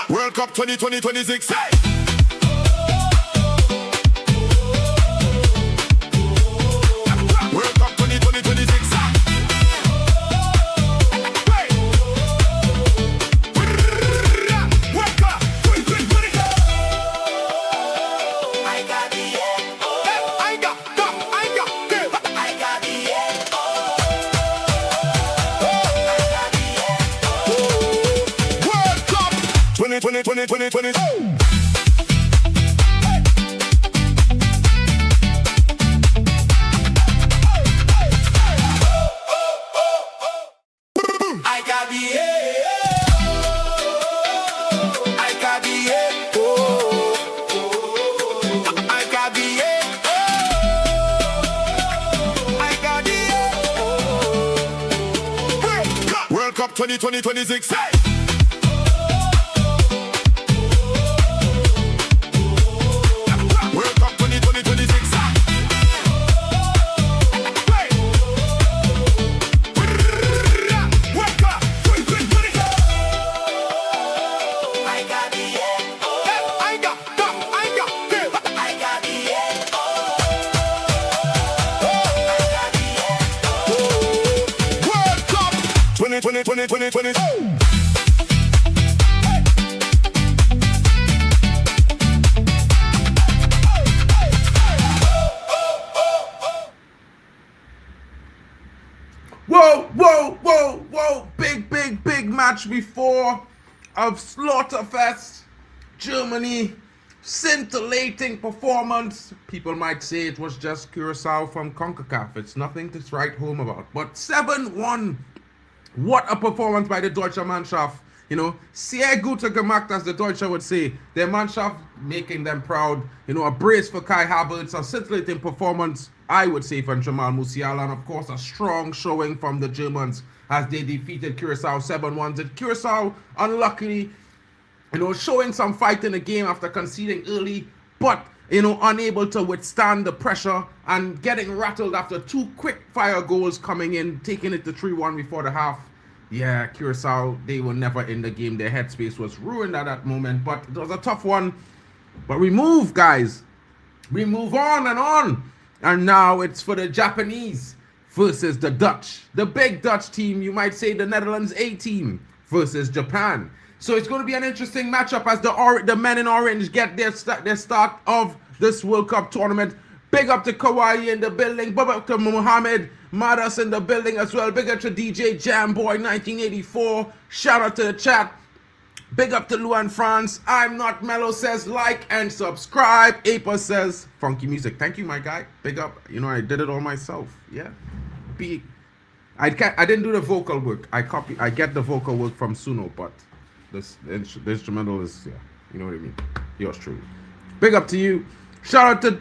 World Cup 2026. World Cup 2026. World Cup 2026. Whoa. Big match before of Slaughterfest, Germany. Scintillating performance. People might say it was just Curacao from CONCACAF. It's nothing to write home about. But 7-1. What a performance by the Deutsche Mannschaft. You know, sehr gute gemacht, as the Deutsche would say. Their Mannschaft making them proud. You know, a brace for Kai Havertz, a scintillating performance, I would say, from Jamal Musiala, and of course a strong showing from the Germans as they defeated Curacao 7-1. And Curacao, unluckily, you know, showing some fight in the game after conceding early, but, you know, unable to withstand the pressure and getting rattled after two quick fire goals coming in, taking it to 3-1 before the half. Yeah, Curacao, they were never in the game. Their headspace was ruined at that moment, but it was a tough one. But we move, guys. We move on. And now it's for the Japanese versus the Dutch. The big Dutch team, you might say the Netherlands A team versus Japan. So it's going to be an interesting matchup as the men in orange get their start of this World Cup tournament. Big up to Kawhi in the building. Big up to Mohamed Madas in the building as well. Big up to DJ Jamboy 1984. Shout out to the chat. Big up to Luan France. I'm Not Mellow says like and subscribe. Apa says funky music. Thank you, my guy. Big up. You know, I did it all myself. Yeah. I didn't do the vocal work. I get the vocal work from Suno, but the instrumental is, yeah, you know what I mean. Yours truly. Big up to you. Shout out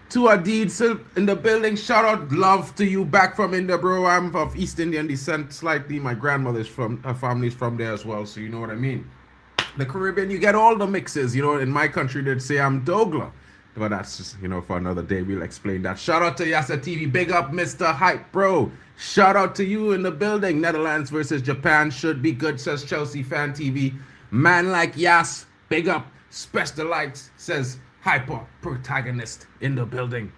to Adid in the building. Shout out, love to you back from India, bro. I'm of East Indian descent slightly. My grandmother's from, her family's from there as well, so you know what I mean. The Caribbean, you get all the mixes. You know, in my country, they'd say I'm Dogla. But that's just, you know, for another day, we'll explain that. Shout out to Yasser TV. Big up, Mr. Hype, bro. Shout out to you in the building. Netherlands versus Japan should be good, says Chelsea Fan TV. Man like Yas, big up. Special Lights says Hyper protagonist in the building.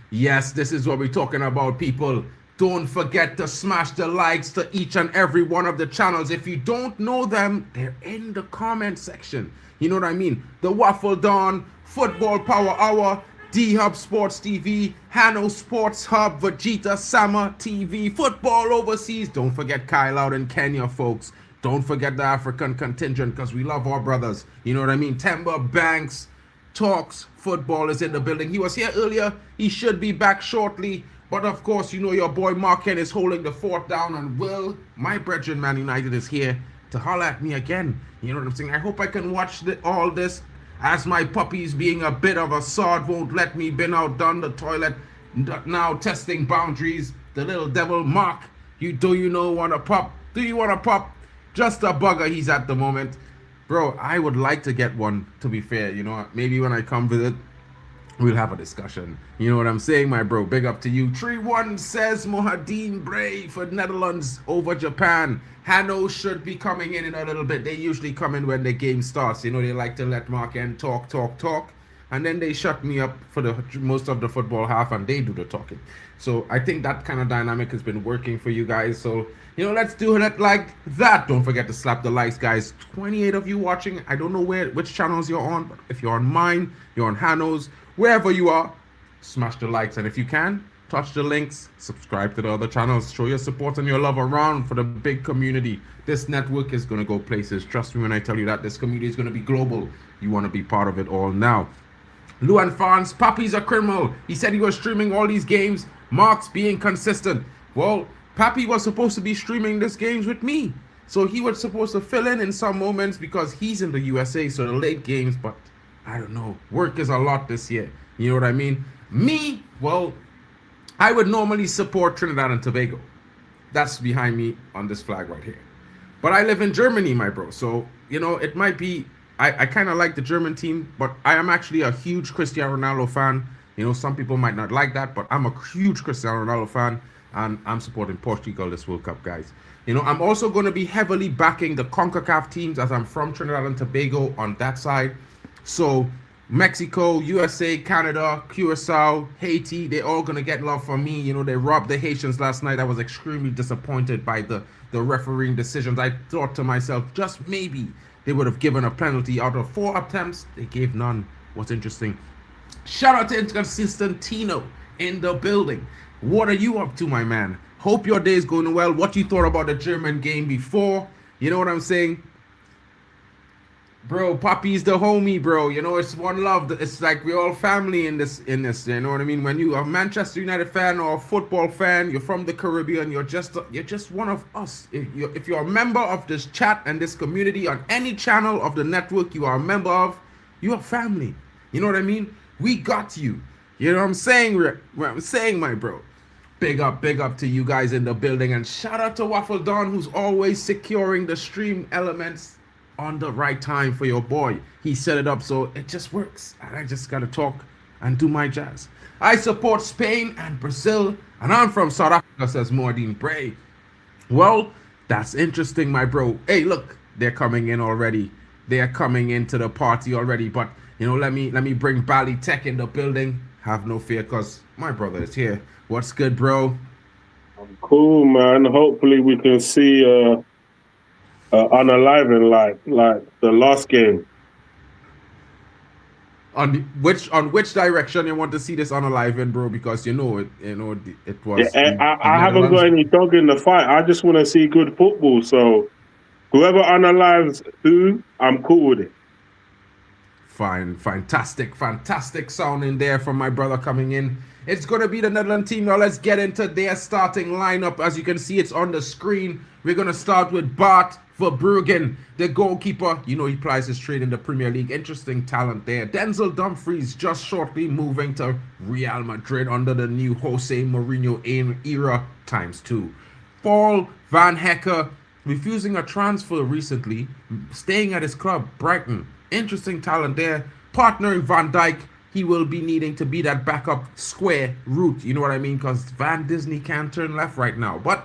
Yes, this is what we're talking about, people. Don't forget to smash the likes to each and every one of the channels. If you don't know them, they're in the comment section. You know what I mean? The Waffle Don, Football Power Hour, D-Hub Sports TV, Hanno Sports Hub, Vegetasamatv, Football Overseas. Don't forget Kyle out in Kenya, folks. Don't forget the African contingent, because we love our brothers. You know what I mean? Timber Banks Talks Football is in the building. He was here earlier. He should be back shortly. But of course, you know your boy Marken is holding the fort down, and Will, my brethren Man United, is here to holler at me again. You know what I'm saying? I hope I can watch all this, as my puppies, being a bit of a sod, won't let me bin out down the toilet. Now testing boundaries. The little devil Mark, do you want to pop? Do you want to pop? Just a bugger he's at the moment. bro, I would like to get one, to be fair. You know, maybe when I come visit, we'll have a discussion. You know what I'm saying, my bro? Big up to you. 3-1 says Mohadeen Bray for Netherlands over Japan. Hanno should be coming in a little bit. They usually come in when the game starts. You know, they like to let Mark N talk. And then they shut me up for the most of the football half and they do the talking. So I think that kind of dynamic has been working for you guys. So, you know, let's do it like that. Don't forget to slap the likes, guys. 28 of you watching. I don't know which channels you're on, but if you're on mine, you're on Hanno's, wherever you are, smash the likes. And if you can, touch the links, subscribe to the other channels, show your support and your love around for the big community. This network is going to go places. Trust me when I tell you that this community is going to be global. You want to be part of it all now. Luan Fans, Papi's a criminal. He said he was streaming all these games. Mark's being consistent. Well, Papi was supposed to be streaming these games with me. So he was supposed to fill in some moments because he's in the USA, so the late games, but I don't know. Work is a lot this year. You know what I mean? Me, well, I would normally support Trinidad and Tobago. That's behind me on this flag right here. But I live in Germany, my bro. So, you know, it might be, I kind of like the German team, but I am actually a huge Cristiano Ronaldo fan. You know, some people might not like that, but I'm a huge Cristiano Ronaldo fan, and I'm supporting Portugal this World Cup, guys. You know, I'm also going to be heavily backing the CONCACAF teams as I'm from Trinidad and Tobago on that side. So Mexico, USA, Canada, Curacao, Haiti, they're all going to get love from me. You know, they robbed the Haitians last night. I was extremely disappointed by the refereeing decisions. I thought to myself, just maybe they would have given a penalty. Out of 4 attempts, they gave none. What's interesting. Shout out to Inconsistent Tino in the building. What are you up to, my man? Hope your day is going well. What you thought about the German game before? You know what I'm saying? Bro, Papi's the homie, bro. You know, it's one love. It's like we're all family in this. You know what I mean? When you are a Manchester United fan or a football fan, you're from the Caribbean, you're just one of us. If you're a member of this chat and this community on any channel of the network you are a member of, you are family. You know what I mean? We got you. You know what I'm saying? What I'm saying, my bro. Big up to you guys in the building. And shout out to Waffle Don, who's always securing the stream elements on the right time for your boy. He set it up so it just works. And I just gotta talk and do my jazz. I support Spain and Brazil. And I'm from South Africa, says Mohadeen Bray. Well, that's interesting, my bro. Hey, look, they're coming in already. They're coming into the party already. But, you know, let me bring Bally Tech in the building. Have no fear, because my brother is here. What's good, bro? I'm cool, man. Hopefully we can see unalive like the last game. On which direction you want to see this unalive in, bro? Because it was. Yeah, I haven't got any dog in the fight. I just want to see good football. So whoever unalives who, I'm cool with it. Fine, fantastic sound in there from my brother coming in. It's going to be the Netherlands team. Now let's get into their starting lineup. As you can see, it's on the screen. We're going to start with Bart Verbruggen, the goalkeeper. You know, he plies his trade in the Premier League. Interesting talent there. Denzel Dumfries just shortly moving to Real Madrid under the new Jose Mourinho era ×2. Paul Van Hecker refusing a transfer recently, staying at his club, Brighton. Interesting talent there. Partnering Van Dijk. He will be needing to be that backup square route. You know what I mean? Because Van Disney can't turn left right now. But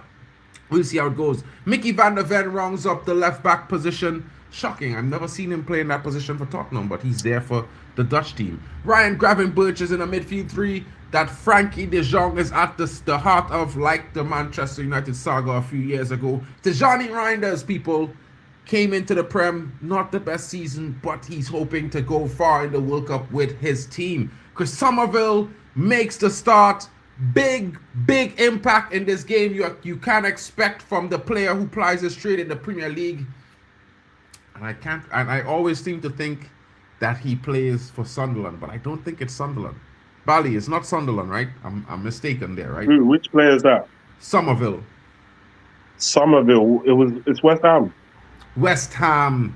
we'll see how it goes. Mickey van der Ven rounds up the left back position. Shocking. I've never seen him play in that position for Tottenham, but he's there for the Dutch team. Ryan Gravenberch is in a midfield 3 that Frankie de Jong is at the heart of, like the Manchester United saga a few years ago. Tijani Reinders, people. Came into the Prem, not the best season, but he's hoping to go far in the World Cup with his team. Chris Somerville makes the start. Big impact in this game you can't expect from the player who plies his trade in the Premier League. And I always seem to think that he plays for Sunderland, but I don't think it's Sunderland. Bally, it's not Sunderland, right? I'm mistaken there, right? Which player is that? Somerville. It's West Ham. West Ham.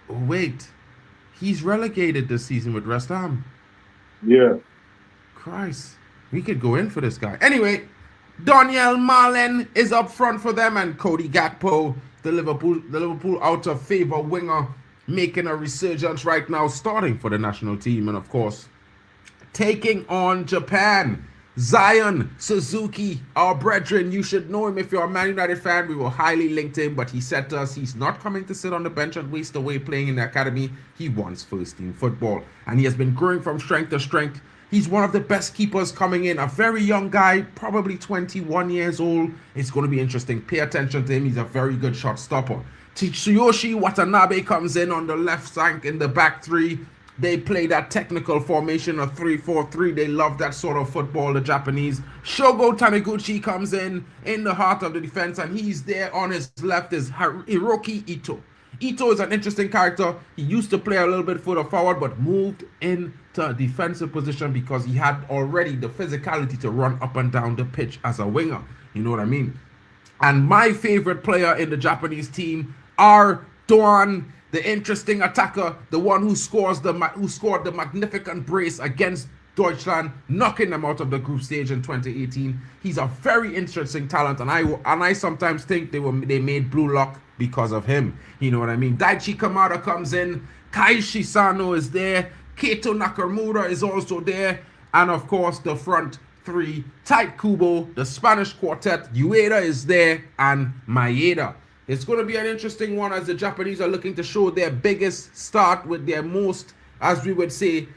Oh, wait, he's relegated this season with West Ham. Yeah. Christ, we could go in for this guy. Anyway, Daniel Malen is up front for them, and Cody Gakpo, the Liverpool out of favor winger, making a resurgence right now, starting for the national team, and of course, taking on Japan. Zion Suzuki, our brethren, you should know him if you're a Man United fan. We were highly linked him, but he said to us he's not coming to sit on the bench and waste away playing in the academy. He wants first team football, and he has been growing from strength to strength. He's one of the best keepers coming in, a very young guy, probably 21 years old. It's going to be interesting. Pay attention to him. He's a very good shot stopper. Tsuyoshi Watanabe comes in on the left flank in the back three. They play that technical formation of 3-4-3. They love that sort of football, the Japanese. Shogo Taniguchi comes in the heart of the defense, and he's there on his left is Hiroki Ito. Ito is an interesting character. He used to play a little bit further forward, but moved into a defensive position because he had already the physicality to run up and down the pitch as a winger. You know what I mean? And my favorite player in the Japanese team are Doan, the interesting attacker, the one who scored the magnificent brace against Deutschland, knocking them out of the group stage in 2018. He's a very interesting talent, and I sometimes think they made Blue Lock because of him. You know what I mean? Daichi Kamada comes in, Kaishi Sano is there, Keito Nakamura is also there, and of course the front three, Tite Kubo, the Spanish quartet, Ueda is there, and Maeda. It's going to be an interesting one as the Japanese are looking to show their biggest start with their most, as we would say,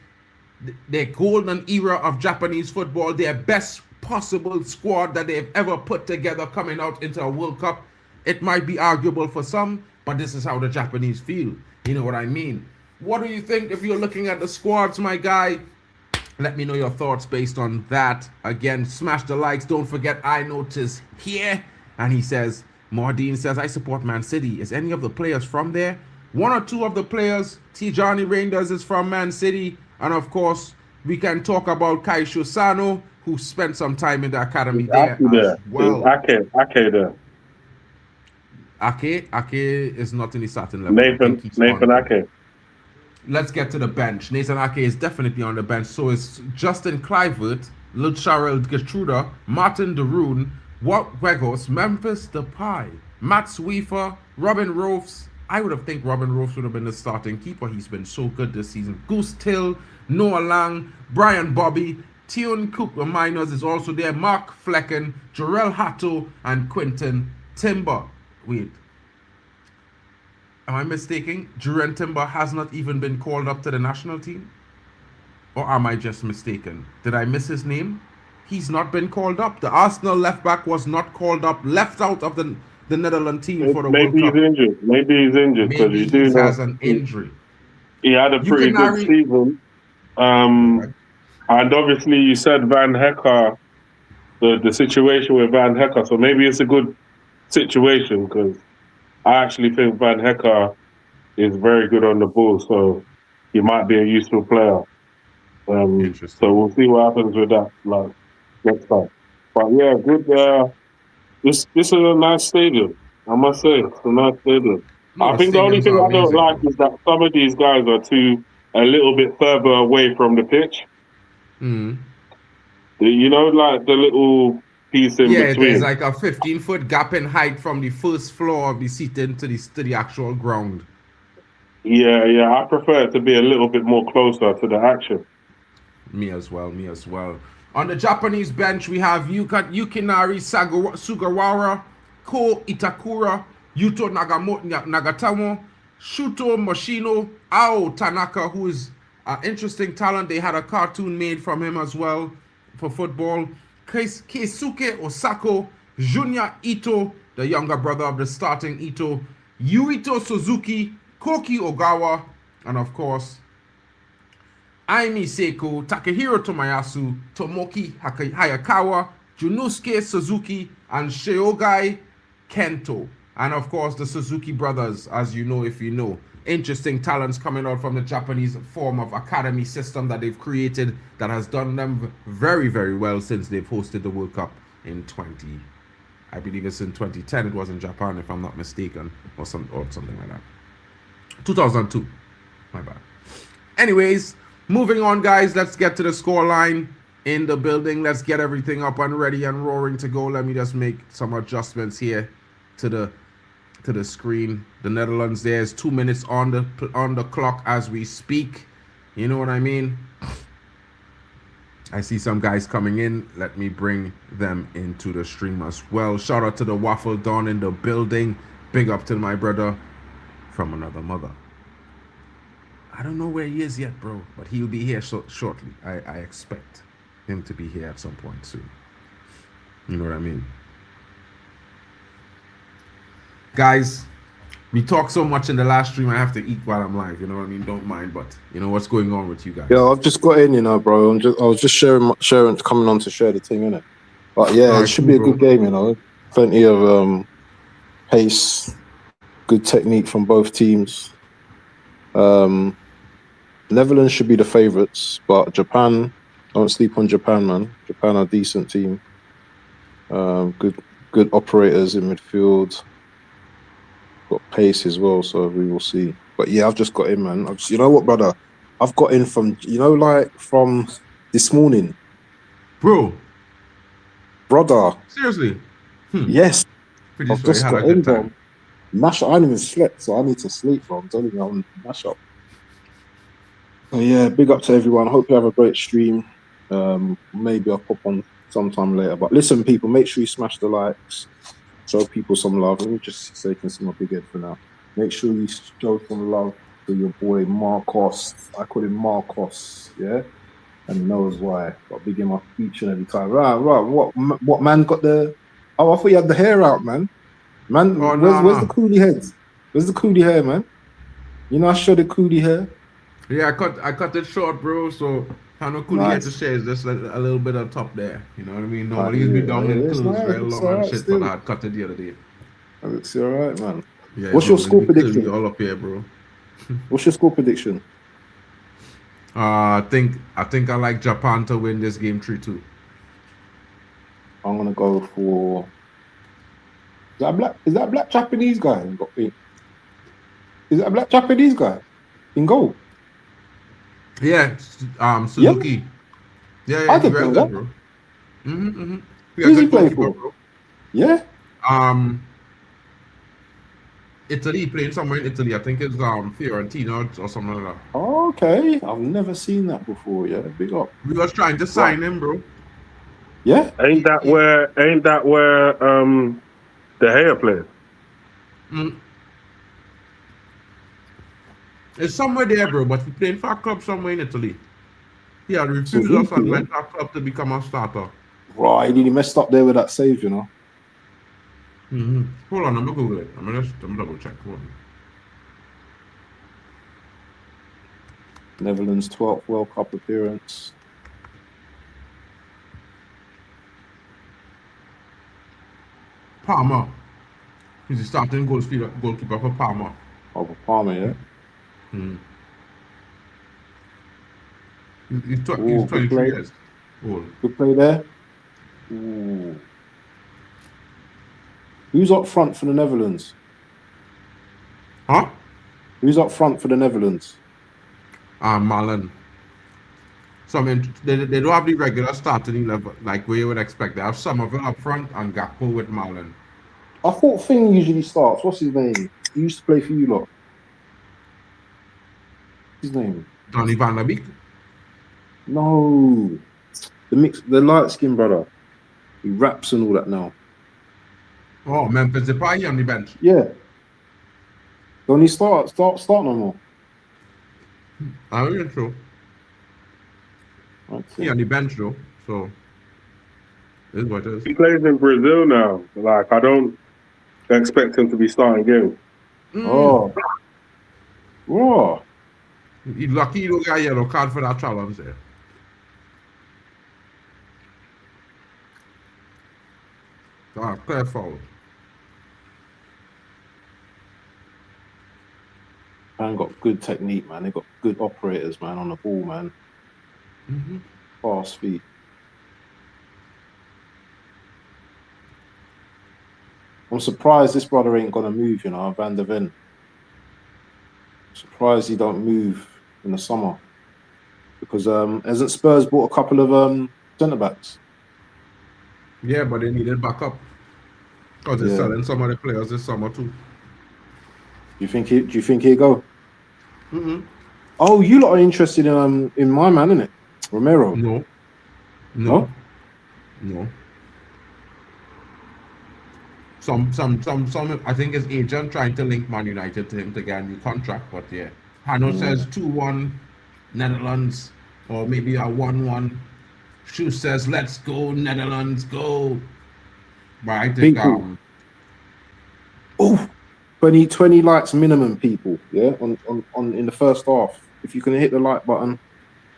their golden era of Japanese football, their best possible squad that they've ever put together coming out into a World Cup. It might be arguable for some, but this is how the Japanese feel. You know what I mean? What do you think if you're looking at the squads, my guy? Let me know your thoughts based on that. Again, smash the likes. Don't forget, I notice here. And he says, Mordine says, I support Man City. Is any of the players from there? One or two of the players. Tijani Reinders is from Man City. And of course, we can talk about Kaisho Sano, who spent some time in the academy there as well. Ake there. Ake is not in the starting level. Nathan Ake. Let's get to the bench. Nathan Ake is definitely on the bench. So it's Justin Kluivert, Lucharel Getruda, Martin Deroon, Wat Wegos, Memphis Depay, Matt Sweefer, Robin Rofes. I would have think Robin Rofes would have been the starting keeper. He's been so good this season. Goose Till, Noah Lang, Brian Bobby, Tion Cooper Miners is also there. Mark Flecken, Jarrell Hatto, and Quinton Timber. Wait. Am I mistaken? Juren Timber has not even been called up to the national team? Or am I just mistaken? Did I miss his name? He's not been called up. The Arsenal left back was not called up, left out of the Netherlands team for the World Cup. Maybe he's injured. Maybe he has an injury. He had a pretty good season. And obviously you said Van Hecker, the situation with Van Hecker. So maybe it's a good situation because I actually think Van Hecker is very good on the ball. So he might be a useful player. So we'll see what happens with that next time. But yeah, good. This is a nice stadium, I must say. It's a nice stadium. No, I think the only thing I don't like is that some of these guys are a little bit further away from the pitch. Mm. You know, like the little piece in between. Yeah, there's like a 15-foot gap in height from the first floor of the seating to the actual ground. Yeah, I prefer it to be a little bit more closer to the action. Me as well. On the Japanese bench, we have Yukinari Sugawara, Ko Itakura, Yuto Nagatamo, Shuto Moshino, Ao Tanaka, who is an interesting talent. They had a cartoon made from him as well for football. Keisuke Osako, Junya Ito, the younger brother of the starting Ito, Yuito Suzuki, Koki Ogawa, and of course, Aimi Seiko, Takehiro Tomayasu, Tomoki Hayakawa, Junosuke Suzuki, and Shiogai Kento. And of course, the Suzuki brothers, as you know, if you know. Interesting talents coming out from the Japanese form of academy system that they've created that has done them very, very well since they've hosted the World Cup in I believe it's in 2010. It was in Japan, if I'm not mistaken, or something like that. 2002. My bad. Anyways, moving on, guys. Let's get to the scoreline. in the building. Let's get everything up and ready and roaring to go. Let me just make some adjustments here to the screen. The Netherlands there is 2 minutes on the clock as we speak. You know what I mean? I see some guys coming in. Let me bring them into the stream as well. Shout out to the Waffle Don in the building. Big up to my brother from another mother. I don't know where he is yet, bro, but he'll be here shortly. I expect him to be here at some point soon. You know what I mean? Guys, we talk so much in the last stream, I have to eat while I'm live. You know what I mean? Don't mind, but you know what's going on with you guys. Yeah, I've just got in, you know, bro. I was just sharing, coming on to share the thing, innit? But yeah, it should be a good game, you know. Plenty of pace, good technique from both teams. Netherlands should be the favourites, but Japan, don't sleep on Japan, man. Japan are a decent team. Good operators in midfield. Got pace as well, so we will see. But yeah, I've just got in, man. You know what, brother? I've got in from, you know, like from this morning. Brother. Seriously? Yes. I've just got in, bro. Mash up. I haven't even slept, so I need to sleep, bro. I'm telling you, I'm mash up. So yeah, big up to everyone. Hope you have a great stream. Maybe I'll pop on sometime later. But listen, people, make sure you smash the likes. Show people some love. Let me just say, can see my big head for now. Make sure you show some love to your boy Marcos. I call him Marcos, yeah? And he knows why. Got big him up each and every time. Right. What man got the... Oh, I thought you had the hair out, man. Man, where's the coolie heads? Where's the coolie hair, man? You know, I showed the coolie hair. Yeah, I cut it short, bro. So Hanno coolie hair to share is just like a little bit on top there. You know what I mean? Nobody used to be down in clothes very long and shit, but I had cut it the other day. That looks alright, man. Yeah, what's your score prediction? All up here, bro. What's your score prediction? I think I like Japan to win this game 3-2. I'm gonna go for. Is that a black Japanese guy? Is that a black Japanese guy in goal? Yeah, Suzuki. Yeah, I can play that, bro. Who's he playing for? Bro. Yeah. Italy, playing somewhere in Italy. I think it's Fiorentina or something like that. Oh, okay, I've never seen that before. Yeah, big up. We was trying to sign him, bro. Yeah. Ain't that where the hair plays? It's somewhere there, bro, but he playing for a club somewhere in Italy. He had refused us and went to a club to become a starter. Right, he messed up there with that save, you know. Hold on, I'm gonna Google it. I'm gonna double check. Hold on. Netherlands 12th World Cup appearance. Palmer. He's the starting goalkeeper for Palmer. Oh, for Palmer, yeah. He's 23 years old. Good play there. Ooh. Who's up front for the Netherlands? Huh? Who's up front for the Netherlands? Marlon. So I mean, they don't have the regular starting 11 like where you would expect. They have some of them up front and Gakpo with Marlon. I thought Finn usually starts. What's his name? He used to play for you lot. His name? Donny van der Beek? No. The light skinned brother. He raps and all that now. Oh, Memphis Depay on the bench. Yeah. Don't he start no more? I'm not sure. He on the bench though, so it is what it is. He plays in Brazil now. Like, I don't expect him to be starting games. Oh. Whoa. He's lucky he don't get a yellow card for that challenge there. Clear foul. Man got good technique, man. They got good operators, man, on the ball, man. Fast feet. I'm surprised this brother ain't gonna move, you know, Van der Ven. Surprised he don't move in the summer. Because hasn't Spurs bought a couple of centre backs. Yeah, but they needed backup because they're selling some of the players this summer too. Do you think he'll go? Mm-hmm. Oh, you lot are interested in my man, innit? Romero. No. Some. I think his agent trying to link Man United to him to get a new contract, but yeah, Hanno says 2-1 Netherlands, or maybe a 1-1. Shu says let's go Netherlands, go. But I think 20 likes minimum, people. Yeah, on in the first half. If you can hit the like button,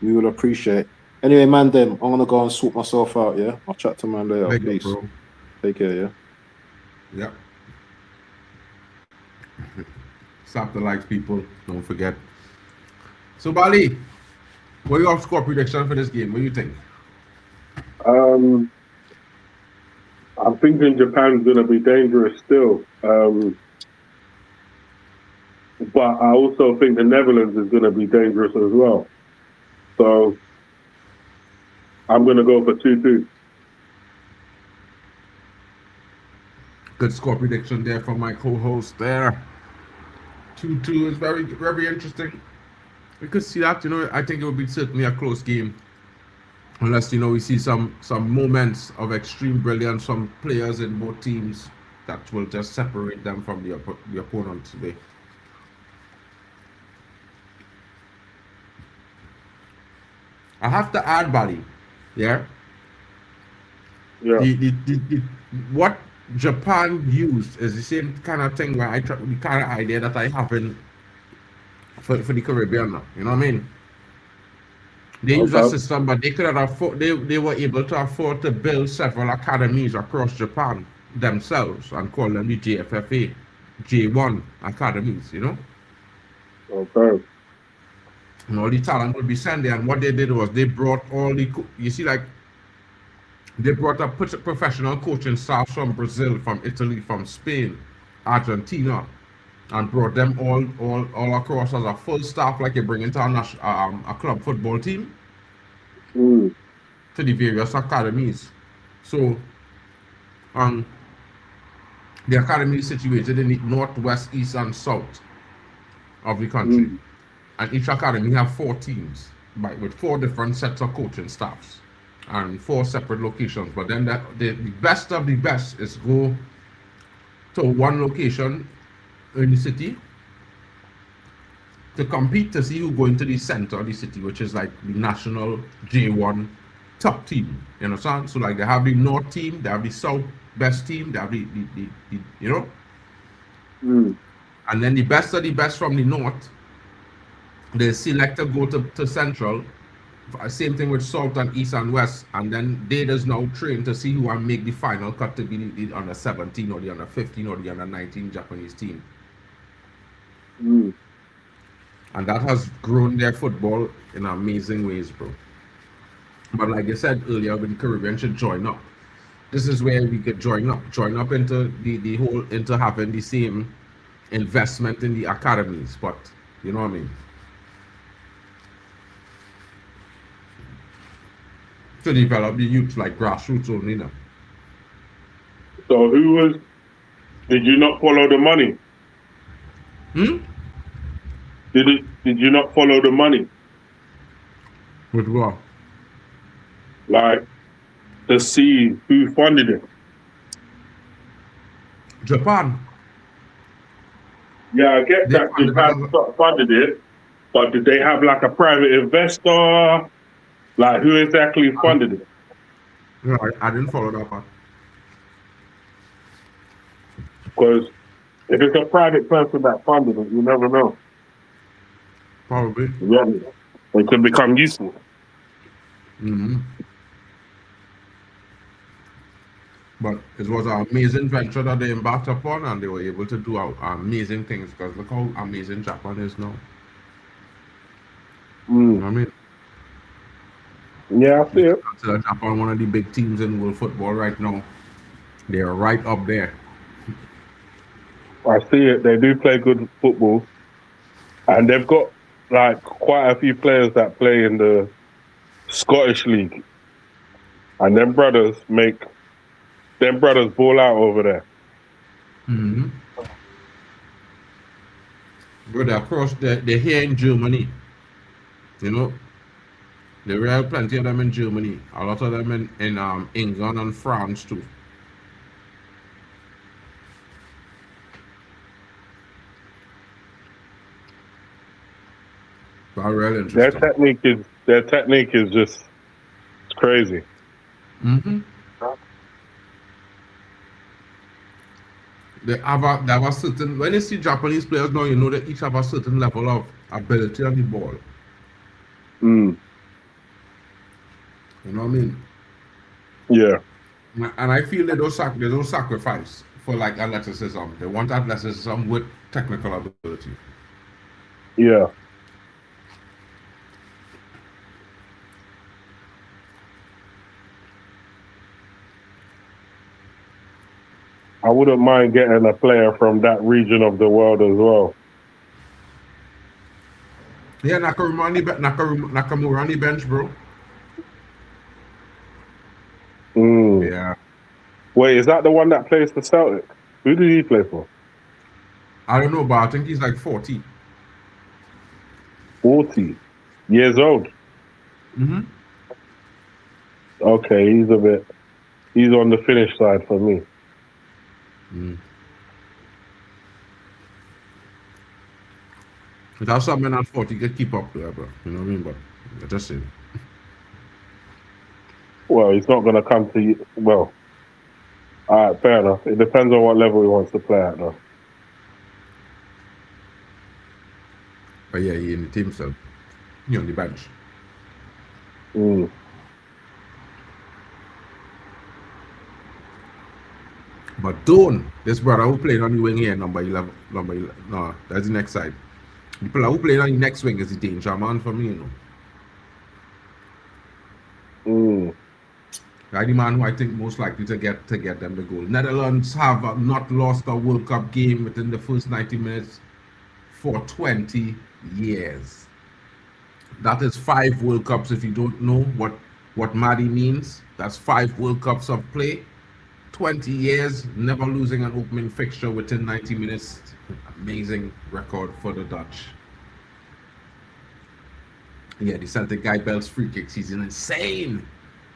we will appreciate. Anyway, man, I'm gonna go and sort myself out. Yeah, I'll chat to man later. Peace. Bro. Take care. Yeah. Yep. Slap the likes, people. Don't forget. So, Bali, what are your score prediction for this game? What do you think? I'm thinking Japan's going to be dangerous still. But I also think the Netherlands is going to be dangerous as well. So I'm going to go for 2-2. Good score prediction there from my co-host there. 2-2 is very, very interesting. We could see that, I think it would be certainly a close game. Unless, we see some moments of extreme brilliance from players in both teams that will just separate them from the opponent today. I have to add, buddy. Yeah. Yeah. What Japan used is the same kind of thing where the kind of idea that I have for the Caribbean now. You know what I mean? They use a system, but they could afford. They were able to afford to build several academies across Japan themselves and call them the JFFA, J1 academies. Okay. And all the talent would be sent there. And what they did was they brought all the. They brought up professional coaching staff from Brazil, from Italy, from Spain, Argentina, and brought them all across as a full staff, like you bring into a club football team to the various academies. So, the academy is situated in the northwest, east, and south of the country, and each academy have 4 teams, with 4 different sets of coaching staffs and 4 separate locations. But then the best of the best is go to one location in the city to compete to see who go into the center of the city, which is like the national J1 top team. You understand? So like they have the north team, they have the south best team, they have the and then the best of the best from the north, they select to go to central. Same thing with south and east and west, and then they just now train to see who will make the final cut to be the under 17 or the under 15 or the under 19 Japanese team. And that has grown their football in amazing ways, bro. But like I said earlier, when the Caribbean should join up. This is where we could join up into the whole, into having the same investment in the academies. But you know what I mean? To develop the youth like grassroots only now. So did you not follow the money? Did you not follow the money? With what? Like, to see who funded it. Japan. Yeah, I get that Japan funded it, but did they have like a private investor? Like, who exactly funded it? No, I didn't follow that part. Because if it's a private person that funded it, you never know. Probably. Yeah, it could become useful. But it was an amazing venture that they embarked upon, and they were able to do amazing things, because look how amazing Japan is now. You know what I mean? Yeah, I see it. Consider Japan one of the big teams in world football right now. They're right up there. I see it. They do play good football. And they've got like quite a few players that play in the Scottish League. And them brothers ball out over there. Mm-hmm. But they're across, they're here in Germany. You know, there are plenty of them in Germany. A lot of them in England and France too. But really interesting. Their technique is just crazy. Mm-hmm. They have a certain, when you see Japanese players now, you know that each have a certain level of ability on the ball. Mm. You know what I mean? Yeah. And I feel they don't sacrifice for like athleticism. They want athleticism with technical ability. Yeah. I wouldn't mind getting a player from that region of the world as well. Yeah, Nakamura on the bench, bro. Mm. Yeah. Wait, is that the one that plays for Celtic? Who did he play for? I don't know, but I think he's like 40. 40 years old. Mm-hmm. Okay, he's on the finish side for me. Mm. But that's something at 40 can keep up there, bro. You know what I mean? But I just saying. Well, he's not going to come to you. Well, all right, fair enough. It depends on what level he wants to play at, though. But yeah, he in the team, so he on the bench. Mm. But Don, this brother who played on the wing here, number 11, no, that's the next side. The player who played on the next wing is the danger man for me, you know. Mm. That's the man who I think most likely to get them the goal. Netherlands have not lost a World Cup game within the first 90 minutes for 20 years. That is 5 World Cups. If you don't know what Maddie means, that's 5 World Cups of play. 20 years, never losing an opening fixture within 90 minutes. Amazing record for the Dutch. Yeah, the Celtic guy belts free kicks. He's insane.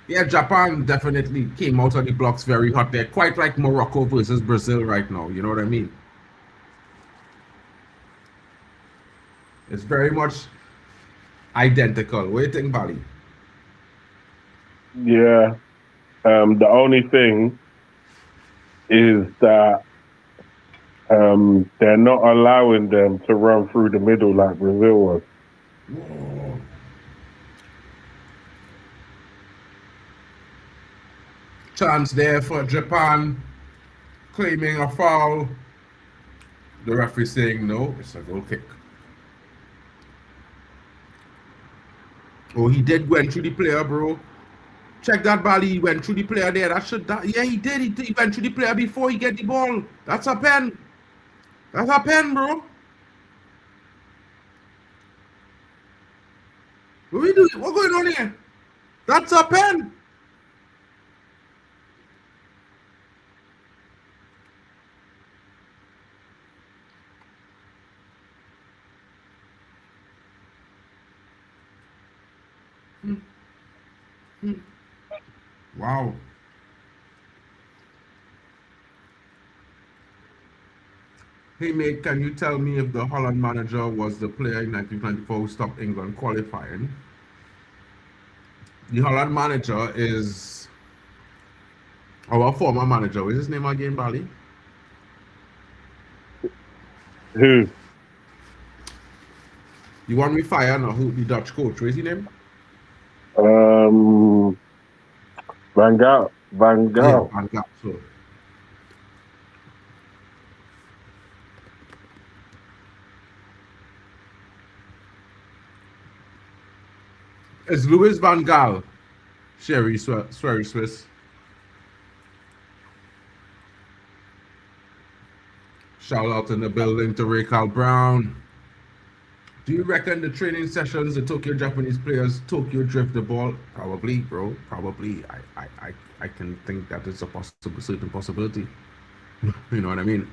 Yeah, Japan definitely came out of the blocks very hot. They're quite like Morocco versus Brazil right now. You know what I mean? It's very much identical. What do you think, Bali? Yeah. The only thing is that they're not allowing them to run through the middle like Brazil was. Whoa. Chance there for Japan, claiming a foul. The referee saying no, it's a goal kick. Oh, he did went through the player, bro. Check that, Bali. He went through the player there. Yeah, he did. He went through the player before he get the ball. That's a pen. That's a pen, bro. What we doing? What's going on here? That's a pen. Wow. Hey mate, can you tell me if the Holland manager was the player in 1994 who stopped England qualifying? The Holland manager is our former manager. What is his name again, Bali? Who? You want me fire now? Who the Dutch coach? What is his name? Van Gaal. Van Gaal. Yeah, Van Gaal. So. It's Louis Van Gaal. Sherry Swiss. Shout out in the building to Ray Carl Brown. Do you reckon the training sessions, the Tokyo Japanese players, Tokyo drift the ball? Probably, bro. Probably. I can think that it's a certain possibility. You know what I mean?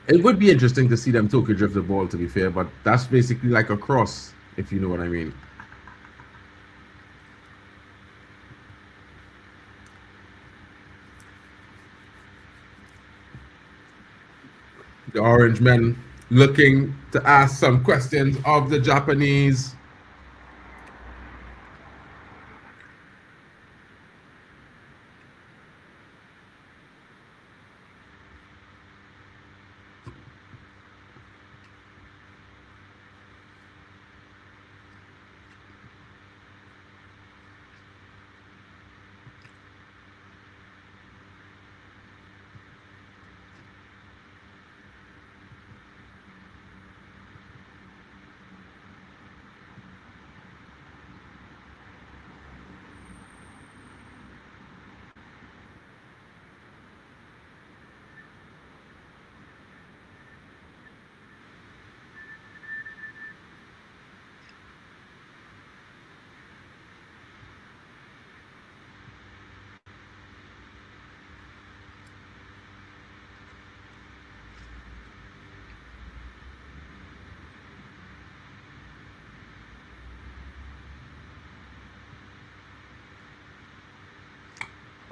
It would be interesting to see them Tokyo drift the ball, to be fair, but that's basically like a cross, if you know what I mean. The Orange Men looking to ask some questions of the Japanese.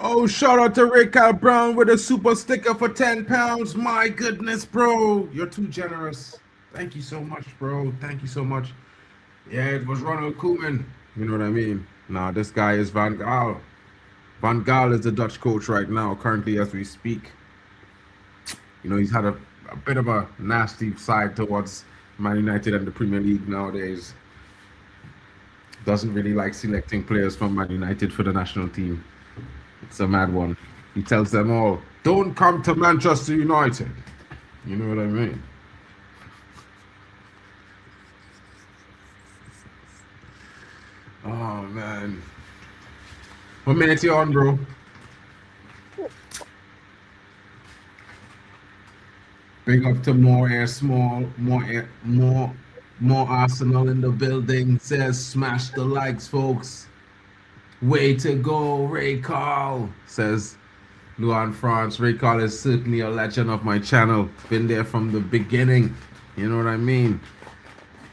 Oh, shout out to Raquel Brown with a super sticker for £10. My goodness, bro. You're too generous. Thank you so much, bro. Thank you so much. Yeah, it was Ronald Koeman. You know what I mean? Nah, this guy is Van Gaal. Van Gaal is the Dutch coach right now, currently as we speak. You know, he's had a bit of a nasty side towards Man United and the Premier League nowadays. Doesn't really like selecting players from Man United for the national team. It's a mad one. He tells them all, don't come to Manchester United. You know what I mean? Oh, man. What minute you on, bro? Big up to more Arsenal in the building. Says smash the likes, folks. Way to go, Ray Carl, says Luan France. Ray Carl is certainly a legend of my channel. Been there from the beginning. You know what I mean?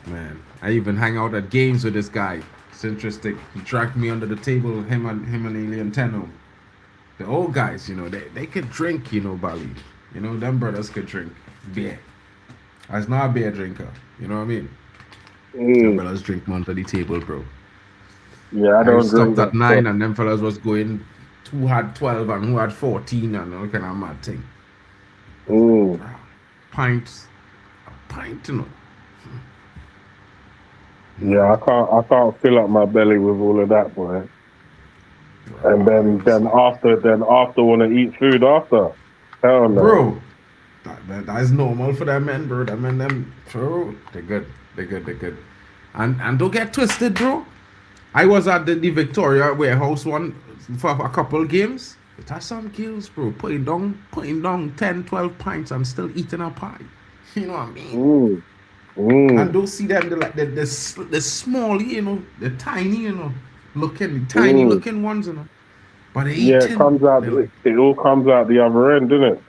Man, I even hang out at games with this guy. It's interesting. He dragged me under the table, him and Alien Tenno. The old guys, you know, they could drink, you know, Bali. You know, them brothers could drink beer. I was not a beer drinker. You know what I mean? Them brothers drink under the table, bro. Yeah, I don't stopped at 9 and them fellas was going, who had 12 and who had 14 and all kind of mad thing. Pints, a pint, you know. Yeah, I can't fill up my belly with all of that, boy. And then after want to eat food after. Hell no. Bro, that is normal for them men, bro. Them, bro, they're good. And don't get twisted, bro. I was at the Victoria warehouse one for a couple games. It has some kills, bro. Putting down 10, 12 pints and still eating a pie. You know what I mean? And don't see them the small, you know, the tiny, you know, looking ones, you know. But they eating. Yeah, it all comes out the other end, doesn't it?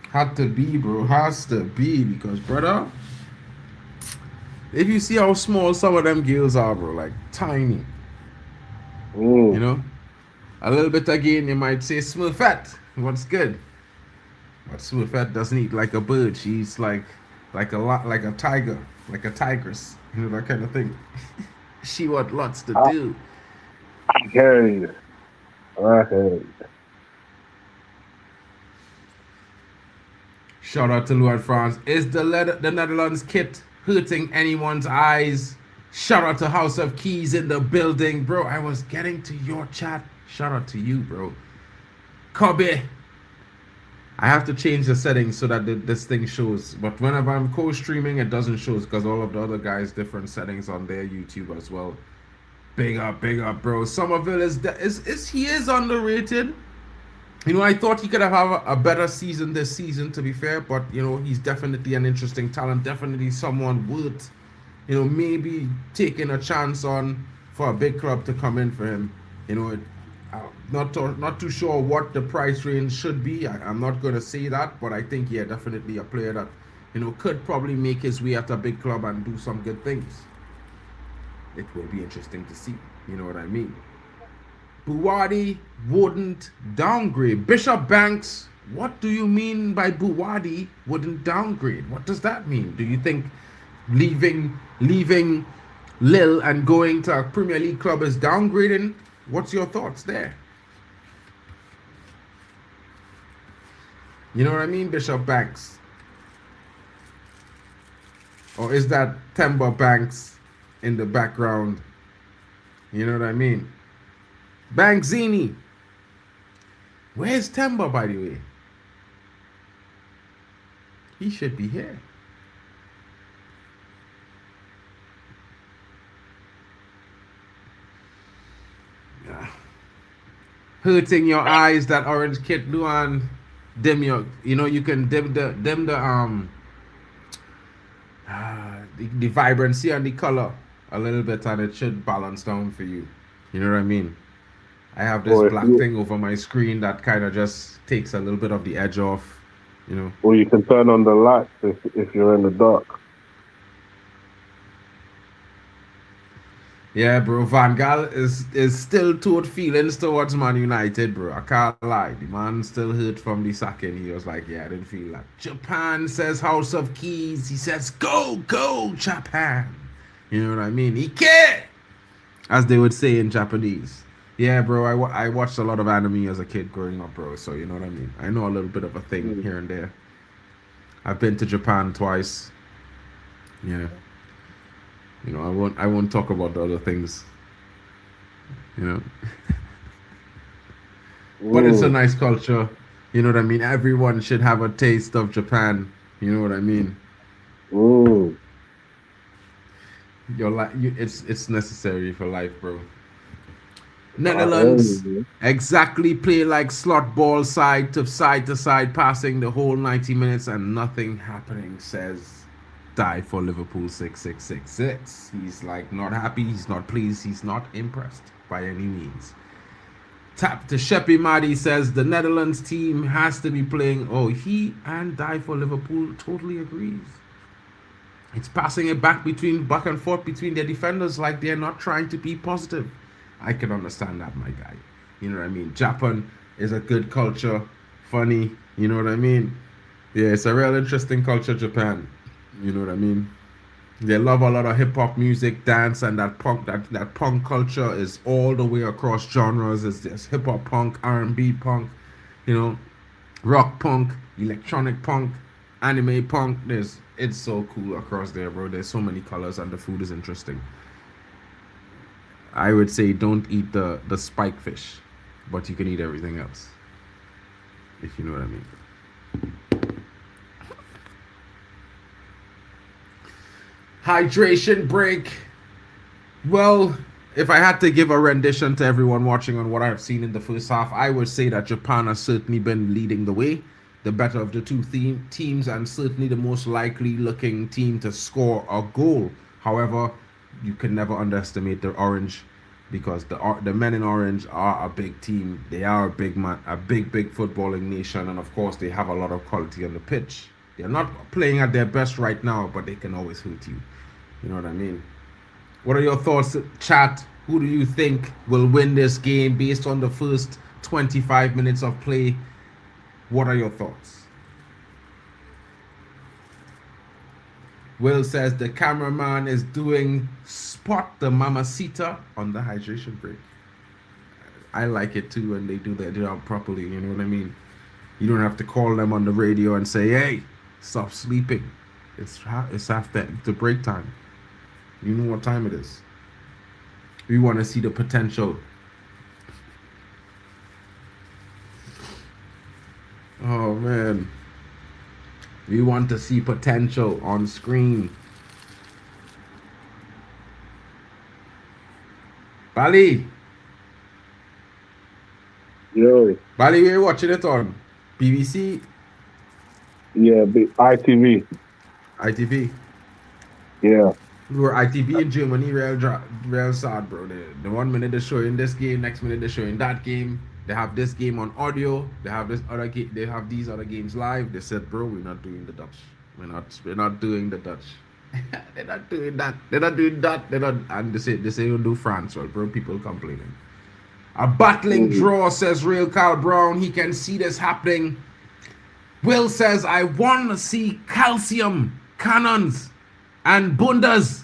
Had to be, bro. Has to be, because brother, if you see how small some of them girls are, bro, like tiny. You know? A little bit again, you might say Smurfette. What's good? But Smurfette doesn't eat like a bird. She eats like a tiger, like a tigress. You know, that kind of thing. She got lots to do. I hear you. Shout out to Luan France. Is the Netherlands kit hurting anyone's eyes? Shout out to House of Keys in the building, bro. I was getting to your chat. Shout out to you, bro. Kobe. I have to change the settings so that this thing shows. But whenever I'm co-streaming, it doesn't show because all of the other guys different settings on their YouTube as well. Big up, bro. Somerville is underrated. I thought he could have a better season this season, to be fair, but, he's definitely an interesting talent, definitely someone worth, maybe taking a chance on for a big club to come in for him. Not too sure what the price range should be. I'm not going to say that, but I think, yeah, definitely a player that, could probably make his way at a big club and do some good things. It will be interesting to see. You know what I mean? Buwadi wouldn't downgrade. Bishop Banks, what do you mean by Buwadi wouldn't downgrade? What does that mean? Do you think leaving Lille and going to a Premier League club is downgrading? What's your thoughts there? You know what I mean, Bishop Banks? Or is that Temba Banks in the background? You know what I mean? Bankzini. Where's Temba, by the way? He should be here. Yeah. Hurting your eyes, that orange kit, Luan. Dim your, you can dim the vibrancy and the color a little bit, and it should balance down for you. You know what I mean? I have this black thing over my screen that kind of just takes a little bit of the edge off, Or you can turn on the lights if you're in the dark. Yeah, bro. Van Gaal is still toward feelings towards Man United, bro. I can't lie. The man still hurt from the sacking. He was like, yeah, I didn't feel that. Japan says House of Keys. He says, go, Japan. You know what I mean? Ike! As they would say in Japanese. Yeah, bro. I watched a lot of anime as a kid growing up, bro. So, you know what I mean? I know a little bit of a thing here and there. I've been to Japan twice. Yeah. I won't talk about the other things. But it's a nice culture. You know what I mean? Everyone should have a taste of Japan. You know what I mean? Ooh. It's necessary for life, bro. Netherlands exactly play like slot ball, side to side, passing the whole 90 minutes and nothing happening, says Die for Liverpool 6666. He's like not happy, he's not pleased, he's not impressed by any means. Tap to Sheppy Maddy says the Netherlands team has to be playing. Oh, he and Die for Liverpool totally agrees. It's passing it back and forth between their defenders like they're not trying to be positive. I can understand that, my guy. You know what I mean? Japan is a good culture, funny. You know what I mean? Yeah, it's a real interesting culture, Japan. You know what I mean? They love a lot of hip hop music, dance, and that punk. That punk culture is all the way across genres. It's hip hop punk, R&B punk, rock punk, electronic punk, anime punk. It's so cool across there, bro. There's so many colors, and the food is interesting. I would say don't eat the spike fish, but you can eat everything else, if you know what I mean. Hydration break. Well, if I had to give a rendition to everyone watching on what I've seen in the first half, I would say that Japan has certainly been leading the way, the better of the two teams, and certainly the most likely looking team to score a goal. However, you can never underestimate the orange, because the men in orange are a big team. They are a big footballing nation, and of course they have a lot of quality on the pitch. They're not playing at their best right now, but they can always hurt you. You know what I mean? What are your thoughts, chat? Who do you think will win this game based on the first 25 minutes of play? What are your thoughts? Will says the cameraman is doing spot the mamacita on the hydration break. I like it too when they do that job properly. You know what I mean? You don't have to call them on the radio and say, "Hey, stop sleeping. It's after the break time." You know what time it is. We want to see the potential. Oh man. We want to see potential on screen. Bali. Yo. Bali, we're watching it on BBC, Yeah, big ITV. ITV. Yeah. We were ITV in Germany, real sad, bro. The 1 minute they're showing this game, next minute they're showing that game. They have this game on audio. They have this other game. They have these other games live. They said, bro, we're not doing the Dutch. We're not doing the Dutch. They're not doing that. They're not doing that. They're not. And they say you'll do France. Well, bro, people complaining. A battling draw, says Real Carl Brown. He can see this happening. Will says, I want to see calcium cannons and bundas.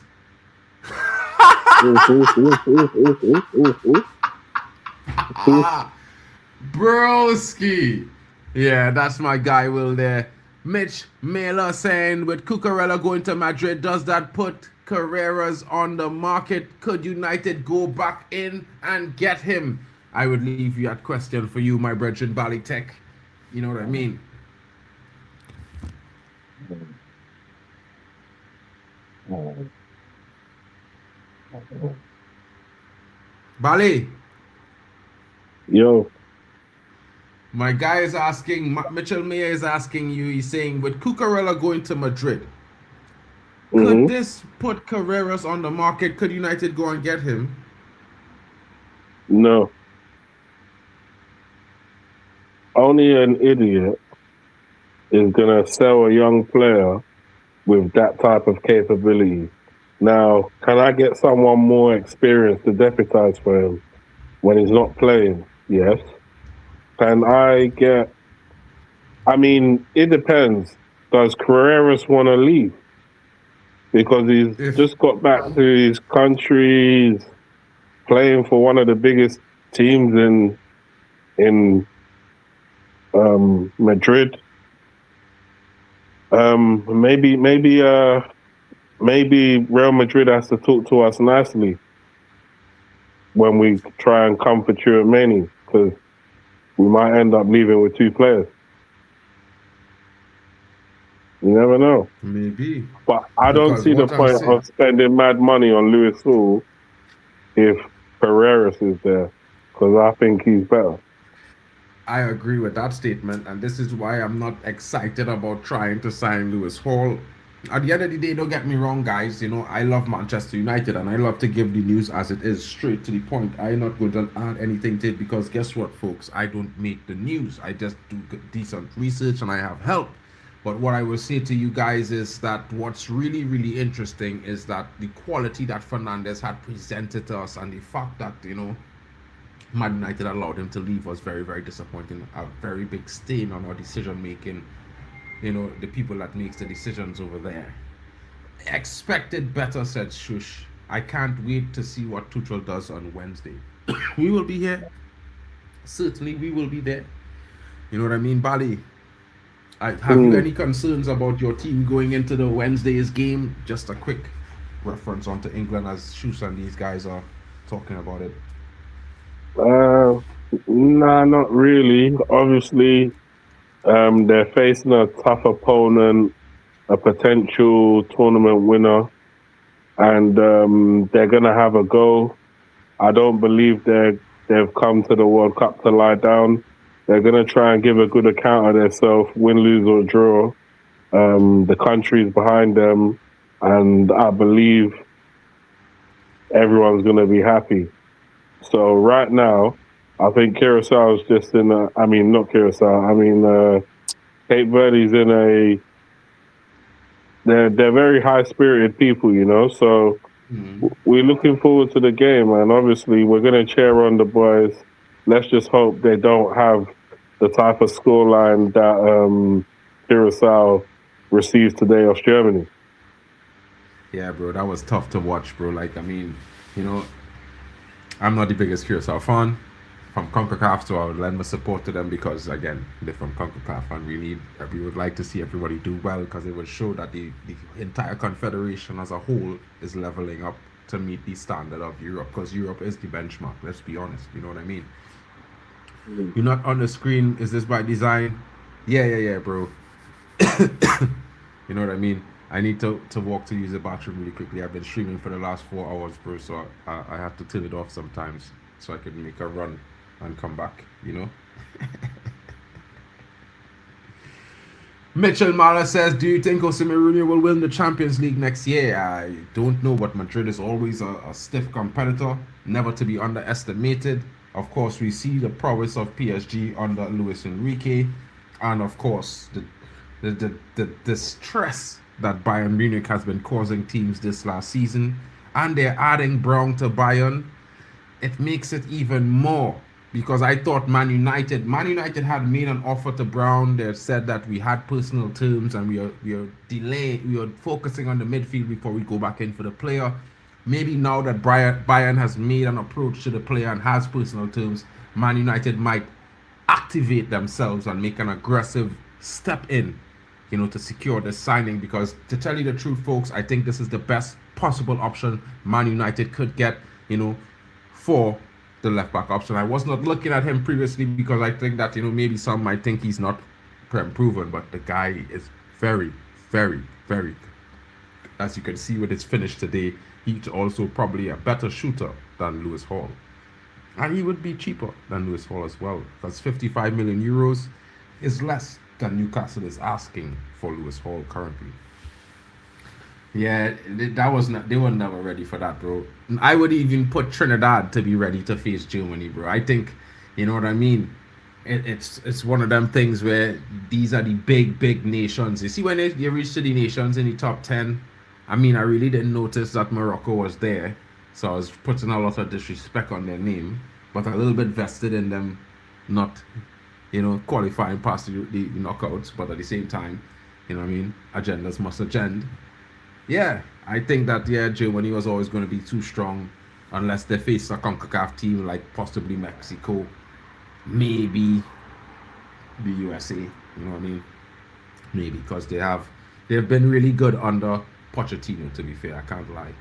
Broski. Yeah, that's my guy, Will, there. Mitch Mailer saying, with Cucurella going to Madrid, does that put Carreras on the market? Could United go back in and get him? I would leave that question for you, my brethren, Bally Tech. You know what I mean? Bali. Yo. My guy is asking, Mitchell Mayer is asking you, he's saying, with Cucurella going to Madrid, could this put Carreras on the market? Could United go and get him? No. Only an idiot is going to sell a young player with that type of capability. Now, can I get someone more experienced to deputize for him when he's not playing? Yes. Can I get... I mean, it depends. Does Carreras want to leave? Because he's just got back to his country, he's playing for one of the biggest teams in Madrid. Maybe Real Madrid has to talk to us nicely when we try and come for Tchouaméni, because we might end up leaving with two players. You never know. Maybe. But I don't see the point of spending mad money on Lewis Hall if Carreras is there, because I think he's better. I agree with that statement, and this is why I'm not excited about trying to sign Lewis Hall. At the end of the day, don't get me wrong, guys. You know, I love Manchester United, and I love to give the news as it is, straight to the point. I'm not going to add anything to it, because guess what, folks? I don't make the news. I just do decent research, and I have help. But what I will say to you guys is that what's really, really interesting is that the quality that Fernandes had presented to us, and the fact that, you know, Man United allowed him to leave was very, very disappointing. A very big stain on our decision making. You know, the people that makes the decisions over there. Expected better, said Shush. I can't wait to see what Tuchel does on Wednesday. We will be here. Certainly, we will be there. You know what I mean, Bali? Have you any concerns about your team going into the Wednesday's game? Just a quick reference onto England as Shush and these guys are talking about it. Nah, not really. Obviously, they're facing a tough opponent, a potential tournament winner, and they're going to have a go. I don't believe they've come to the World Cup to lie down. They're going to try and give a good account of themselves, win, lose or draw. The country's behind them, and I believe everyone's going to be happy. So right now, I think Curacao is just in a... I mean, not Curacao. Cape Verde's in a... They're very high-spirited people, you know? So we're looking forward to the game, and obviously we're going to cheer on the boys. Let's just hope they don't have the type of scoreline that Curacao received today off Germany. Yeah, bro, that was tough to watch, bro. Like, I mean, you know, I'm not the biggest Curacao fan from CONCACAF, so I would lend my support to them because, again, they're from CONCACAF, and we would like to see everybody do well, because it would show that the entire confederation as a whole is leveling up to meet the standard of Europe, because Europe is the benchmark, let's be honest, you know what I mean? You're not on the screen, is this by design? Yeah, bro. You know what I mean? I need to walk to use the bathroom really quickly. I've been streaming for the last 4 hours, bro, so I have to turn it off sometimes so I can make a run. and come back, you know. Mitchell Mala says, do you think Jose Mourinho will win the Champions League next year? I don't know, but Madrid is always a stiff competitor, never to be underestimated. Of course, we see the prowess of PSG under Luis Enrique, and of course, the stress that Bayern Munich has been causing teams this last season, and they're adding Brown to Bayern. It makes it even more, because I thought Man United had made an offer to Brown. They said that we had personal terms and we are focusing on the midfield before we go back in for the player. Maybe now that Bayern has made an approach to the player and has personal terms, Man United might activate themselves and make an aggressive step in, you know, to secure the signing. Because to tell you the truth, folks, I think this is the best possible option Man United could get, you know, for the left back option. I was not looking at him previously because I think that, you know, maybe some might think he's not proven, but the guy is very, very, very, as you can see with his finish today, he's also probably a better shooter than Lewis Hall. And he would be cheaper than Lewis Hall as well, because 55 million euros is less than Newcastle is asking for Lewis Hall currently. Yeah, they were never ready for that, bro. I would even put Trinidad to be ready to face Germany, bro. I think, you know what I mean? It's one of them things where these are the big nations. You see, when you reach to the nations in the top 10, I mean, I really didn't notice that Morocco was there, so I was putting a lot of disrespect on their name, but a little bit vested in them not, you know, qualifying past the knockouts, but at the same time, you know what I mean, agendas must agenda. Yeah, I think that, yeah, Germany was always going to be too strong unless they face a CONCACAF team like possibly Mexico, maybe the USA, you know what I mean? Maybe, because they've been really good under Pochettino, to be fair, I can't lie.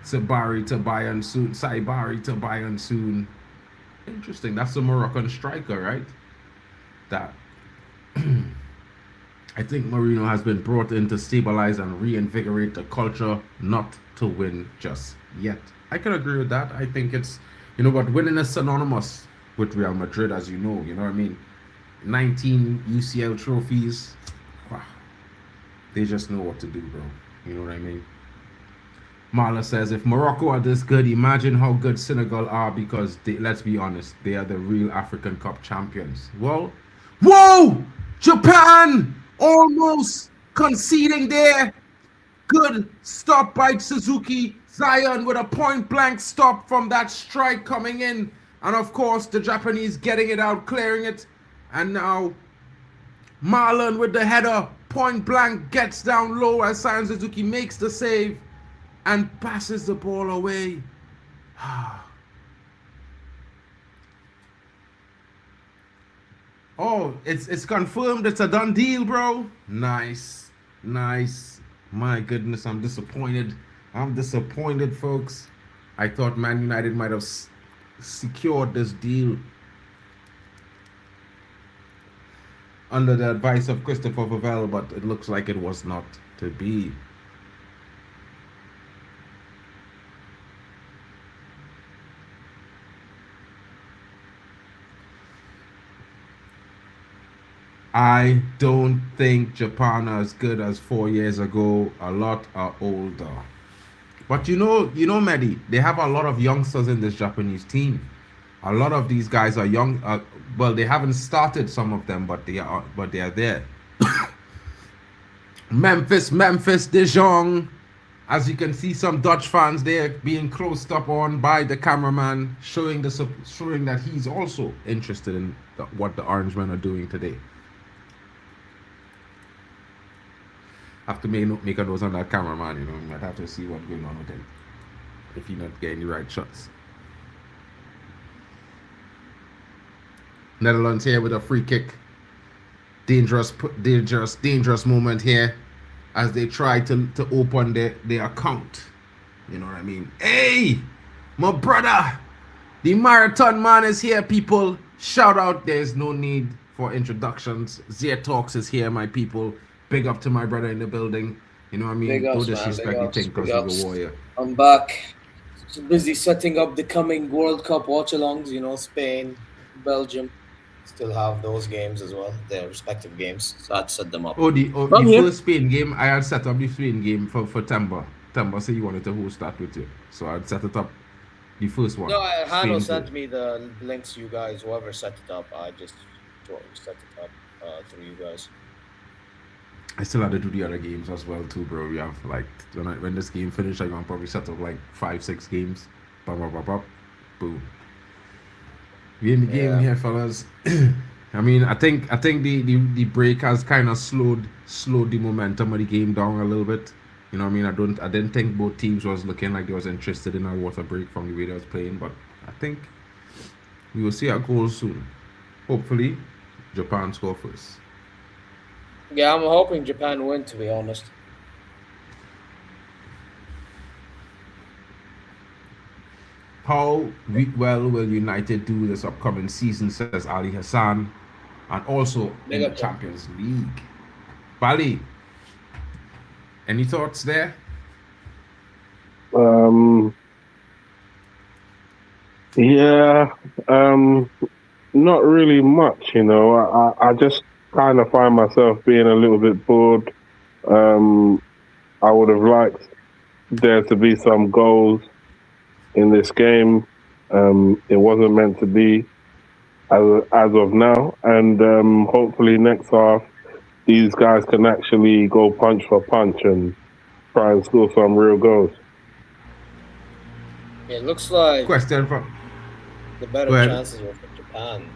Saibari to Bayern soon. Interesting, that's a Moroccan striker, right? That I think Mourinho has been brought in to stabilize and reinvigorate the culture, not to win just yet. I can agree with that. I think it's, you know, but winning is synonymous with Real Madrid, as you know what I mean? 19 UCL trophies. Wow. They just know what to do, bro. You know what I mean? Marla says, if Morocco are this good, imagine how good Senegal are, because let's be honest, they are the real African Cup champions. Well, whoa! Japan almost conceding there. Good stop by Suzuki. Zion with a point-blank stop from that strike coming in. And of course, the Japanese getting it out, clearing it. And now Marlon with the header. Point-blank gets down low as Zion Suzuki makes the save and passes the ball away. Oh, it's confirmed. It's a done deal, bro. Nice. My goodness, I'm disappointed. Folks. I thought Man United might have secured this deal under the advice of Christopher Vavell, but it looks like it was not to be. I don't think Japan are as good as 4 years ago. A lot are older. But you know, Mehdi, they have a lot of youngsters in this Japanese team. A lot of these guys are young. Well, they haven't started, some of them, but they are there. Memphis, De Jong. As you can see, some Dutch fans there being closed up on by the cameraman, showing that he's also interested in what the Orangemen are doing today. Have to make a nose on that cameraman, you know. You might have to see what's going on with him if he's not getting the right shots. Netherlands here with a free kick. Dangerous moment here as they try to open their account. You know what I mean? Hey, my brother, the marathon man is here, people. Shout out. There's no need for introductions. ZeerTalks is here, my people. Big up to my brother in the building. You know what I mean? Big ups, no disrespect, you think, because he's a warrior. I'm back. So busy setting up the coming World Cup watch-alongs. You know, Spain, Belgium still have those games as well, their respective games. So I'd set them up. The first Spain game, I had set up the Spain game for Temba. Temba said he wanted to host that with you. So I'd set it up, the first one. No, Hanno sent me the links, you guys, whoever set it up. I just set it up through you guys. I still had to do the other games as well too, bro. We have like, when this game finished, I'm gonna probably set up like 5-6 games. Boom. We in the game here, fellas. I mean, I think the break has kind of slowed the momentum of the game down a little bit. You know what I mean? I didn't think both teams was looking like they was interested in a water break from the way they was playing, but I think we will see our goals soon. Hopefully, Japan score first. Yeah, I'm hoping Japan win, to be honest. How well will United do this upcoming season, says Ali Hassan, and also in the Champions League. Bali, any thoughts there? Not really much, you know. I just kind of find myself being a little bit bored. I would have liked there to be some goals in this game. It wasn't meant to be as of now, and hopefully next half these guys can actually go punch for punch and try and score some real goals. It looks like Question from the better chances were for Japan.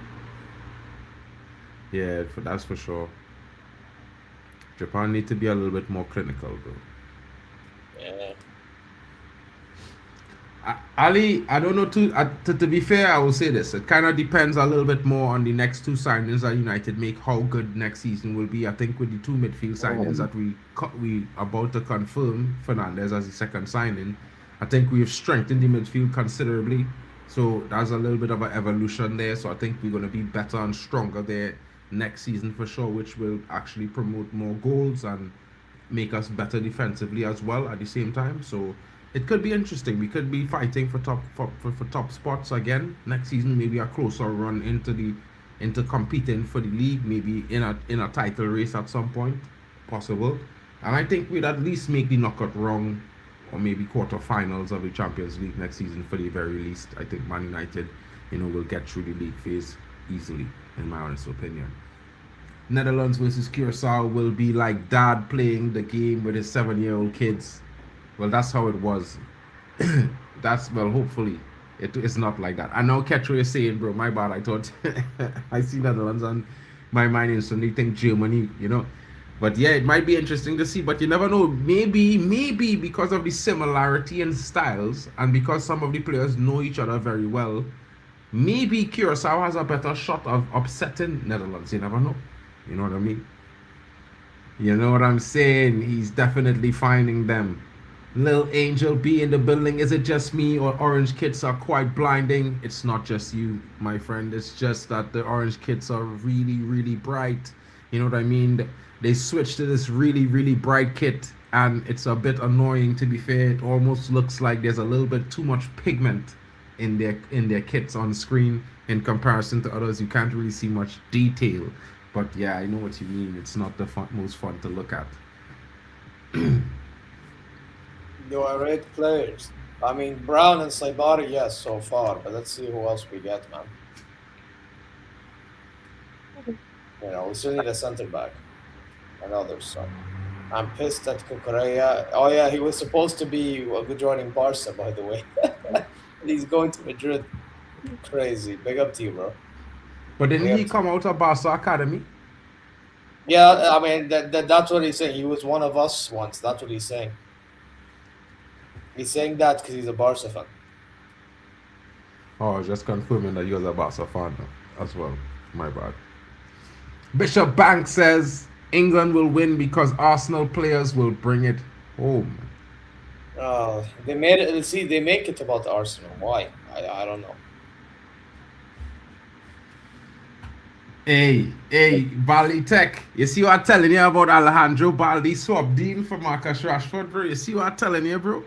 Yeah, that's for sure. Japan need to be a little bit more clinical, bro. Yeah. Ali, I don't know. To be fair, I will say this. It kind of depends a little bit more on the next two signings that United make, how good next season will be. I think with the two midfield signings that we about to confirm, Fernandez as the second signing, I think we have strengthened the midfield considerably. So there's a little bit of an evolution there. So I think we're going to be better and stronger there next season for sure, which will actually promote more goals and make us better defensively as well at the same time. So it could be interesting. We could be fighting for top spots again next season. Maybe a closer run into competing for the league. Maybe in a title race at some point, possible. And I think we'd at least make the knockout round or maybe quarterfinals of the Champions League next season for the very least. I think Man United, will get through the league phase easily, in my honest opinion. Netherlands versus Curacao will be like dad playing the game with his 7-year-old kids. Well, that's how it was. Hopefully it's not like that. I know Ketro is saying, bro, my bad. I thought I see Netherlands on my mind instantly think Germany, But yeah, it might be interesting to see, but you never know. Maybe because of the similarity in styles and because some of the players know each other very well, maybe Curacao has a better shot of upsetting Netherlands. You never know. You know what I mean? You know what I'm saying? He's definitely finding them. Lil Angel B in the building. Is it just me or orange kits are quite blinding? It's not just you, my friend. It's just that the orange kits are really, really bright. You know what I mean? They switched to this really, really bright kit, and it's a bit annoying, to be fair. It almost looks like there's a little bit too much pigment in their kits on screen in comparison to others. You can't really see much detail. But yeah, I know what you mean. It's not the most fun to look at. You are 8 players. I mean, Brown and Saibari, yes, so far. But let's see who else we get, man. We still need a center back. Another son. I'm pissed at Cucurella. Oh yeah, he was supposed to be joining Barca, by the way. He's going to Madrid. Crazy. Big up to you, bro. But didn't he come out of Barca Academy? Yeah, I mean that's what he's saying. He was one of us once. That's what he's saying. He's saying that because he's a Barca fan. Oh, just confirming that you're a Barca fan as well. My bad. Bishop Banks says England will win because Arsenal players will bring it home. They made it. See, they make it about Arsenal. Why? I don't know. Hey, Baldy Tech. You see what I'm telling you about Alejandro Baldi swap deal for Marcus Rashford, bro? You see what I'm telling you, bro?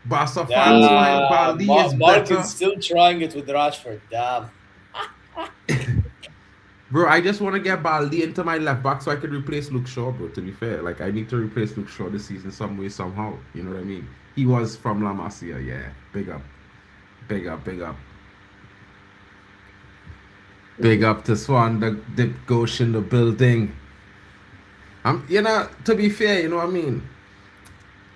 Barca fans find Baldi is Mark better. is still trying it with Rashford. Damn. Bro, I just want to get Baldi into my left back so I could replace Luke Shaw, bro, to be fair. Like, I need to replace Luke Shaw this season some way, somehow. You know what I mean? He was from La Masia, yeah. Big up. Big up, big up. Big up to Swan, the Dip Ghosh in the building. You know, to be fair, you know what I mean?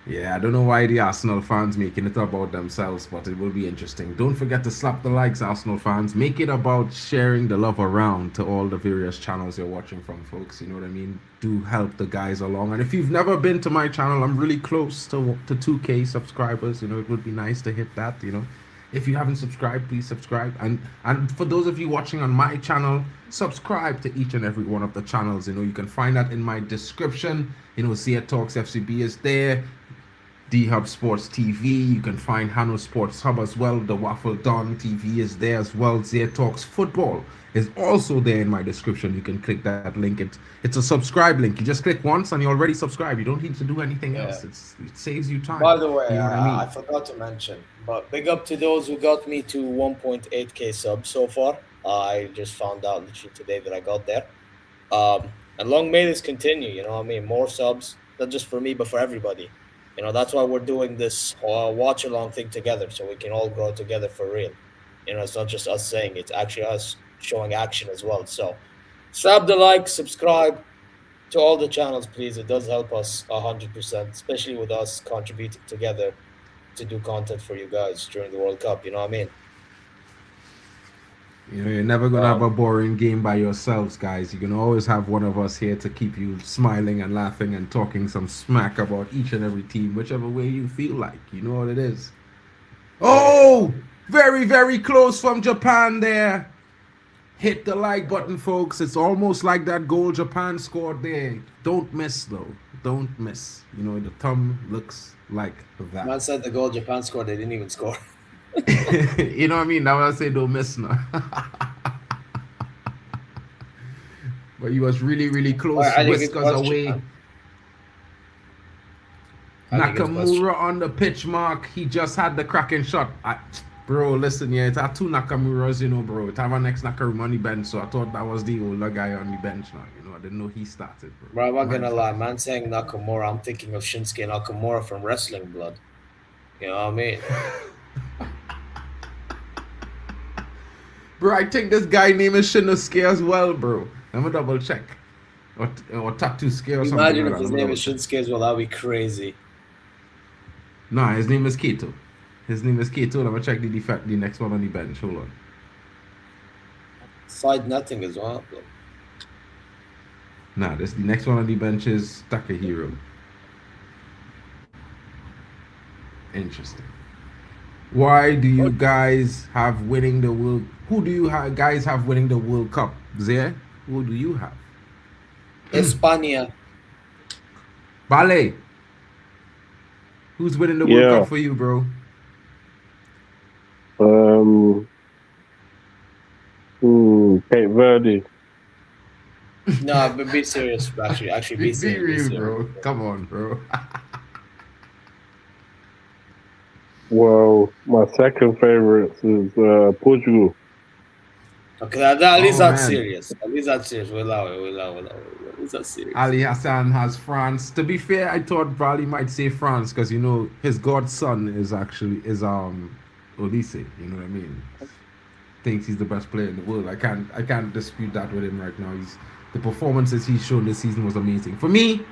Yeah, I don't know why the Arsenal fans making it about themselves, but it will be interesting. Don't forget to slap the likes, Arsenal fans. Make it about sharing the love around to all the various channels you're watching from, folks. You know what I mean? Do help the guys along. And if you've never been to my channel, I'm really close to 2K subscribers. You know, it would be nice to hit that, you know. If you haven't subscribed, please subscribe. And for those of you watching on my channel, subscribe to each and every one of the channels. You know, you can find that in my description. You know, ZeerTalks FCB is there. D-Hub Sports TV. You can find Hanno Sports Hub as well. The Waffle Don TV is there as well. ZeerTalks Football is also there in my description. You can click that link. It's a subscribe link. You just click once and you're already subscribed. You don't need to do anything else. It saves you time. By the way, you know what I mean? I forgot to mention, but big up to those who got me to 1.8k subs so far. I just found out literally today that I got there. And long may this continue, you know what I mean? More subs, not just for me, but for everybody. You know, that's why we're doing this watch-along thing together, so we can all grow together for real. You know, it's not just us saying it, it's actually us showing action as well. So slap the like, subscribe to all the channels, please. It does help us 100%, especially with us contributing together to do content for you guys during the World Cup. You know what I mean? You know, you're never going to have a boring game by yourselves, guys. You can always have one of us here to keep you smiling and laughing and talking some smack about each and every team, whichever way you feel like. You know what it is. Oh, very, very close from Japan there. Hit the like button, folks. It's almost like that goal Japan scored there. Don't miss, though. Don't miss. You know, the thumb looks like that. Man said the goal Japan scored, they didn't even score. You know what I mean? Now I say don't miss now. But he was really, really close. Whiskers away. Nakamura on the pitch mark. He just had the cracking shot. Bro, listen, yeah, it's our two Nakamuras, you know, bro. It's our next Nakamura on the bench, so I thought that was the older guy on the bench now. You know, I didn't know he started, bro. Bro, I'm not gonna lie, man saying Nakamura, I'm thinking of Shinsuke Nakamura from Wrestling Blood. You know what I mean? Bro, I think this guy name is Shinsuke as well, bro. Let me double check. Or Tattoo Scare or something. Imagine like if that. his name is Shinsuke as well, that'd be crazy. Nah, his name is Kato. His name is Kato. Let me check the next one on the bench. Hold on. Side nothing as well. Nah, the next one on the bench is Takahiro. Interesting. Why do you guys have winning the World? Who do you guys have winning the World Cup? Zer, who do you have? España. Ballet. Who's winning the World Cup for you, bro? Cape Verde. No, but be serious. Actually, be serious, bro. Come on, bro. Well, my second favorite is Portugal. Okay, at least that's serious. At least that's serious. We'll allow it. At least that's serious. Ali Hassan has France. To be fair, I thought Vali might say France because, you know, his godson is Olise. You know what I mean? Thinks he's the best player in the world. I can't dispute that with him right now. The performances he's shown this season was amazing. For me,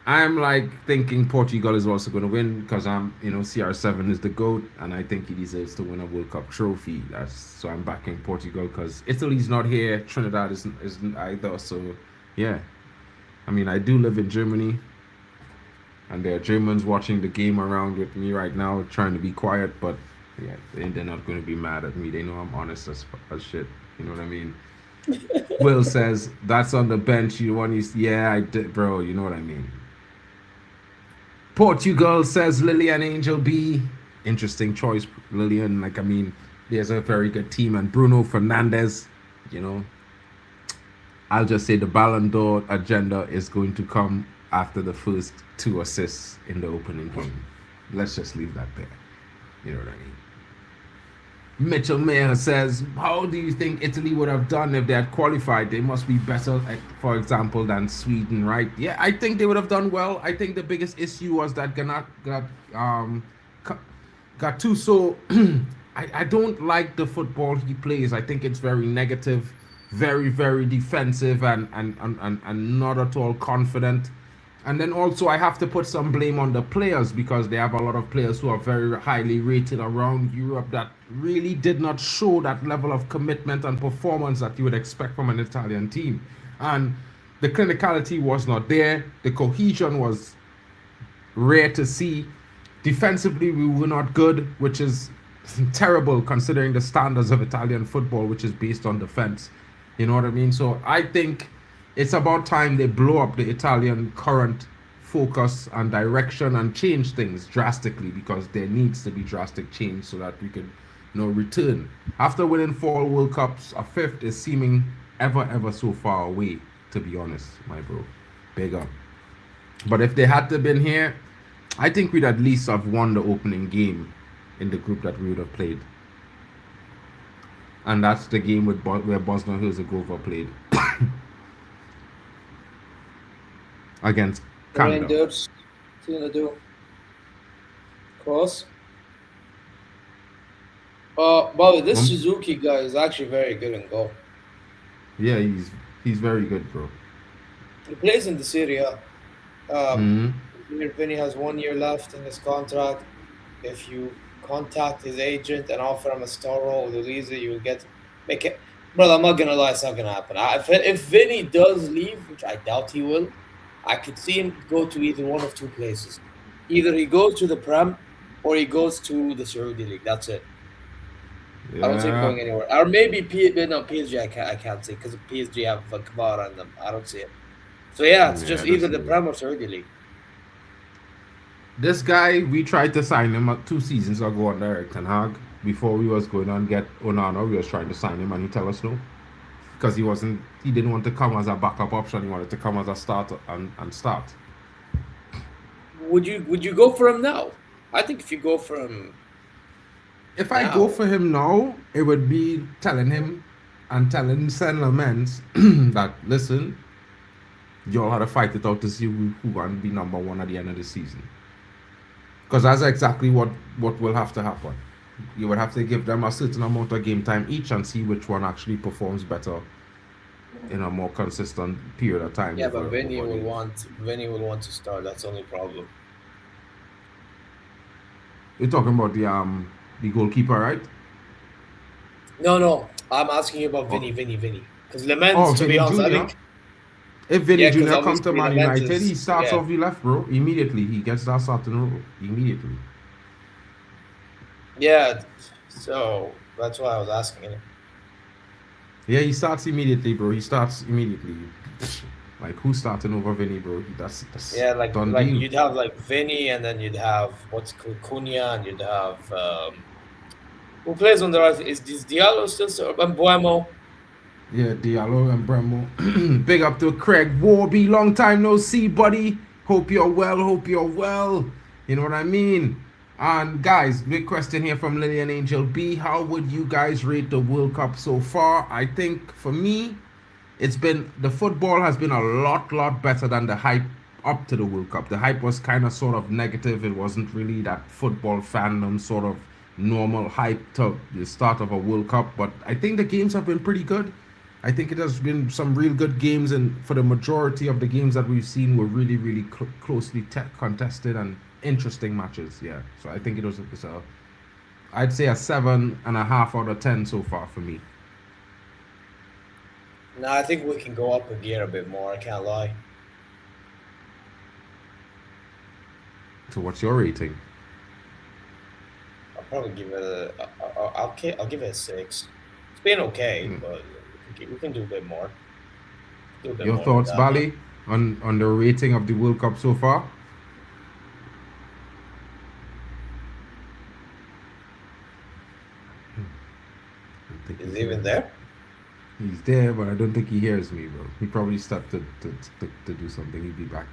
I'm like thinking Portugal is also going to win because CR7 is the GOAT and I think he deserves to win a World Cup trophy. So I'm backing Portugal because Italy's not here. Trinidad isn't either. So yeah, I mean, I do live in Germany and there are Germans watching the game around with me right now trying to be quiet, but yeah, they're not going to be mad at me. They know I'm honest as shit. You know what I mean? Will says, that's on the bench. Yeah, I did, bro. You know what I mean? Portugal says Lillian Angel B. Interesting choice, Lillian. Like, I mean, there's a very good team. And Bruno Fernandes, you know, I'll just say the Ballon d'Or agenda is going to come after the first 2 assists in the opening game. Let's just leave that there. You know what I mean? Mitchell Mayer says, how do you think Italy would have done if they had qualified? They must be better, for example, than Sweden, right? Yeah, I think they would have done well. I think the biggest issue was that Gattuso, I don't like the football he plays. I think it's very negative, very, very defensive, and not at all confident. And then also I have to put some blame on the players, because they have a lot of players who are very highly rated around Europe that really did not show that level of commitment and performance that you would expect from an Italian team. And the clinicality was not there. The cohesion was rare to see. Defensively, we were not good, which is terrible considering the standards of Italian football, which is based on defense. You know what I mean? So I think it's about time they blow up the Italian current focus and direction and change things drastically, because there needs to be drastic change so that we can, return. After winning 4 World Cups, a 5th is seeming ever so far away, to be honest, my bro. Big up. But if they had to been here, I think we'd at least have won the opening game in the group that we would have played. And that's the game where Bosnia-Herzegovina played. Against Canada. Dudes, what's he gonna do? Cross. Bobby, this Suzuki guy is actually very good in goal. Yeah, he's very good, bro. He plays in the Serie A. Vinny has 1 year left in his contract. If you contact his agent and offer him a star role with Elisa, you will make it. Brother, I'm not gonna lie, it's not gonna happen. If Vinny does leave, which I doubt he will, I could see him go to either one of 2 places. Either he goes to the Prem or he goes to the Saudi League. That's it. Yeah. I don't see him going anywhere. Or maybe PSG, I can't see, because PSG have Kamara in them. I don't see it. So yeah, it's just either the Prem or Saudi League. This guy, we tried to sign him 2 seasons ago under Erik ten Hag. Before we was going on get Onana, we was trying to sign him and he tell us no. Because he didn't want to come as a backup option. He wanted to come as a starter and start. Would you go for him now? I think if you go for him, if I go for him now, it would be telling him and telling Saint Lamens that, listen, y'all had to fight it out to see who can be number 1 at the end of the season. Because that's exactly what will have to happen. You would have to give them a certain amount of game time each and see which one actually performs better in a more consistent period of time. Yeah, but Vinny will want to start. That's the only problem. You're talking about the goalkeeper, right? No. I'm asking you about Vinny. Because Lamens, to be honest, I think if Vinny Jr. comes to Man Lamens United, he starts off the left, bro. Immediately, he gets that starting role. Immediately. Yeah, so that's why I was asking it. Yeah, he starts immediately, bro. He starts immediately. Like, who's starting over Vinny, bro? That's yeah, like deal. You'd have like Vinny, and then you'd have Cunha, and you'd have who plays on the right? Is Diallo still and Buemo? Yeah, Diallo and Bremo. Big up to Craig Warby. Long time no see, buddy. Hope you're well. You know what I mean? And guys, big question here from Lillian Angel B. How would you guys rate the World Cup so far? I think for me, the football has been a lot better than the hype up to the World Cup. The hype was kind of sort of negative. It wasn't really that football fandom sort of normal hype to the start of a World Cup. But I think the games have been pretty good. I think it has been some real good games, and for the majority of the games that we've seen were really closely contested and interesting matches. Yeah, so I think it's I'd say a 7.5 out of 10 so far for me. No, I think we can go up a gear a bit more. I can't lie. So what's your rating? I'll probably give it I'll give it a 6. It's been okay, but we can do a bit more. Your thoughts, Bali, on the rating of the World Cup so far? Is he even there? He's there, but I don't think he hears me, bro. He probably stepped to do something. He'll be back.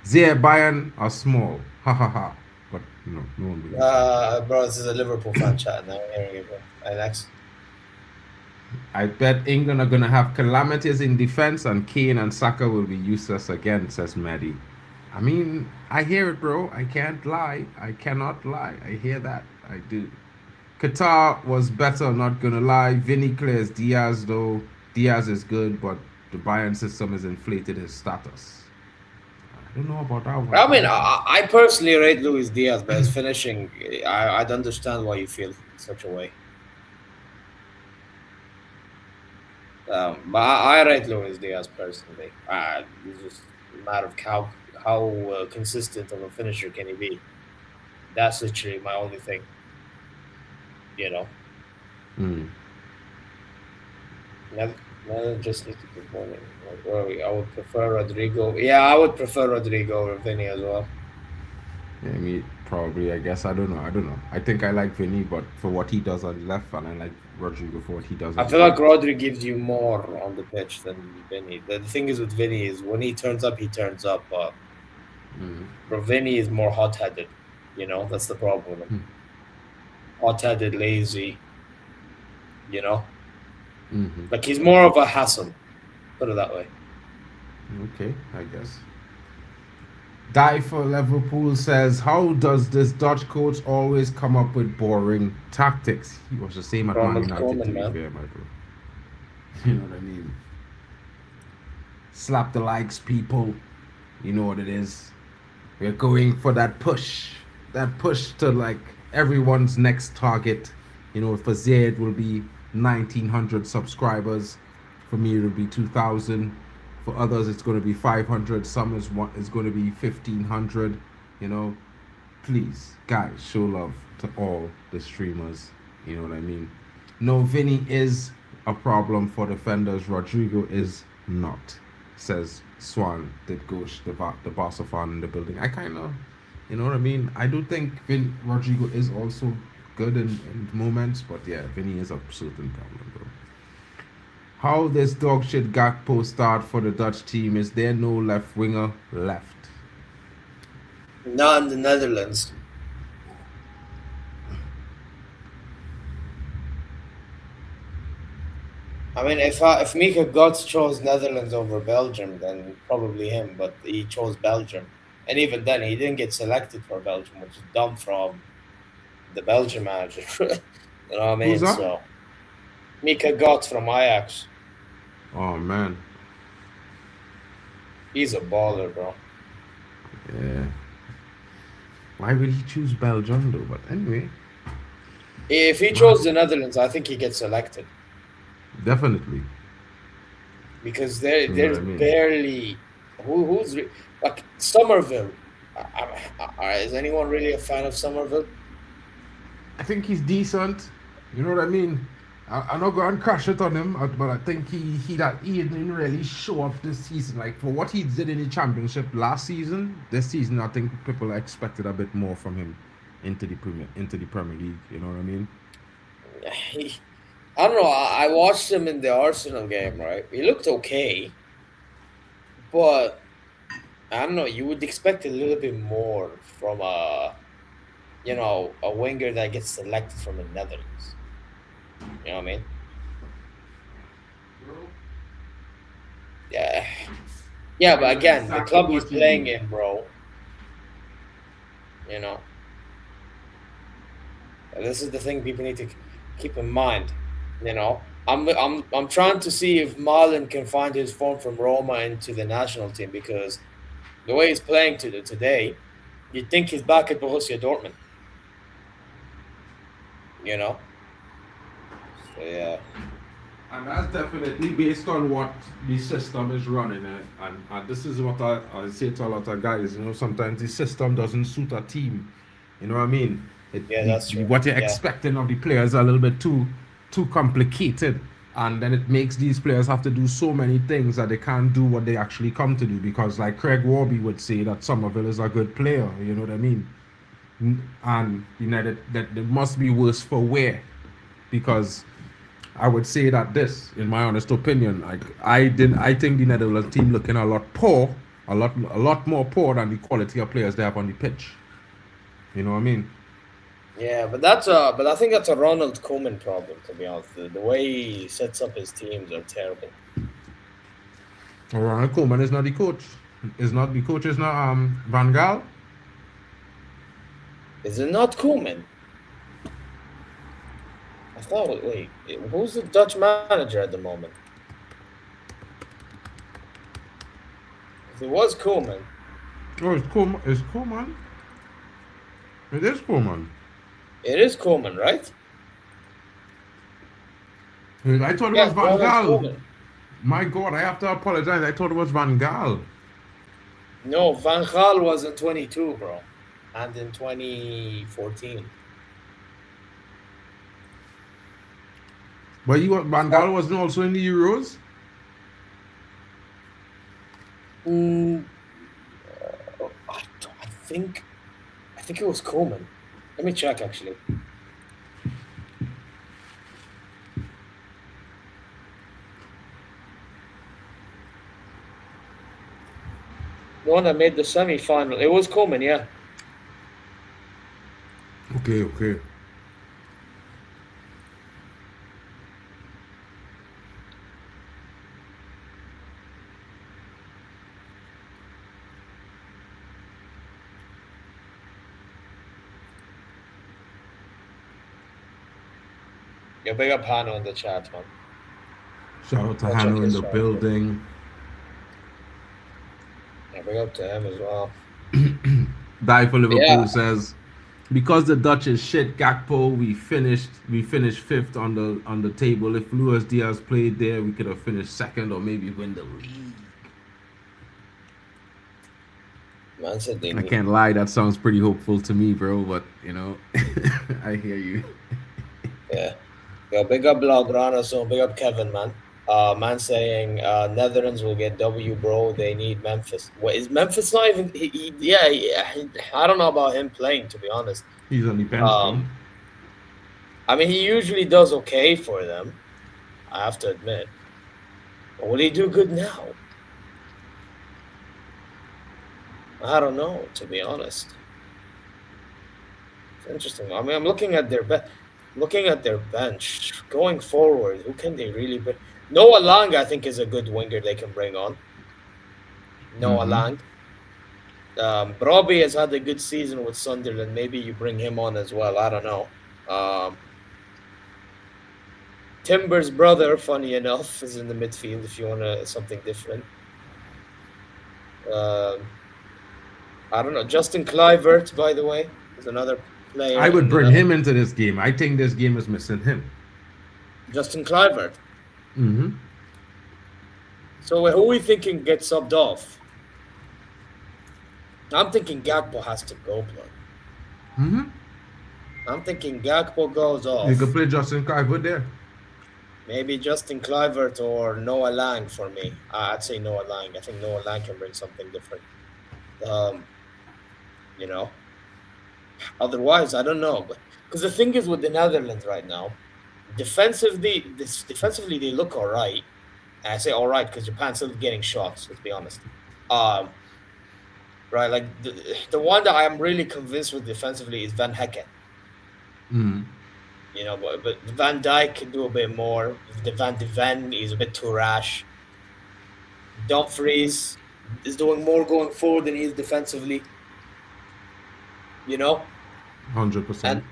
Bayern are small. Ha ha ha. But no one believes. Bro, this is a Liverpool fan chat now. Here you go. And next. I bet England are going to have calamities in defense and Kane and Saka will be useless again, says Maddie. I mean, I hear it, bro. I can't lie. I cannot lie. I hear that. I do. Qatar was better, not going to lie. Vinny clears Diaz, though. Diaz is good, but the Bayern system has inflated his status. I don't know about that one. I mean, I personally rate Luis Diaz, but his finishing, I'd understand why you feel such a way. But I rate Luis Diaz personally. It's just a matter of how consistent of a finisher can he be. That's literally my only thing. You know. Just need to keep morning. I would prefer Rodrigo. Yeah, I would prefer Rodrigo over Vinny as well. Yeah, me probably. I guess I don't know. I think I like Vinny, but for what he does on the left, and I like Rodrigo for what he does. I feel like Rodri gives you more on the pitch than Vinny. The thing is with Vinny is when he turns up, but for Vinny is more hot-headed. You know, that's the problem with him. Hot-headed, lazy. You know, like he's more of a hassle. Put it that way. Okay, I guess. Die for Liverpool says, how does this Dutch coach always come up with boring tactics? He was the same at Man United, to be fair, my bro. You know what I mean? Slap the likes, people. You know what it is. We're going for that push. That push to like everyone's next target. You know, for Zed it will be 1,900 subscribers. For me, it'll be 2,000. For others, it's going to be 500. Some is going to be 1,500. You know, please, guys, show love to all the streamers. You know what I mean? No, Vinny is a problem for defenders. Rodrigo is not, says Swan, did Gosh, the Barca fan in the building. I kind of, you know what I mean? I do think Rodrigo is also good in moments, but yeah, Vinny is a certain problem, bro. How this dog shit Gakpo start for the Dutch team? Is there no left winger left? Not in the Netherlands. I mean, if Mika Götze chose Netherlands over Belgium, then probably him, but he chose Belgium. And even then, he didn't get selected for Belgium, which is dumb from the Belgian manager. You know what I mean? Who's that? So, Mika Götze from Ajax. Oh, man. He's a baller, bro. Yeah. Why would he choose Belgium, though? But anyway. If he chose the Netherlands, I think he gets selected. Definitely. Because there's barely... Who's... Like, Somerville. Is anyone really a fan of Somerville? I think he's decent. You know what I mean? I'm not going to crash it on him, but I think he didn't really show up this season. Like, for what he did in the championship last season, this season, I think people expected a bit more from him into the Premier League. You know what I mean? I don't know. I watched him in the Arsenal game, right? He looked okay. But, I don't know. You would expect a little bit more from a winger that gets selected from the Netherlands. You know what I mean? Yeah. Yeah, but again, the club he's playing in, bro. You know. This is the thing people need to keep in mind. You know. I'm trying to see if Marlon can find his form from Roma into the national team, because the way he's playing today, you'd think he's back at Borussia Dortmund. You know? So, yeah. And that's definitely based on what the system is running. And this is what I say to a lot of guys. You know, sometimes the system doesn't suit a team. You know what I mean? That's true. What you're expecting of the players are a little bit too complicated. And then it makes these players have to do so many things that they can't do what they actually come to do. Because like Craig Warby would say that Somerville is a good player. You know what I mean? And you know that it must be worse for wear, because I would say that this, in my honest opinion, like I think the Netherlands team looking a lot a lot more poor than the quality of players they have on the pitch. You know what I mean? Yeah, but I think that's a Ronald Koeman problem, to be honest. The way he sets up his teams are terrible. Ronald Koeman is not the coach. Is not the coach. Is not Van Gaal. Is it not Koeman? I thought. Wait, who's the Dutch manager at the moment? If it was Koeman. Oh, it's Koeman. It's Koeman. It is Koeman. It is Koeman, right? I thought it was Van Gaal. Koeman. My God, I have to apologize. I thought it was Van Gaal. No, Van Gaal was in 22, bro. And in 2014. But Van Gaal wasn't also in the Euros? I think it was Koeman. Let me check, actually. The one that made the semi-final. It was Koeman, yeah. Okay. Yeah, big up Hanno in the chat, man. Shout out to I'll Hanno check in his the shout. building. Yeah, big up to him as well. Die for Liverpool Yeah. says, because the Dutch is shit, Gakpo, we finished fifth on the table. If Luis Diaz played there, we could have finished second or maybe win the league. Man said they I need. can't lie, that sounds pretty hopeful to me, bro. But you know, I hear you. Yeah. Yo, big up Blaugrana, so big up Kevin, man. Man saying Netherlands will get W, bro. They need Memphis. What is Memphis not even? I don't know about him playing, to be honest. He's on the bench, bro. I mean, he usually does okay for them, I have to admit. But will he do good now? I don't know, to be honest. It's interesting. I mean, I'm looking at their bench going forward. Who can they really bring? Noah Lang, I think, is a good winger they can bring on. Noah Lang. Robbie has had a good season with Sunderland. Maybe you bring him on as well. I don't know. Timber's brother, funny enough, is in the midfield if you want something different. I don't know. Justin Kluivert, by the way, is another player. I would bring him into this game. I think this game is missing him. Justin Kluivert. Mm-hmm. So who are we thinking gets subbed off? I'm thinking Gakpo has to go, bro. Mm-hmm. I'm thinking Gakpo goes off. You could play Justin Kluivert there. Maybe Justin Kluivert or Noah Lang for me. I'd say Noah Lang. I think Noah Lang can bring something different. You know. Otherwise, I don't know. Because the thing is with the Netherlands right now, defensively they look all right. And I say all right because Japan's still getting shots, let's be honest. Right, like the one that I'm really convinced with defensively is Van Hekken. Mm. You know, but Van Dijk can do a bit more. The Van de Ven is a bit too rash. Dumfries is doing more going forward than he is defensively. You know? 100%. And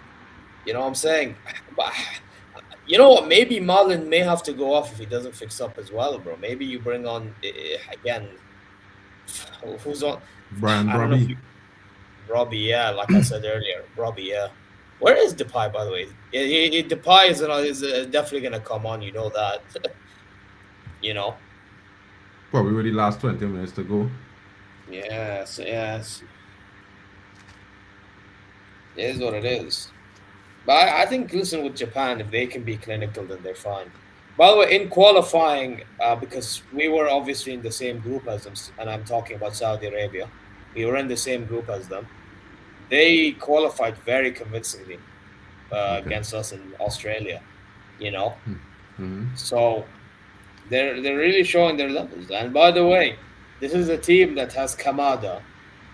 you know what I'm saying? But you know what? Maybe Marlon may have to go off if he doesn't fix up as well, bro. Maybe you bring on, again, who's on? Brian Robbie. Robbie, yeah, like I said earlier. Robbie, yeah. Where is Depay, by the way? Depay is definitely going to come on, you know that. You know? Probably with the last 20 minutes to go. Yes. It is what it is. But I think, listen, with Japan, if they can be clinical, then they're fine. By the way, in qualifying, because we were obviously in the same group as them, and I'm talking about Saudi Arabia, we were in the same group as them. They qualified very convincingly against us in Australia, you know. Mm-hmm. So they're really showing their levels. And by the way, This is a team that has Kamada,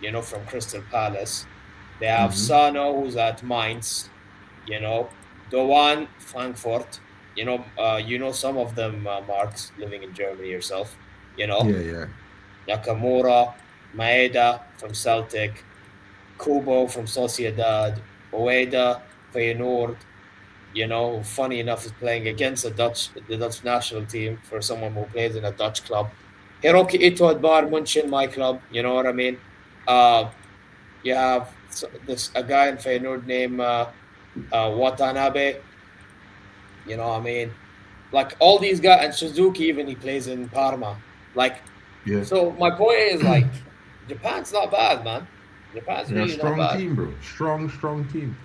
you know, from Crystal Palace. They have Sano, who's at Mainz, you know, Doan, Frankfurt. You know some of them, Marks, living in Germany yourself. You know, Yeah. Nakamura, Maeda from Celtic, Kubo from Sociedad, Oeda, Feyenoord. You know, funny enough, is playing against the Dutch national team for someone who plays in a Dutch club. Hiroki Ito at Bayern München, my club. You know what I mean? You have a guy in Feyenoord named Watanabe. You know what I mean? Like all these guys, and Suzuki, even he plays in Parma. Like, Yeah. so my point is, like, Japan's not bad, man. Japan's really strong not bad. team, bro. Strong team.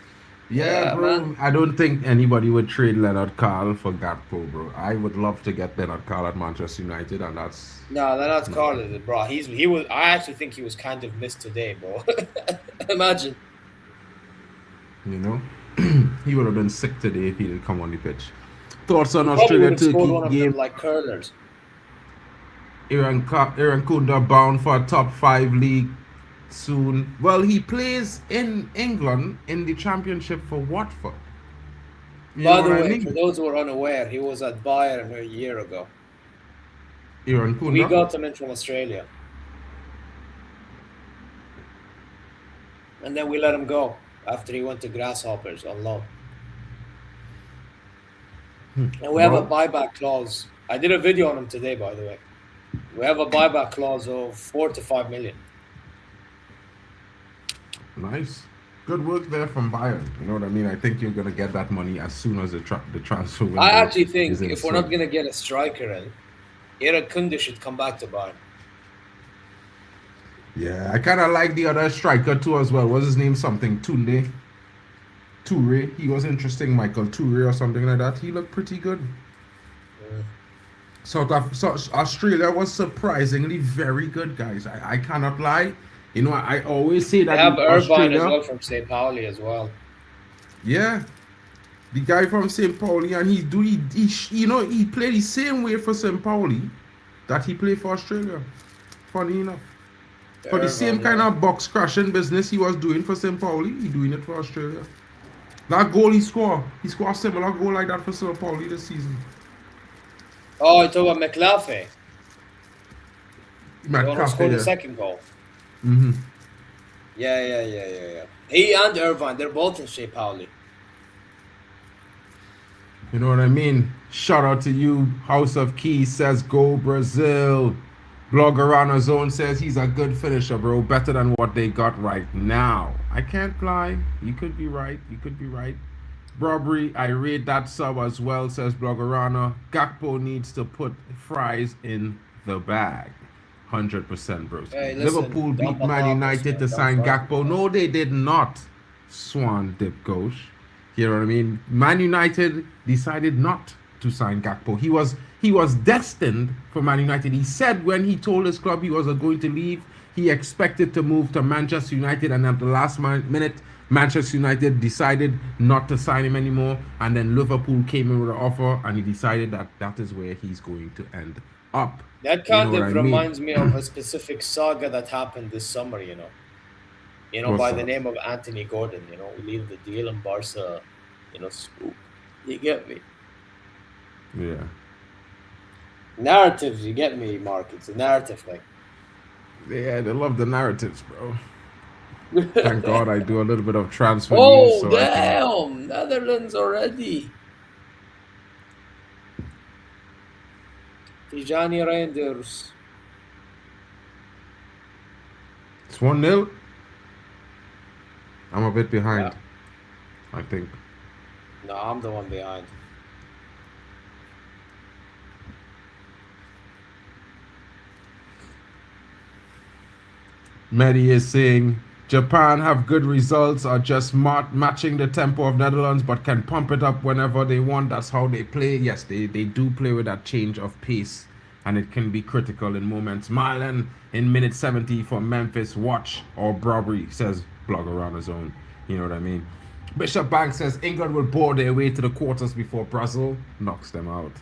Yeah, bro. Man. I don't think anybody would trade Leonard Carl for Gakpo, bro. I would love to get Leonard Carl at Manchester United, and that's... No, Leonard Carl is it, bro. He was. I actually think he was kind of missed today, bro. Imagine. You know? He would have been sick today if he didn't come on the pitch. Thoughts on Probably would have scored one Australia-Turkey of game? them like curlers. Aaron Kunda bound for a top 5 league soon. Well, he plays in England in the championship for Watford. By the way, for those who are unaware, he was at Bayern a year ago. Aaron Kunda? We got him in from Australia. And then we let him go after he went to Grasshoppers on loan. And we have a buyback clause. I did a video on him today, by the way. We have a buyback clause of 4 to 5 million. Nice. Good work there from Bayern. You know what I mean? I think you're going to get that money as soon as the transfer window I actually think is in if we're not swing. going to get a striker in, Eric Kunda should come back to Bayern. Yeah, I kind of like the other striker too as well. What's his name? Something Toure. He was interesting, Michael Toure or something like that. He looked pretty good. South Australia was surprisingly very good, guys. I cannot lie. You know, I always say that They have Irvine Australia, as well from St. Pauli as well. Yeah, the guy from St. Pauli, and he played the same way for St. Pauli that he played for Australia. Funny enough. For the same kind of box crashing business he was doing for St. Pauli, he doing it for Australia. That goal he scored a similar goal like that for St. Pauli this season. Oh, you talk about McLaughlin. The one who McCaffrey, scored the yeah. second goal. Mm-hmm. Yeah. He and Irvine, they're both in St. Pauli. You know what I mean? Shout out to you. House of Keys says go Brazil. Blogger on his own says he's a good finisher, bro. Better than what they got right now. I can't lie. You could be right. Robbery, I rate that sub as well, says Bloggerana. Gakpo needs to put fries in the bag. 100%, bro. Hey, listen, Liverpool beat don't Man fuck United us, to man. sign Don't fuck Gakpo. No, they did not. Swan dip gauche. You know what I mean? Man United decided not to sign Gakpo. He was destined for Man United. He said when he told his club he was going to leave, he expected to move to Manchester United, and at the last minute, Manchester United decided not to sign him anymore, and then Liverpool came in with an offer, and he decided that is where he's going to end up. That kind You know of what I mean? reminds me of a specific saga that happened this summer, you know. What's By that? the name of Anthony Gordon, we leave the deal and Barca, swoop. You get me? Yeah. Narratives, you get me, Mark. It's a narrative thing. Yeah, they love the narratives, bro. Thank God I do a little bit of transfer Oh, news. So I can... damn! Netherlands already. Tijani Reinders. It's 1-0. I'm a bit behind, I think. No, I'm the one behind. Mehdi is saying Japan have good results, are just matching the tempo of Netherlands, but can pump it up whenever they want. That's how they play. Yes, they do play with that change of pace, and it can be critical in moments. Marlon in minute 70 for Memphis. Watch or Brobbery, says Blogger on his own. You know what I mean? Bishop Banks says England will bore their way to the quarters before Brazil knocks them out.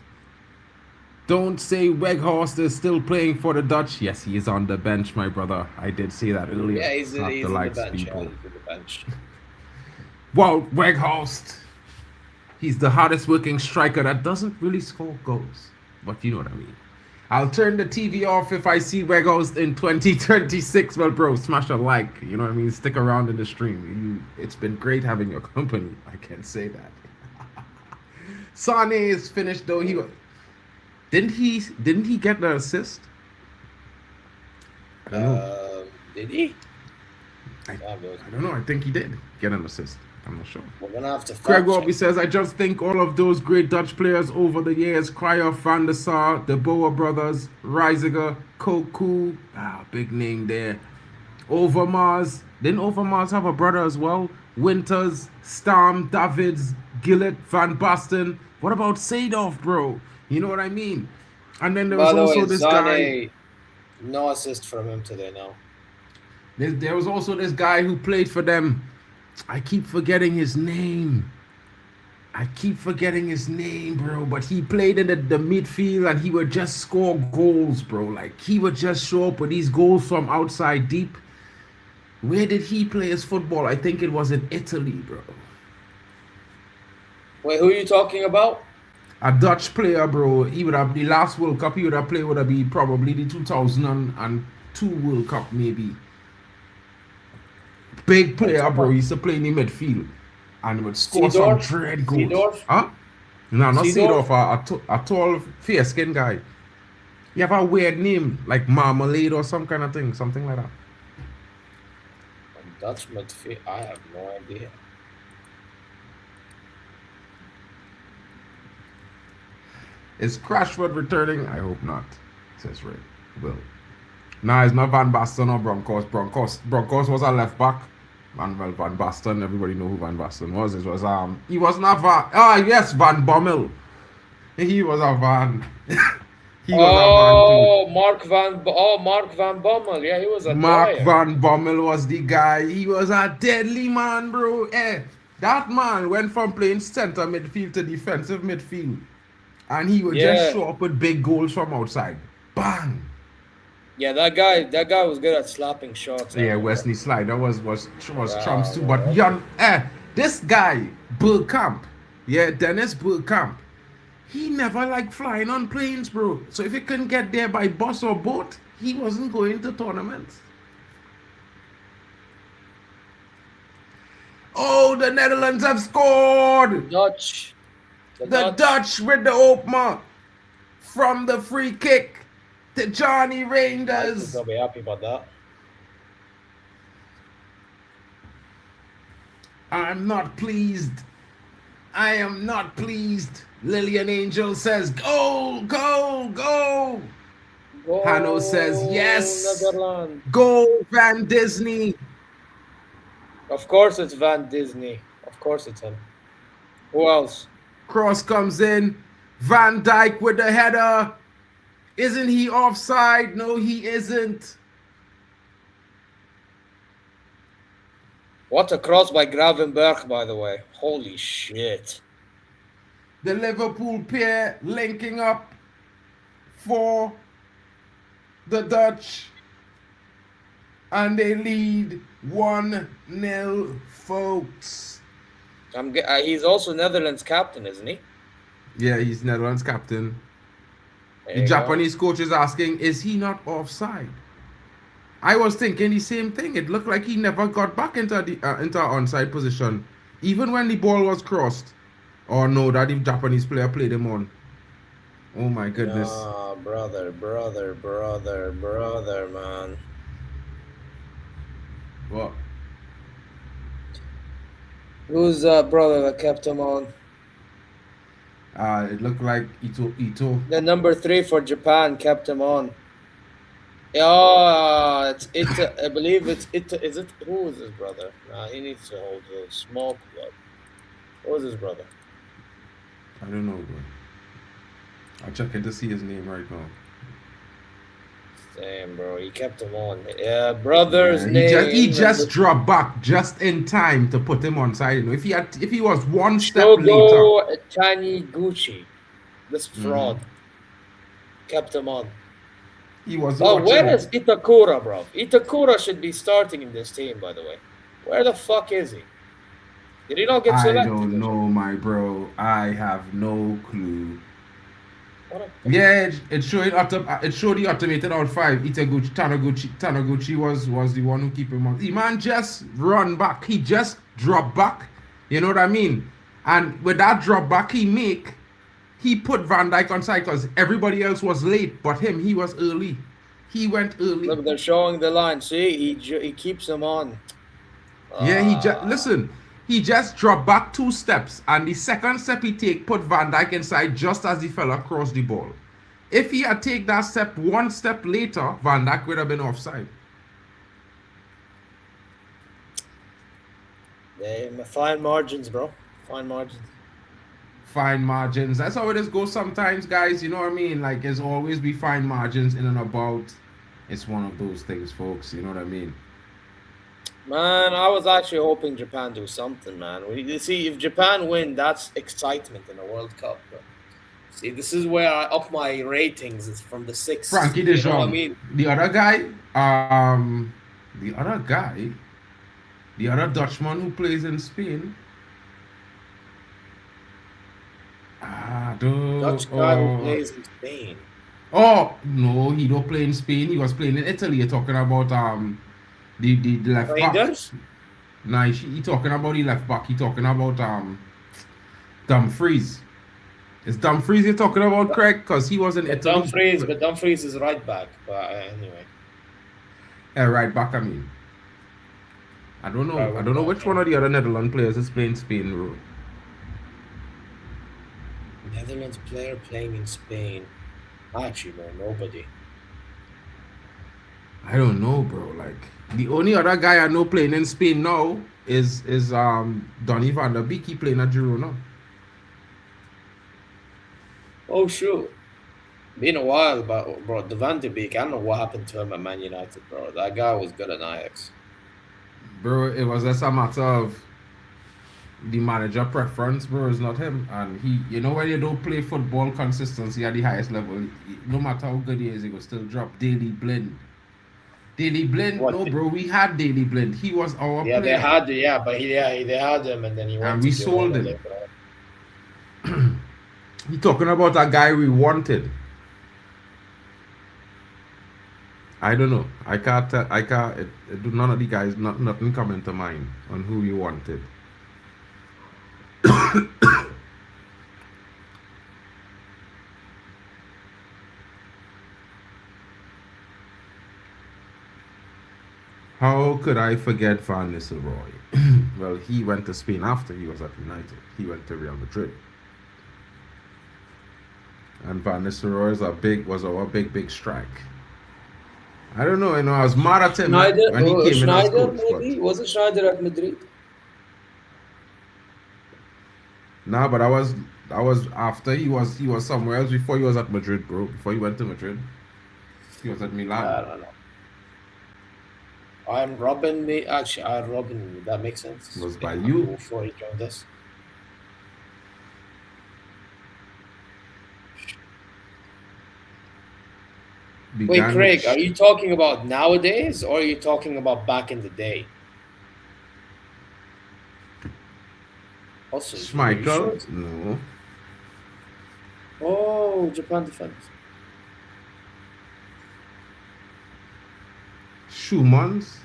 Don't say Weghorst is still playing for the Dutch. Yes, he is on the bench, my brother. I did say that earlier. Yeah, he's Slap in the the likes, bench. people. Yeah, he's in the bench. Well, Weghorst, he's the hardest working striker that doesn't really score goals. But you know what I mean. I'll turn the TV off if I see Weghorst in 2026. Well, bro, smash a like. You know what I mean? Stick around in the stream. It's been great having your company. I can say that. Sane is finished though. Didn't he get the assist? I don't know. Did he? I don't know. I think he did get an assist. I'm not sure. We're gonna have to. Craig Robbie says, I just think all of those great Dutch players over the years, Cruyff, Van der Sar, the Boer brothers, Reisiger, Koku, big name there. Overmars. Didn't Overmars have a brother as well? Winters, Stam, Davids, Gillett, Van Basten. What about Seedorf, bro? You know what I mean? And then there was also this guy. No assist from him today, no. There was also this guy who played for them. I keep forgetting his name. Bro. But he played in the midfield and he would just score goals, bro. Like, he would just show up with these goals from outside deep. Where did he play his football? I think it was in Italy, bro. Wait, who are you talking about? A Dutch player, bro. He would have the last World Cup he would have played would have been probably the 2002 World Cup, maybe. Big player, bro. He used to play in the midfield and would score some dread goals. Seedorf? Huh? No, not Seedorf? Seedorf. A tall, fair-skinned guy. He have a weird name, like Marmalade or some kind of thing, something like that. Dutch midfield? I have no idea. Is Crashford returning? I hope not, says Ray. Will. Nah, it's not Van Basten or Broncos. Broncos was a left back. Van Basten, everybody know who Van Basten was. It was he was not Van Bommel. He was a Van. Mark Van Bommel. Yeah, he was a Mark Van Bommel was the guy. He was a deadly man, bro. That man went from playing center midfield to defensive midfield. And he would just show up with big goals from outside. Bang! Yeah, that guy was good at slapping shots. Yeah, Wesley Slider was trumps too. But this guy, Bergkamp, Dennis Bergkamp, he never liked flying on planes, bro. So if he couldn't get there by bus or boat, he wasn't going to tournaments. Oh, the Netherlands have scored! The Dutch with the opener from the free kick. The Johnny Reinders. I'll be happy about that. I'm not pleased. I am not pleased. Lillian Angel says, go, go, go. Hanno says, yes. Netherlands. Go, Van Disney. Of course it's Van Disney. Of course it's him. Who else? Cross comes in. Van Dijk with the header. Isn't he offside? No, he isn't. What a cross by Gravenberch, by the way. Holy shit. The Liverpool pair linking up for the Dutch. And they lead 1-0, folks. He's also Netherlands captain, isn't he? Yeah, he's Netherlands captain. The Japanese coach is asking, is he not offside? I was thinking the same thing. It looked like he never got back into the onside position, even when the ball was crossed. Or no, that the Japanese player played him on. Oh my goodness. Oh, brother, man. What? Who's that brother that kept him on? It looked like Ito. The number 3 for Japan kept him on. Yeah, it's Ita. I believe it's Ita. Is it? Who is his brother? Nah, he needs to hold a small club. Who is his brother? I don't know, bro. I'm checking to see his name right now. Damn, bro, he kept him on. Yeah, brother's name. He just dropped back just in time to put him on side. You know, if he was one step later. Taniguchi, this fraud. kept him on. He was Oh, where watching. is Itakura, bro? Itakura should be starting in this team, by the way. Where the fuck is he? Did he not get I selected? don't know, my bro. I have no clue. What Yeah, it showed it showed the automated out 5. Taniguchi was the one who keep him on. The man just run back. He just drop back. You know what I mean? And with that drop back he put Van Dijk on side because everybody else was late, but he was early. He went early. Look, they're showing the line. See, he keeps him on. Yeah, he just dropped back 2 steps, and the second step he put Van Dijk inside just as the fella crossed the ball. If he had taken that step 1 step later, Van Dijk would have been offside. Fine margins, bro. Fine margins. Fine margins. That's how it is goes sometimes, guys. You know what I mean? Like, there's always be fine margins in and about. It's one of those things, folks. You know what I mean? Man, I was actually hoping Japan do something, man. You see, if Japan win, that's excitement in the World Cup, bro. See, this is where I up my ratings. It's from the 6. Frankie de Jong. You know what I mean? The other Dutchman who plays in Spain. Dutch guy who plays in Spain. Oh no, he don't play in Spain. He was playing in Italy. You're talking about the left back. Rangers? Nah, he talking about the left back. He talking about Dumfries. Is Dumfries you're talking about, Craig? Because he was in Italy. But Dumfries is right back. But anyway. Right back. I mean, I don't know. I don't know which one of the other Netherlands players is playing Spain, bro. Netherlands player playing in Spain. I actually know nobody. I don't know, bro. Like, the only other guy I know playing in Spain now is Donny van der Beek. He playing at Girona. Oh, sure. Been a while, but bro, the Van de Beek, I don't know what happened to him at Man United, bro. That guy was good at Ajax. Bro, it was just a matter of the manager preference, bro. It's not him. And he, you know, when you don't play football consistency at the highest level, no matter how good he is, he will still drop. Daily Blind. No, bro, we had Daily Blind. He was our player. They had him, and then he went and we sold him. He talking about a guy we wanted. I don't know. I can't. None of the guys. Nothing coming to mind on who we wanted. How could I forget Van Nistelrooy? Well, he went to Spain after he was at United. He went to Real Madrid. And Van Nistelrooy was our big strike. I don't know. I was mad at him when he came in as coach. Maybe? Wasn't Schneider at Madrid? Nah, but I was after he was somewhere else before he was at Madrid, bro. Before he went to Madrid, he was at Milan. I don't know. I'm Robin. That makes sense. It was by you before he joined us. Wait, Craig, are you talking about nowadays or are you talking about back in the day? Also, Schmeichel? Sure? No. Oh, Japan defense. Schumans?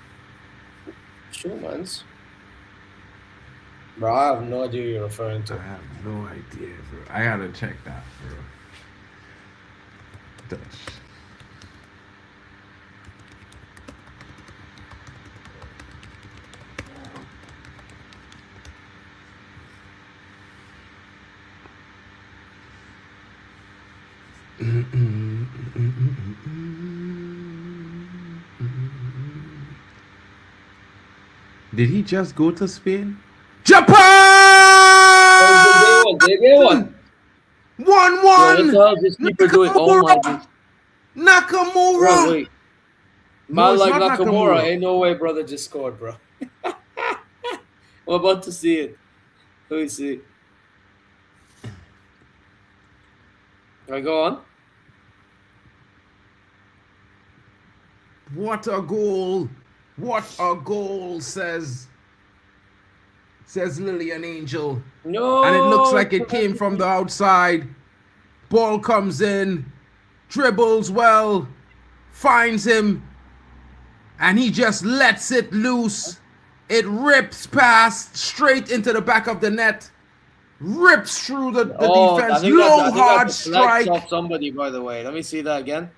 Bro, I have no idea who you're referring to. I have no idea, bro. I gotta check that, bro. Dutch. Did he just go to Spain? Japan! They won. 1-1! What this keeper doing? Oh my God. Nakamura! Bro, wait. Man, No, like not Nakamura, ain't no way brother just scored, bro. We're about to see it. Let me see. Can I go on? What a goal. What a goal, says Lillian Angel. No. And it looks like it came from the outside. Ball comes in, dribbles well, finds him, and he just lets it loose. It rips past straight into the back of the net, rips through the defense. Low, hard strike. Off somebody, by the way. Let me see that again.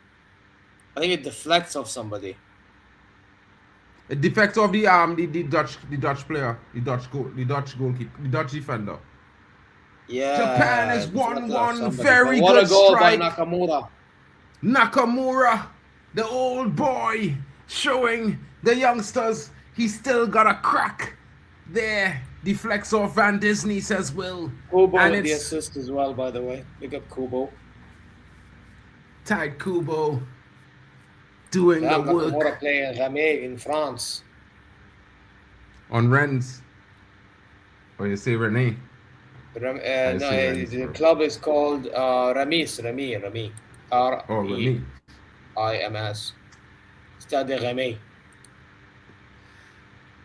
I think it deflects off somebody. It deflects off the Dutch player, the Dutch goalkeeper, the Dutch defender. Yeah. Japan is 1-1. Very what good a goal strike. by Nakamura. Nakamura, the old boy, showing the youngsters he's still got a crack there. Deflects off Van Disney, says Will. Kubo and with the it's assist as well, by the way. Big up Kubo. Tide Kubo doing the work. Nakamura playing Ramé in France. On Rennes. Or you say Rene? The club is called Remy. R-E-I-M-S. Stade de Remy.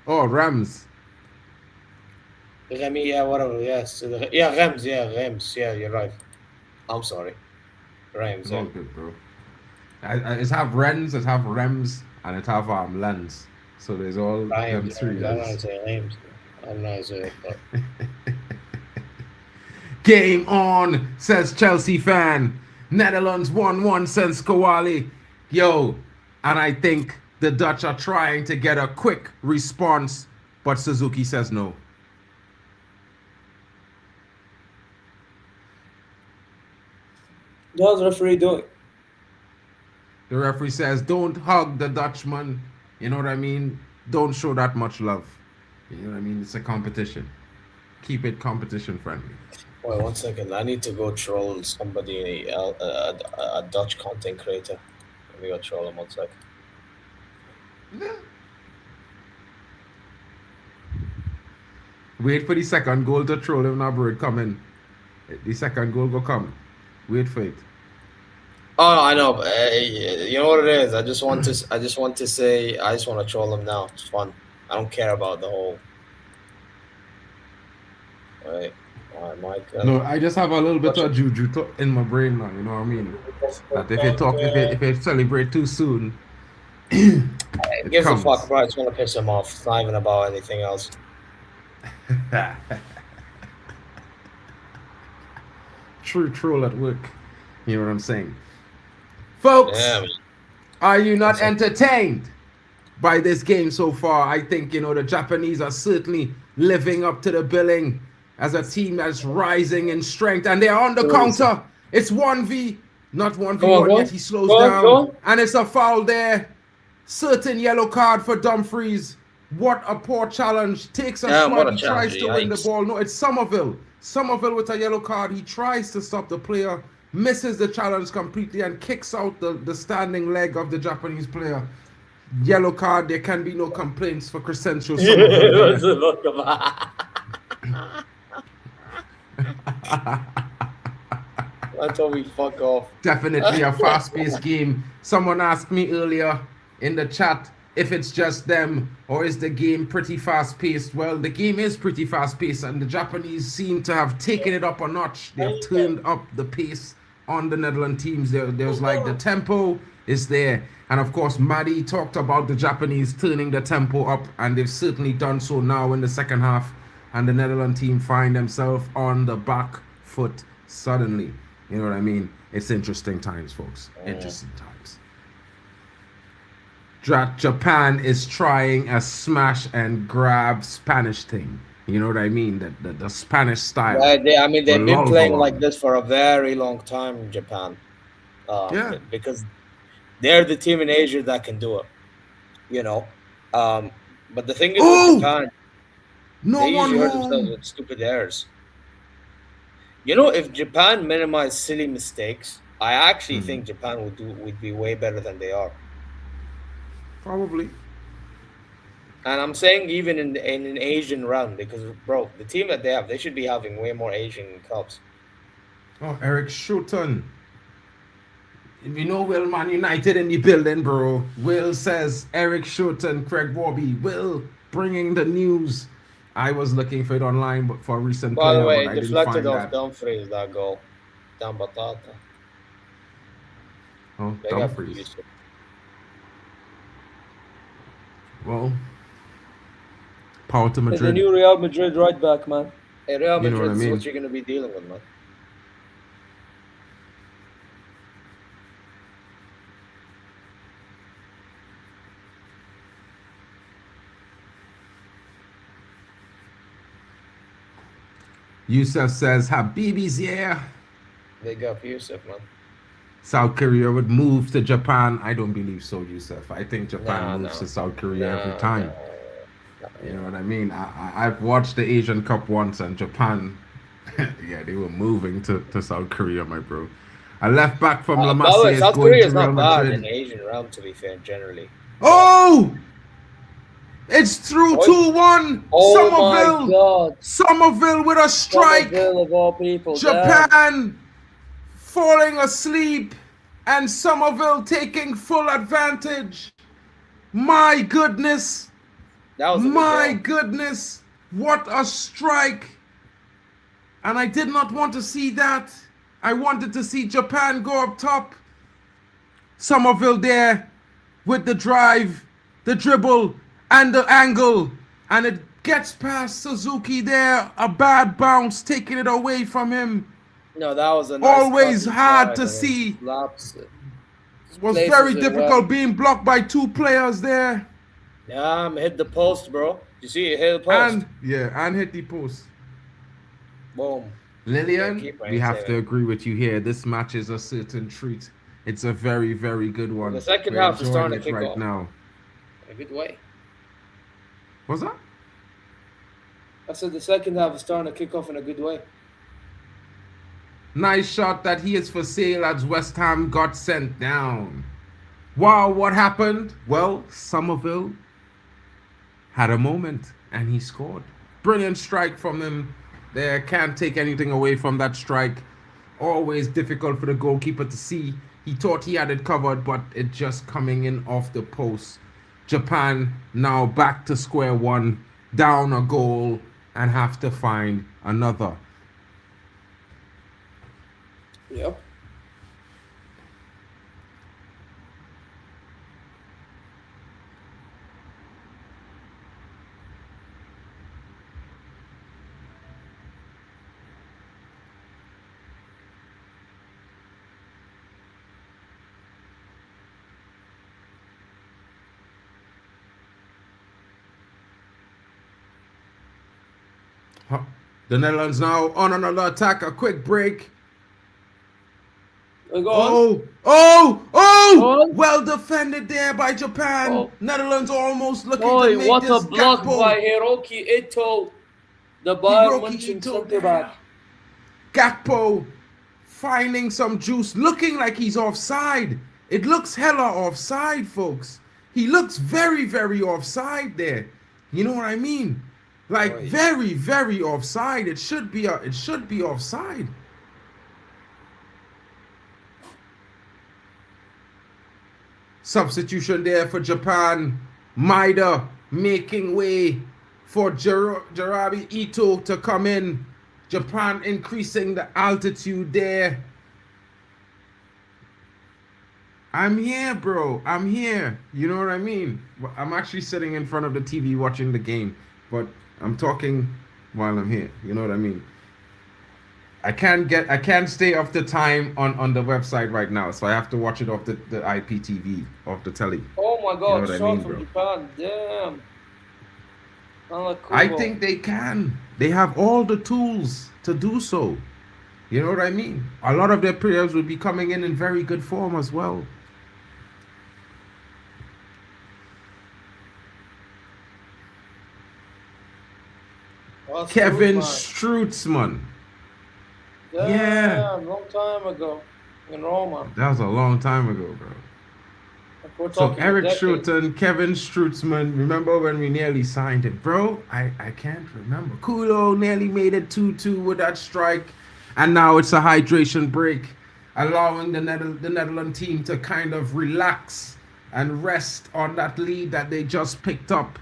Oh, Rams. Remy, yeah, whatever, yes. Yeah, Reims, yeah, you're right. I'm sorry. Reims, yeah. Good, bro. It's have Rennes, it have Rems, and it have Lens. So there's all them three. I don't know how to say Reims. I don't know how to say it, but... Game on, says Chelsea fan. Netherlands 1-1, says Kowali. Yo, and I think the Dutch are trying to get a quick response, but Suzuki says no. What's the referee doing? The referee says, don't hug the Dutchman. You know what I mean? Don't show that much love. You know what I mean? It's a competition. Keep it competition friendly. Wait, 1 second. I need to go troll somebody, a Dutch content creator. Let me go troll him 1 sec. Wait for the second goal to troll him now, bro. Come in. The second goal go come. Wait for it. Oh, I know. You know what it is. I just want to say. I just want to troll him now. It's fun. I don't care about the whole. Right. All right, Mike. No, I just have a little bit of juju in my brain now. You know what I mean? That if you celebrate too soon, it gives a fuck, bro. I just want to piss him off. It's not even about anything else. True troll at work. You know what I'm saying? Folks, are you not entertained by this game so far? I think, the Japanese are certainly living up to the billing as a team that's rising in strength. And they're on the counter. It's 1v, not 1v1 yet. He slows down. And it's a foul there. Certain yellow card for Dumfries. What a poor challenge. Takes a shot. He tries to win the ball. No, it's Somerville. Somerville with a yellow card. He tries to stop the player. Misses the challenge completely and kicks out the standing leg of the Japanese player. Yellow card. There can be no complaints for Crescencio Somerville. That's how we fuck off. Definitely a fast-paced game. Someone asked me earlier in the chat if it's just them or is the game pretty fast-paced. Well, the game is pretty fast-paced and the Japanese seem to have taken it up a notch. They have turned up the pace on the Netherlands teams. There's like the tempo is there. And of course, Maddie talked about the Japanese turning the tempo up, and they've certainly done so now in the second half. And the Netherlands team find themselves on the back foot suddenly. You know what I mean? It's interesting times, folks. Interesting times. Japan is trying a smash and grab Spanish thing. You know what I mean? The Spanish style. They've been playing like this for a very long time in Japan. Because they're the team in Asia that can do it. But the thing is with Japan, they usually hurt themselves with stupid errors. If Japan minimized silly mistakes, I actually think Japan would be way better than they are. Probably. And I'm saying even in an Asian round, because, bro, the team that they have, they should be having way more Asian cups. Oh, Eric Shouton. You know, Will, Man United in the building, bro. Will says Eric Schultz and Craig Warby. Will bringing the news. I was looking for it online, but for a recent By the player, way, but I it didn't deflected find off that. Dumfries, that goal. Down Batata. Oh, Big up Dumfries. Yusuf. Well, power to He's the Madrid. new Real Madrid right back, man. Hey, Real You know Madrid what I is mean? what you're going to be dealing with, man. Yusuf says Habibi's here. Big up Yusuf, man. South Korea would move to Japan. I don't believe so, Yusuf. I think Japan moves to South Korea every time. You know what I mean? I've watched the Asian Cup once, and Japan, yeah, they were moving to South Korea, my bro. I left back from La By the way, Masia South going Korea to is Real not bad Madrid. in the Asian realm, to be fair, generally. Oh! It's through 2-1. Oh my Somerville. God. Somerville with a strike. Somerville of all people. Japan falling asleep and Somerville taking full advantage. My goodness. That was a good My goal. goodness. What a strike. And I did not want to see that. I wanted to see Japan go up top. Somerville there with the drive, the dribble, and the angle. And it gets past Suzuki there. A bad bounce, taking it away from him. No, that was a nice Always cut hard inside, to and it see. slaps it. Was Places very it difficult well. being blocked by two players there. Yeah, hit the post, bro. You see it hit the post. And hit the post. Boom. Lillian, Yeah, keep right we have there. to agree with you here. This match is a certain treat. It's a very, very good one. The second We're half is starting enjoying to it kick right off. now. In a good way. What's that? I said the second half is starting to kick off in a good way. Nice shot that he is for sale as West Ham got sent down. Wow, what happened? Well, Somerville had a moment and he scored. Brilliant strike from him there. Can't take anything away from that strike. Always difficult for the goalkeeper to see. He thought he had it covered, but it just coming in off the post. Japan now back to square one, down a goal, and have to find another. Yep. The Netherlands now on another attack. A quick break. Go on. Oh! On. Well defended there by Japan. Oh. Netherlands almost looking to Boy, make what this a block Gakpo. by Hiroki Ito, the Bayern Hiroki München Ito centre back. Gakpo finding some juice, looking like he's offside. It looks hella offside, folks. He looks very, very offside there. You know what I mean? Like Boy. very, very offside. It should be offside. Substitution there for Japan. Maida making way for Jarabi Ito to come in. Japan increasing the altitude there. I'm here, bro. I'm here. You know what I mean? I'm actually sitting in front of the TV watching the game, but I'm talking while I'm here. You know what I mean? I can't stay off the time on the website right now, so I have to watch it off the IPTV, off the telly. Oh my God, what I shot mean, from bro? Japan. Damn. I think they can. They have all the tools to do so. You know what I mean? A lot of their players will be coming in very good form as well. That's Kevin good, man. Strutzman. Damn, Yeah. long time ago in Roma. That was a long time ago, bro. Like, we're So talking Eric decades. Strutzen, Kevin Strutzman. Remember when we nearly signed it, bro? I can't remember. Kudo nearly made it 2-2 with that strike, and now it's a hydration break. allowing the Netherlands team to kind of relax and rest on that lead that they just picked up.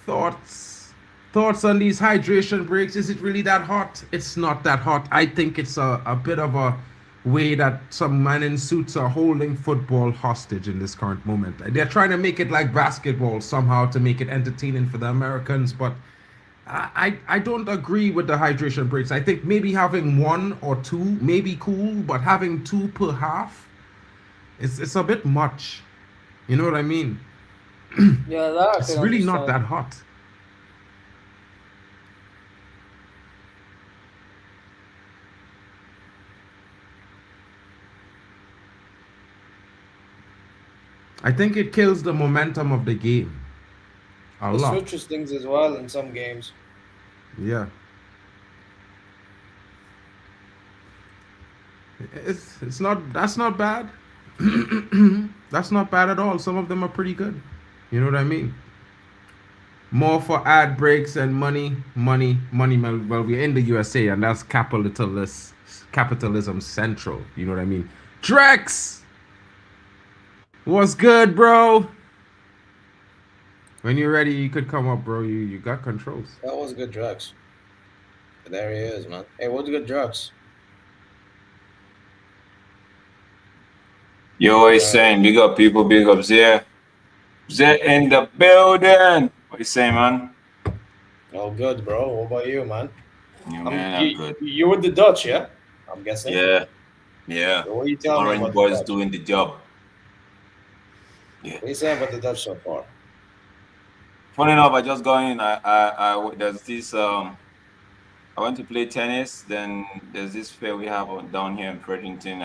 Thoughts on these hydration breaks? Is it really that hot? It's not that hot. I think it's a bit of a way that some men in suits are holding football hostage in this current moment. They're trying to make it like basketball somehow to make it entertaining for the Americans, but I don't agree with the hydration breaks. I think maybe having 1 or 2 may be cool, but having 2 per half, it's a bit much. You know what I mean? Yeah, that It's really not that hot. I think it kills the momentum of the game a It lot. switches things as well in some games. Yeah. It's not, that's not bad. That's not bad at all. Some of them are pretty good. You know what I mean? More for ad breaks and money. Well, we're in the USA and that's capitalism central. You know what I mean? Drex! What's good, bro? When you're ready, you could come up, bro. You got controls. That was good drugs. There he is, man. Hey, what's good drugs? Yo, he's saying, big up people, big up Zier. Zier in the building. What you saying, man? Oh, good, bro. What about you, man? Yeah, man, I'm good. You with the Dutch, yeah? I'm guessing. Yeah. So what are you telling me Orange about boys the Dutch? doing the job. Yeah. What are you saying about the Dutch so far? Funny enough, I just got in. There's this. I went to play tennis. Then there's this fair we have down here in Fredericton.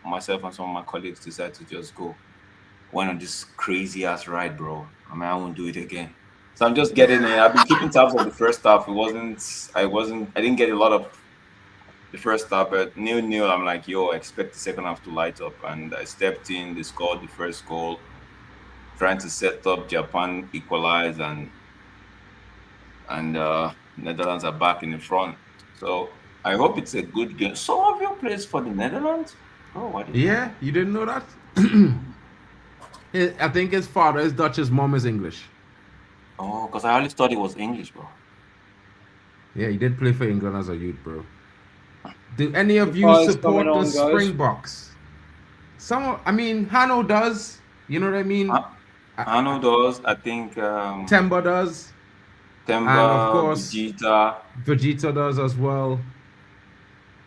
Myself and some of my colleagues decided to just go. Went on this crazy ass ride, bro. I mean, I won't do it again. So I'm just getting in. I've been keeping tabs on the first half. I didn't get a lot of the first half, but 0-0. I'm like, yo, I expect the second half to light up. And I stepped in. They scored the first goal, trying to set up. Japan equalize, and Netherlands are back in the front. So I hope it's a good game. Some of you plays for the Netherlands? Oh, what? Yeah, you didn't know that? I think his father is Dutch, his mom is English. Oh, because I always thought it was English, bro. Yeah, he did play for England as a youth, bro. Do any of you Guys support coming on, the guys. Springboks? Hanno does. You know what I mean? Hanno does. I think Temba does. Temba, And of course, Vegeta does as well.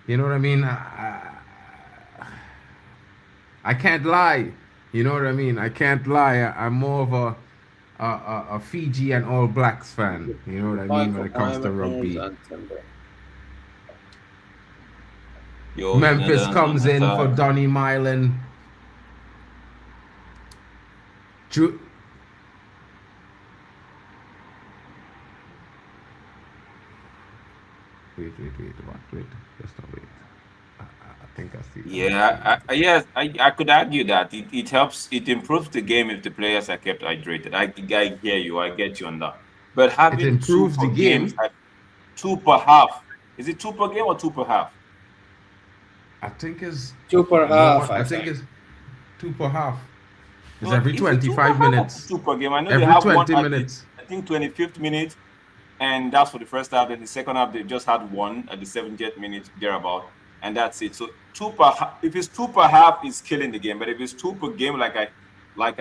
You know what I mean? I can't lie. You know what I mean? I can't lie. I'm more of a Fiji and All Blacks fan. You know what I mean when it comes to rugby. Yo, Memphis comes in for Donny Mylan. Wait. Just not wait. I think I see. Yeah, I could argue that it helps. It improves the game if the players are kept hydrated. I hear you. I get you on that. But having It improves the game. 2 per half. Is it 2 per game or 2 per half? I think it's 2 per half. I think it's 2 per half. It's No, every is it 25 minutes. 2 per game. I know Every they have 20 one at minutes. I think 25th minute, and that's for the first half. Then the second half, they just had one at the 70th minute, thereabout, and that's it. So 2 per half. If it's 2 per half, it's killing the game. But if it's 2 per game, like I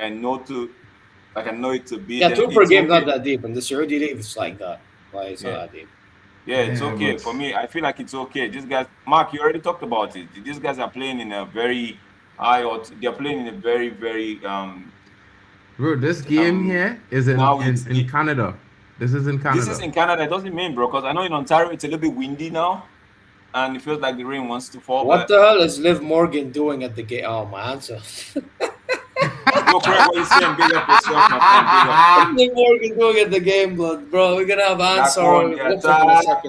know it to be. Yeah, then 2 per it's game, okay. not that deep. And the Saudi League, it's like that. Like, it's not that deep. Yeah, it's Yeah, okay but- for me. I feel like it's okay. These guys, Mark, you already talked about it. These guys are playing in a very they're playing in a very, very Bro, this game here is in Canada. This is in Canada. This is in Canada. It doesn't mean, bro, because I know in Ontario it's a little bit windy now, and it feels like the rain wants to fall. What the hell is Liv Morgan doing at the game? Oh, my answer. Yo, Craig, what you saying? Big up yourself, my friend. Big up. What's Liv Morgan doing at the game, blood? Bro, we're going to have answer.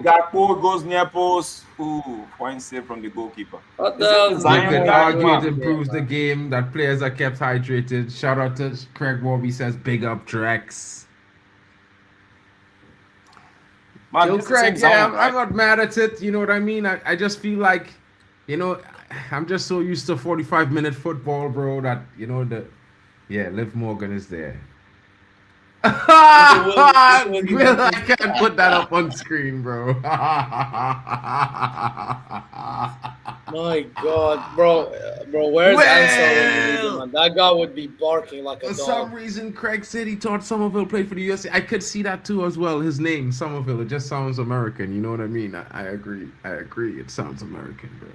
Gakpo goes near post. Ooh, point save from the goalkeeper. What the Is it hell? You Zion could guy? argue Mark? it improves the game, that players are kept hydrated. Shout out to Craig Warby says big up Drex. Mark, Yo, this is the same Craig, yeah, Zion, right? I'm not mad at it. You know what I mean? I just feel like, you know, I'm just so used to 45-minute football, bro, that Liv Morgan is there. I can't put that up on screen, bro. My God, bro, where's Ansel? Man? That guy would be barking like a dog. For some reason, Craig said he thought Somerville played for the USA. I could see that too as well. His name, Somerville, it just sounds American. You know what I mean? I agree. It sounds American, bro.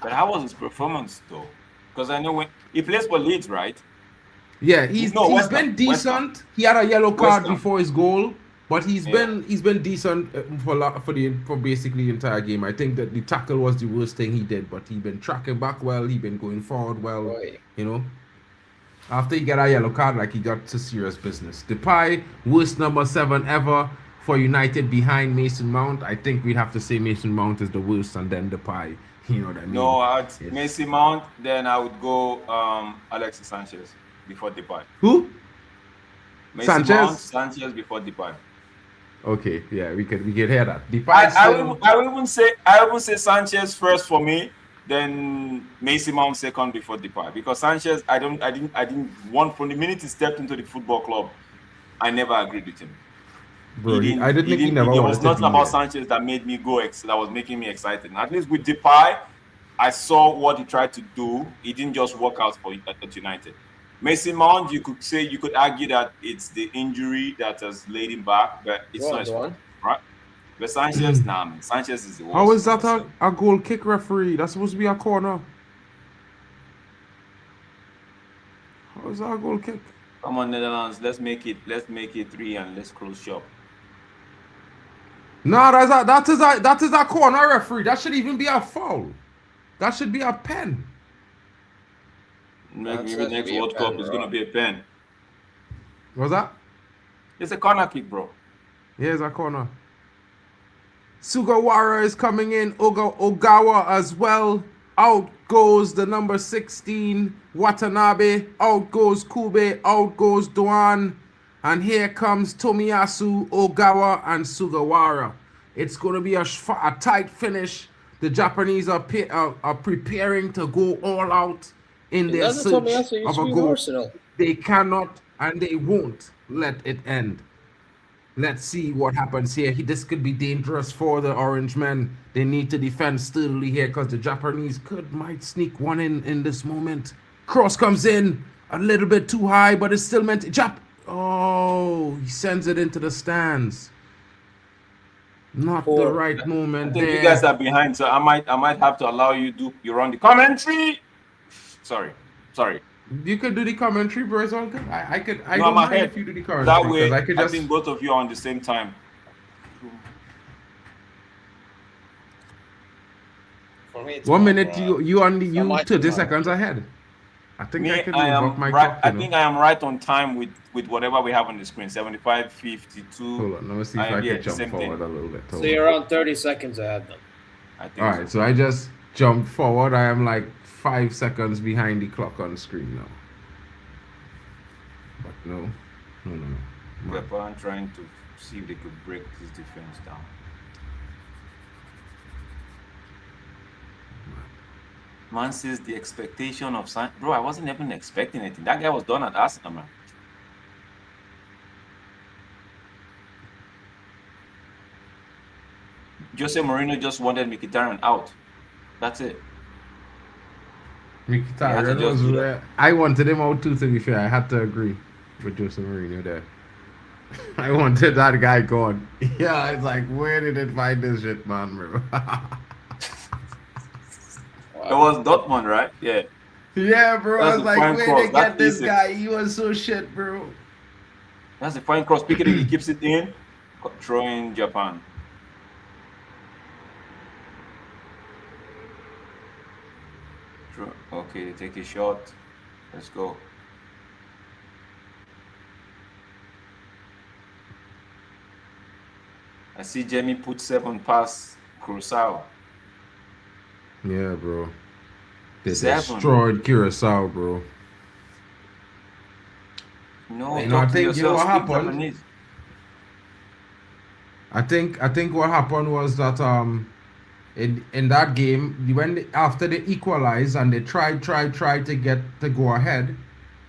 But how was his performance though? Because I know when he plays for Leeds, right? Yeah, he's been decent. He had a yellow card before his goal, but he's been decent for basically the entire game. I think that the tackle was the worst thing he did, but he's been tracking back well. He's been going forward well. Right. You know, after he got a yellow card, like he got to serious business. Depay, worst number 7 ever for United behind Mason Mount. I think we'd have to say Mason Mount is the worst, and then Depay. You know what I mean? No, Mason Mount. Then I would go Alexis Sanchez before Depay. Who? Sanchez before Depay. Okay, yeah, we could hear that. Depay. I would even say Sanchez first for me, then Mason Mount second before Depay, because Sanchez I didn't want from the minute he stepped into the football club, I never agreed with him. Bro, I didn't think he never there was nothing about Sanchez that made me that was making me excited. At least with Depay, I saw what he tried to do. It didn't just work out at United. Mason Mount, you could argue that it's the injury that has laid him back, but it's not his fault, right? But Sanchez, man. Sanchez is the worst. How is that a goal kick, referee? That's supposed to be a corner. How is that a goal kick? Come on, Netherlands, let's make it 3 and let's close shop. No, that is a corner, referee. That should even be a foul. That should be a pen. Maybe the next World Cup is going to be a pen. What's that? It's a corner kick, bro. Yeah, it's a corner. Sugawara is coming in. Ogawa as well. Out goes the number 16, Watanabe. Out goes Kube. Out goes Doan. And here comes Tomiyasu, Ogawa, and Sugawara. It's going to be a tight finish. The Japanese are preparing to go all out in their search of a goal. They cannot and they won't let it end. Let's see what happens here. This could be dangerous for the Orange men. They need to defend sturdily here because the Japanese might sneak one in this moment. Cross comes in a little bit too high, but it's still meant to Oh, he sends it into the stands. Not the right moment. I think you guys are behind, so I might have to allow you you run the commentary. Sorry. You could do the commentary, bro. It's all good. I don't mind if you do the commentary. That way, I think both of you are on the same time. For me, 1 minute, you 30 seconds ahead. I think I am right on time with whatever we have on the screen. 75, 52. Hold on, let me see if I can jump forward a little bit. So you're around 30 seconds ahead then. All right, so I just jumped forward. I am like 5 seconds behind the clock on the screen now. But no. Japan trying to see if they could break this defense down. Man says the expectation of bro, I wasn't even expecting anything. That guy was done at Arsenal, man. Jose Mourinho just wanted Mkhitaryan out. That's it. Mkhitaryan was rare. I wanted him out too, to be fair. I had to agree with Jose Mourinho there. I wanted that guy gone. Yeah, it's like, where did it find this shit, man, bro? It was Dortmund, right? Yeah. Yeah, bro. I was like, where they get this guy? He was so shit, bro. That's a fine cross. Pick it, he keeps it in. Throwing Japan. Okay, take a shot. Let's go. I see Jamie put 7 past Curacao. Yeah, bro. They destroyed Curacao, bro. No, I think what happened. I think what happened was that in that game, after they equalized and they tried to get to go ahead,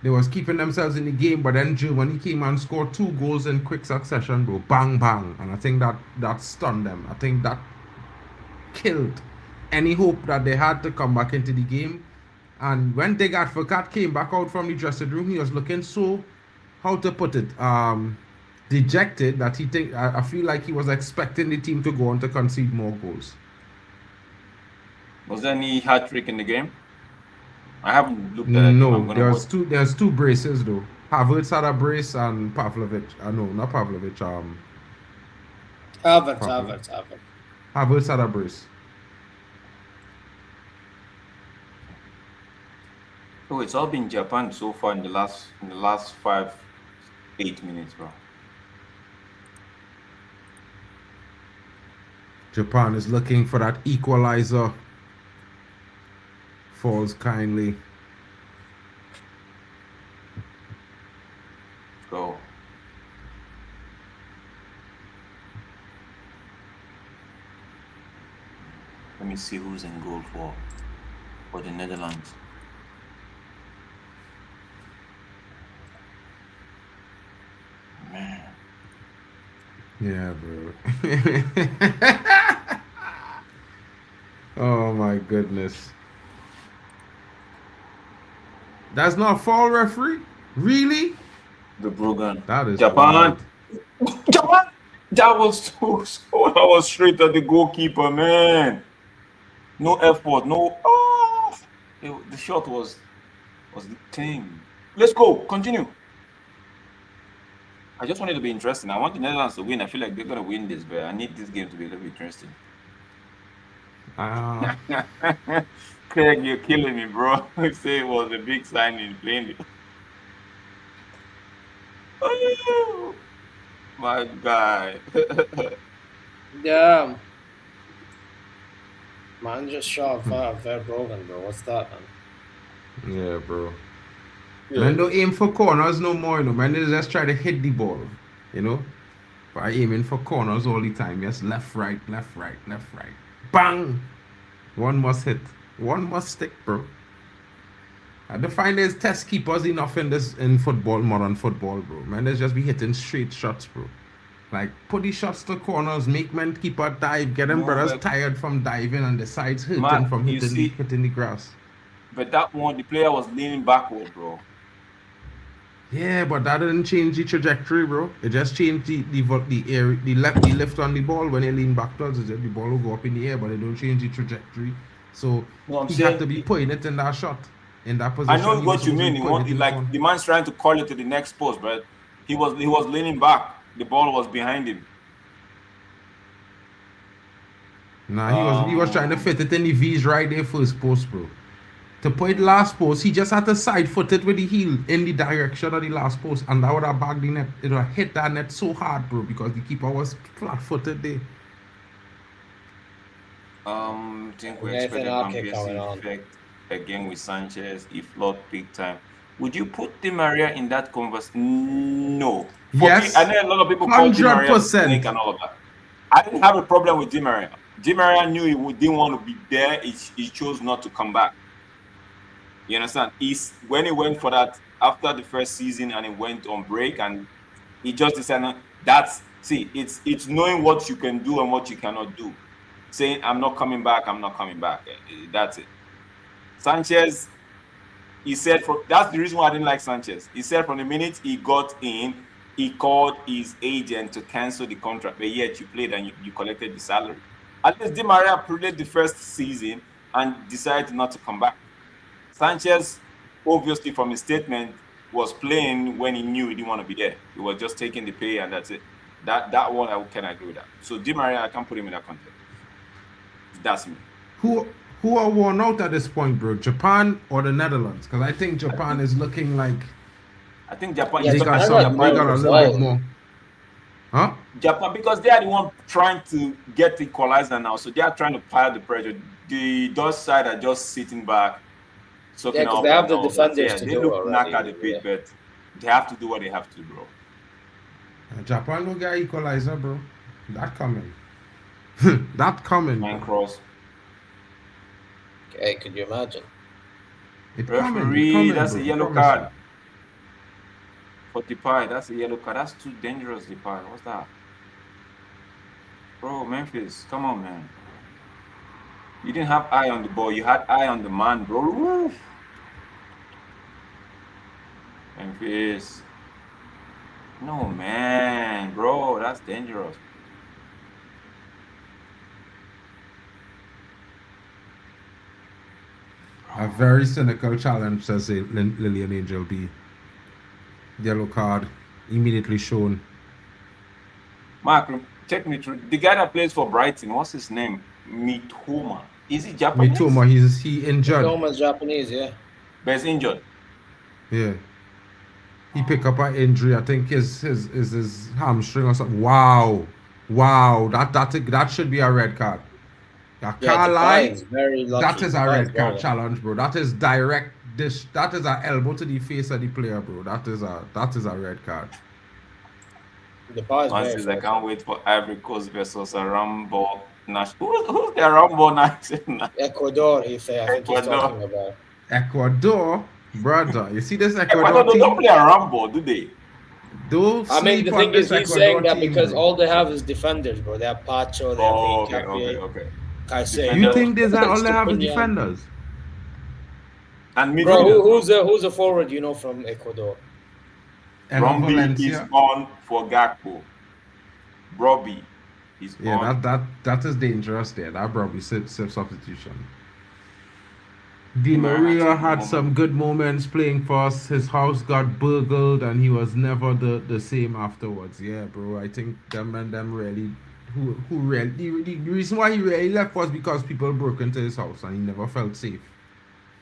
they was keeping themselves in the game, but then Germany came and scored 2 goals in quick succession, bro. Bang bang. And I think that stunned them. I think that killed any hope that they had to come back into the game. And when Dig Advocat came back out from the dressing room, he was looking so, how to put it, dejected that I feel like he was expecting the team to go on to concede more goals. Was there any hat trick in the game? I haven't looked at it. No, there's 2 braces though. Havertz had a brace and Pavlovic. No, not Pavlovic. Havertz. Havertz had a brace. Oh, it's all been Japan so far in the last 5-8 minutes, bro. Japan is looking for that equalizer. Falls kindly. Go. Let me see who's in goal for the Netherlands. Man. Yeah, bro. Oh my goodness. That's not a foul, referee? Really? The Brogan. That is Japan. Japan. That was that was straight at the goalkeeper, man. No effort, no. Oh, the shot was the thing. Let's go. Continue. I just want it to be interesting. I want the Netherlands to win. I feel like they're gonna win this, but I need this game to be a little bit interesting. Craig, you're killing me, bro. Say it was a big signing playing. Oh, my guy. Yeah. Man just shot Brogan, bro. What's that, man? Yeah, bro. Yeah. Man, don't aim for corners no more, you know. Man, they just try to hit the ball, you know. By aiming for corners all the time. Yes, left, right. Bang! One must hit. One must stick, bro. I find there's test keepers enough in football, modern football, bro. Man, there's just be hitting straight shots, bro. Like, put the shots to corners, make man keeper dive, get them brothers tired from diving and the sides hurting from hitting the grass. But that one, the player was leaning backward, bro. Yeah, but that didn't change the trajectory, bro. It just changed the lift on the ball when they lean backwards. The ball will go up in the air, but it don't change the trajectory. So he had to be putting it in that shot, in that position. I know what you mean. The man's trying to call it to the next post, but he was leaning back. The ball was behind him. Nah, he was trying to fit it in the V's right there first post, bro. To put it last post, he just had to side foot it with the heel in the direction of the last post, and that would have bagged the net. It would have hit that net so hard, bro, because the keeper was flat-footed there. I think we expect a convincing effect again with Sanchez. He flopped big time. Would you put Di Maria in that conversation? No. Yes. I know a lot of people call Di Maria snake and all of that. I didn't have a problem with Di Maria. Di Maria knew he didn't want to be there. He chose not to come back. You understand? When he went for that after the first season and he went on break and he just decided it's knowing what you can do and what you cannot do. Saying I'm not coming back. That's it. Sanchez, he said that's the reason why I didn't like Sanchez. He said from the minute he got in, he called his agent to cancel the contract, but yet you played and you collected the salary. At least Di Maria played the first season and decided not to come back. Sanchez, obviously from his statement, was playing when he knew he didn't want to be there. He was just taking the pay and that's it. That one I can agree with that. So Di Maria, I can't put him in that context. That's me. Who are worn out at this point, bro? Japan or the Netherlands? Because I think Japan is looking like. I think Japan. They got a little bit more. Huh? Japan, because they are the one trying to get the equalizer now, so they are trying to pile the pressure. The Dutch side are just sitting back. Yeah, because they have the defenders to do it. They look knocked at the bit, but they have to do what they have to, bro. Japan don't get equalizer, bro. That coming. That coming. Man cross. Hey, could you imagine? Referee, that's bro. a yellow Promise card. For Depay, that's a yellow card. That's too dangerous, Depay. What's that? Bro, Memphis, come on, man. You didn't have eye on the ball. You had eye on the man, bro. Woo. Memphis. No, man, bro. That's dangerous. A very cynical challenge, says Lillian Angel B. Yellow card immediately shown. Mark, take me through. The guy that plays for Brighton, what's his name? Mitoma. Is he Japanese? Mitoma, he injured. Mitoma's Japanese, yeah. But he's injured. Yeah. He picked up an injury. I think his hamstring or something. Wow. That should be a red card. I can't lie. Very lucky. That is a red card challenge, bro. That is direct. That is an elbow to the face of the player, bro. That is a red card. Says, I can't wait for Ivory Coast versus a Rambo Nash. Who's the Rambo Nash? Ecuador, I think he's talking about. Ecuador, brother. You see this Ecuador Ecuador team? don't play a Rambo, do they? I mean, the thing is, he's saying that because all they have is defenders, bro. They have Pacho, they have okay. You think all they have is defenders? And bro, who's a forward you know from Ecuador? Robbie is on for Gakpo. Robbie is on. Yeah, that is dangerous there. That Robbie substitution. Di Maria had some good moments playing for us. His house got burgled and he was never the same afterwards. Yeah, bro. I think them really the reason why he really left was because people broke into his house and he never felt safe.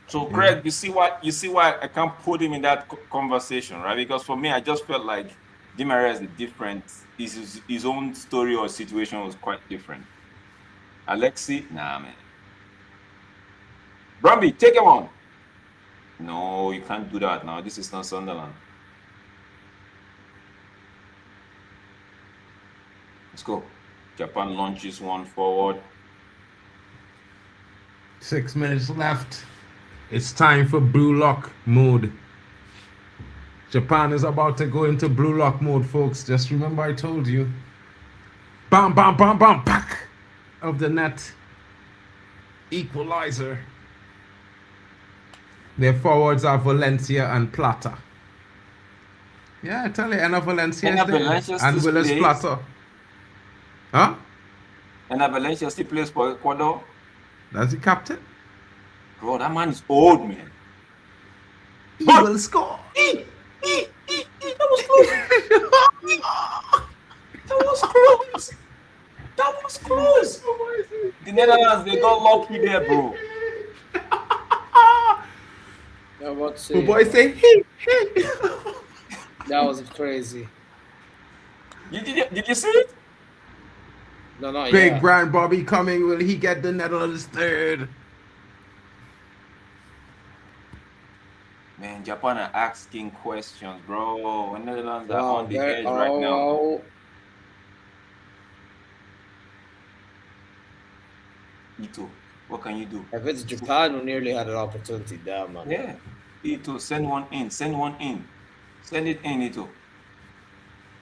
So Greg, you see why I can't put him in that conversation, right? Because for me, I just felt like Di Maria is different. His own story or situation was quite different. Alexi, nah, man. Brumby, take him on. No, you can't do that now. This is not Sunderland. Let's go. Japan launches one forward. 6 minutes left. It's time for blue lock mode. Japan is about to go into blue lock mode, folks. Just remember I told you. Bam, bam, bam, bam, pack of the net. Equalizer. Their forwards are Valencia and Plata. Yeah, I tell you, Enna Valencia is there. And Willis Plata. Huh? Enna Valencia still plays for Ecuador. That's the captain. Bro, that man is old, man. He will score. That was close. That was close. The Netherlands, they got lucky there, bro. The boy say, hey. That was crazy. Did you see it? No, Big Brian Bobby coming. Will he get the Netherlands third? Man, Japan are asking questions, bro. Netherlands are on the edge right now. Ito, what can you do? If it's Japan, we nearly had an opportunity there, man. Yeah. Ito, send one in. Send it in, Ito.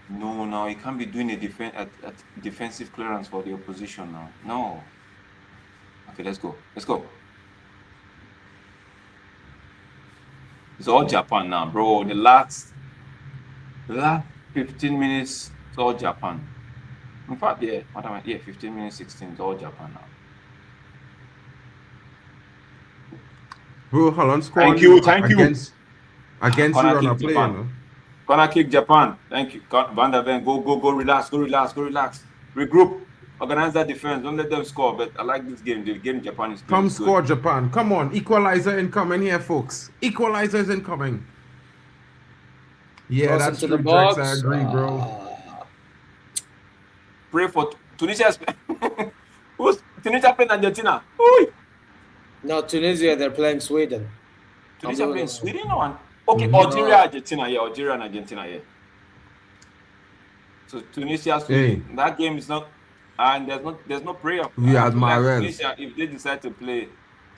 No, you can't be doing a defensive clearance for the opposition now. No. Okay, let's go. It's all Japan now, bro. The last 15 minutes, it's all Japan. In fact, 15 minutes, 16, it's all Japan now. Bro, Holland scored. Thank you. Against you on a play, you know. Corner kick Japan. Thank you. Van der Ven, go, relax. Regroup. Organize that defense. Don't let them score. But I like this game. The game Japan is playing. Come score, good. Japan. Come on. Equalizer incoming here, folks. Equalizer is incoming. Yeah, that's true, Drex. I agree, bro. Pray for Tunisia. Who's Tunisia playing Argentina? Ooh. No, Tunisia, they're playing Sweden. Tunisia playing Sweden or okay, Algeria, Argentina, yeah, Algeria and Argentina, yeah. So Tunisia, Sweden, that game is not, and there's no prayer. We had Marel. Tunisia, if they decide to play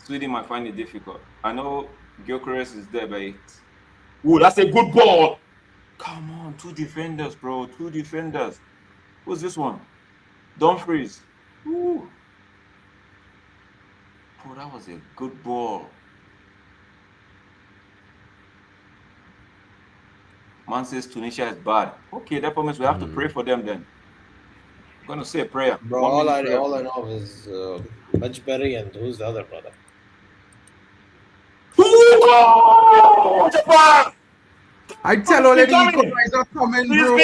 Sweden might find it difficult. I know Gyökeres is there, but ooh, that's a good ball. Come on, 2 defenders, bro. 2 defenders. Who's this one? Dumfries. Ooh. Bro, that was a good ball. Man says Tunisia is bad. Okay, that means we have to pray for them then. I'm gonna say a prayer. Bro, all I know is Majberi and who's the other brother? Japan! I tell all the equalizer coming, bro.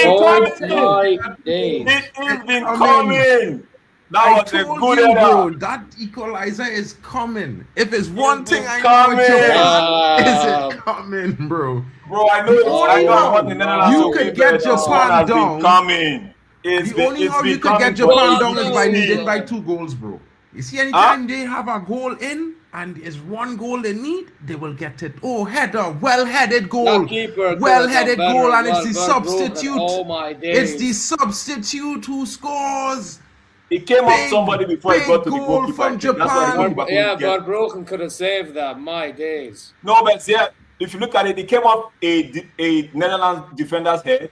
My days. It has been coming. That was a good you, bro, error. that equalizer is coming. If it's one thing I coming. know, is it coming, bro? Bro, I know what the Netherlands you could get Japan down. Coming. The only how you could get Japan down is by needing by 2 goals, bro. You see, anytime they have a goal in and is 1 goal they need, they will get it. Oh, header, well-headed goal. Well-headed goal, and it's the substitute. Oh my days. It's the substitute who scores. It came off somebody before it got to the goalkeeper from Japan. Van Broeken could have saved that. My days. No, but yeah, if you look at it, it came off a Netherlands defender's head.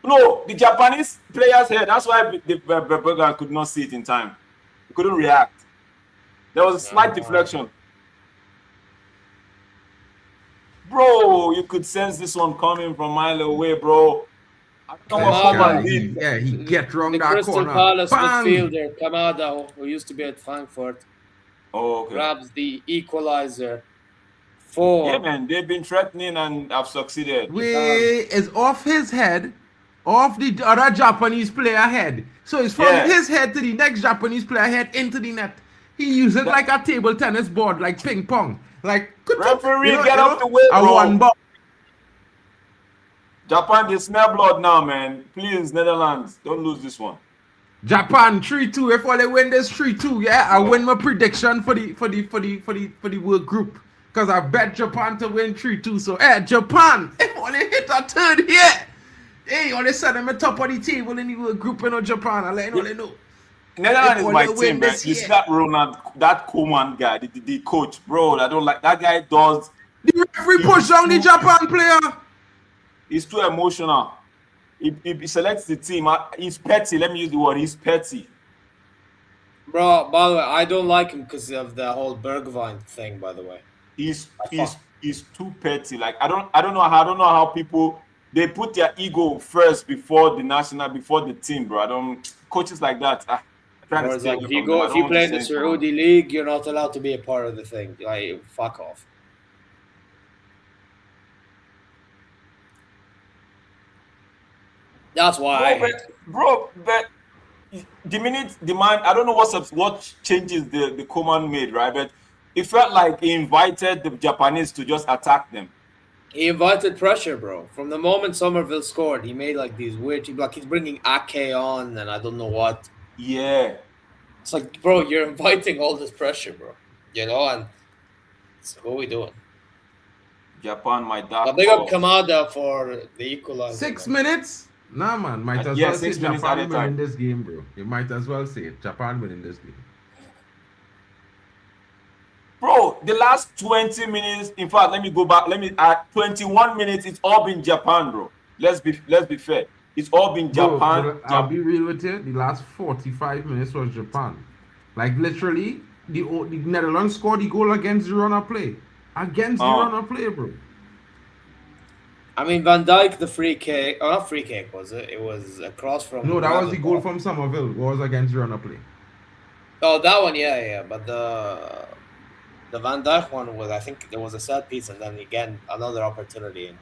No, the Japanese player's head. That's why the Berger could not see it in time. He couldn't react. There was a slight deflection. Bro, you could sense this one coming from a mile away, bro. He get wrong the that Crystal corner. Palace Bang! midfielder Kamada, who used to be at Frankfurt, grabs the equalizer. 4. Yeah, man, they've been threatening and have succeeded. Is off his head, off the other Japanese player head. So it's from his head to the next Japanese player head into the net. He uses it like a table tennis board, like ping pong. Like, referee, get up the way, bro. One ball. Japan, they smell blood now, man. Please, Netherlands, don't lose this one. Japan 3-2. If they win this 3-2, I win my prediction for the World Group. Because I bet Japan to win 3-2. So, Japan, if only hit a third here, only set them at top of the table in the World Group in Japan. I let you know. Netherlands is my team, man. You see that Ronald, that Koeman guy, the coach, bro. I don't like that guy. Does the referee push down the Japan player? He's too emotional. He selects the team. He's petty. Let me use the word. He's petty. Bro, by the way, I don't like him because of the whole Bergwijn thing. By the way, he's too petty. Like I don't know how people they put their ego first before the team, bro. Coaches like that. Whereas like if you play in the Saudi league, you're not allowed to be a part of the thing. Like fuck off. That's why but the minute the man, I don't know what changes the Koeman made, right? But it felt like he invited the Japanese to just attack them. He invited pressure, bro. From the moment Somerville scored, he made like these weird, like he's bringing Ake on and I don't know what. Yeah. It's like, bro, you're inviting all this pressure, bro. You know, and so what are we doing? Japan, my dark. But they got Kamada for the equalizer. 6 minutes? Nah, man. Might as well say Japan winning this game, bro. You might as well say it. Japan winning this game. Bro, the last 20 minutes, in fact, let me go back. 21 minutes, it's all been Japan, bro. Let's be fair. It's all been Japan. Bro, I'll be real with you. The last 45 minutes was Japan. Like, literally, the Netherlands scored the goal against the runner play. Bro. I mean, Van Dijk, the free kick. Oh, not free kick, was it? It was a cross from... No, that was the goal from Somerville. It was against the runner play. Oh, that one, yeah. But the Van Dijk one was, I think there was a set piece and then again, another opportunity.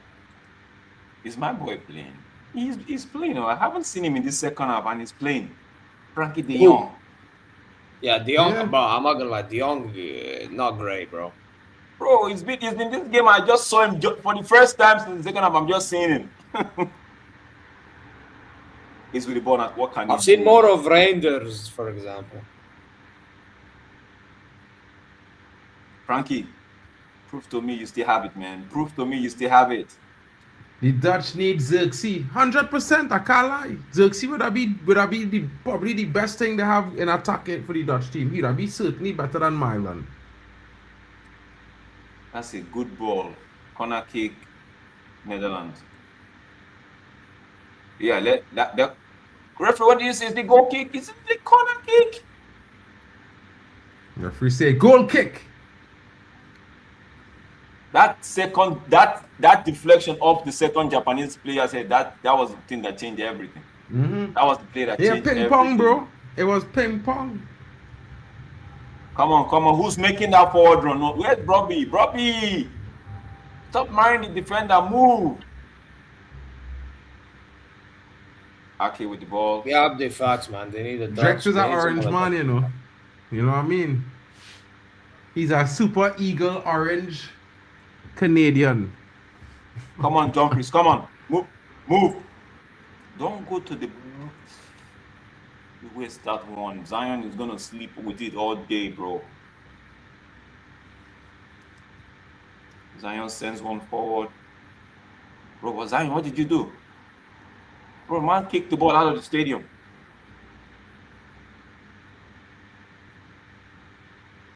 Is my boy playing? He's playing. I haven't seen him in this second half and he's playing. Frankie de Jong. Yeah, de Jong, bro, I'm not gonna lie. De Jong, not great, bro. Bro, he's been this game. I just saw him for the first time since the second half. I'm just seeing him. He's with the ball. What can I've seen more of Reinders, for example. Frankie, prove to me you still have it, man. Prove to me you still have it. The Dutch need ZeerTalks 100%. I can't lie. ZeerTalks would be probably the best thing they have in attacking for the Dutch team. He'd be certainly better than Milan. That's a good ball. Corner kick, Netherlands. Yeah, let that referee, what do you say? Is the goal kick? Is it the corner kick? Referee say goal kick. That second, that deflection of the second Japanese player said that was the thing that changed everything. That was the play that changed everything. Yeah, ping pong, bro. It was ping pong. Come on. Who's making that forward run? No, where's Robbie? Robbie! Stop minding the defender. Move. Okay, with the ball. Yeah, up the facts, man. They need a Drex is an orange man, you know. You know what I mean? He's a super eagle orange Canadian. Come on, Dumfries. Come on. Move. Don't go to the... You waste that one. Zion is going to sleep with it all day, bro. Zion sends one forward. Bro, Zion, what did you do? Bro, man kicked the ball out of the stadium.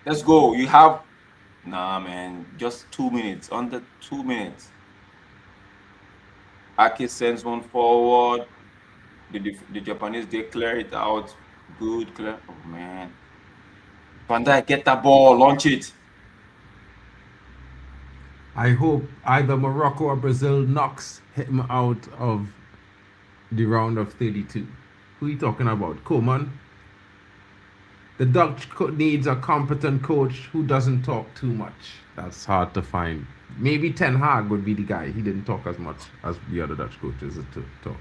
Let's go. You have... Nah, man. Just 2 minutes. Under 2 minutes. Ake sends one forward. The Japanese, they clear it out. Good clear. Oh, man. Van Dijk, get that ball. Launch it. I hope either Morocco or Brazil knocks him out of the round of 32. Who are you talking about? Koeman? The Dutch needs a competent coach who doesn't talk too much. That's hard to find. Maybe Ten Hag would be the guy. He didn't talk as much as the other Dutch coaches to talk.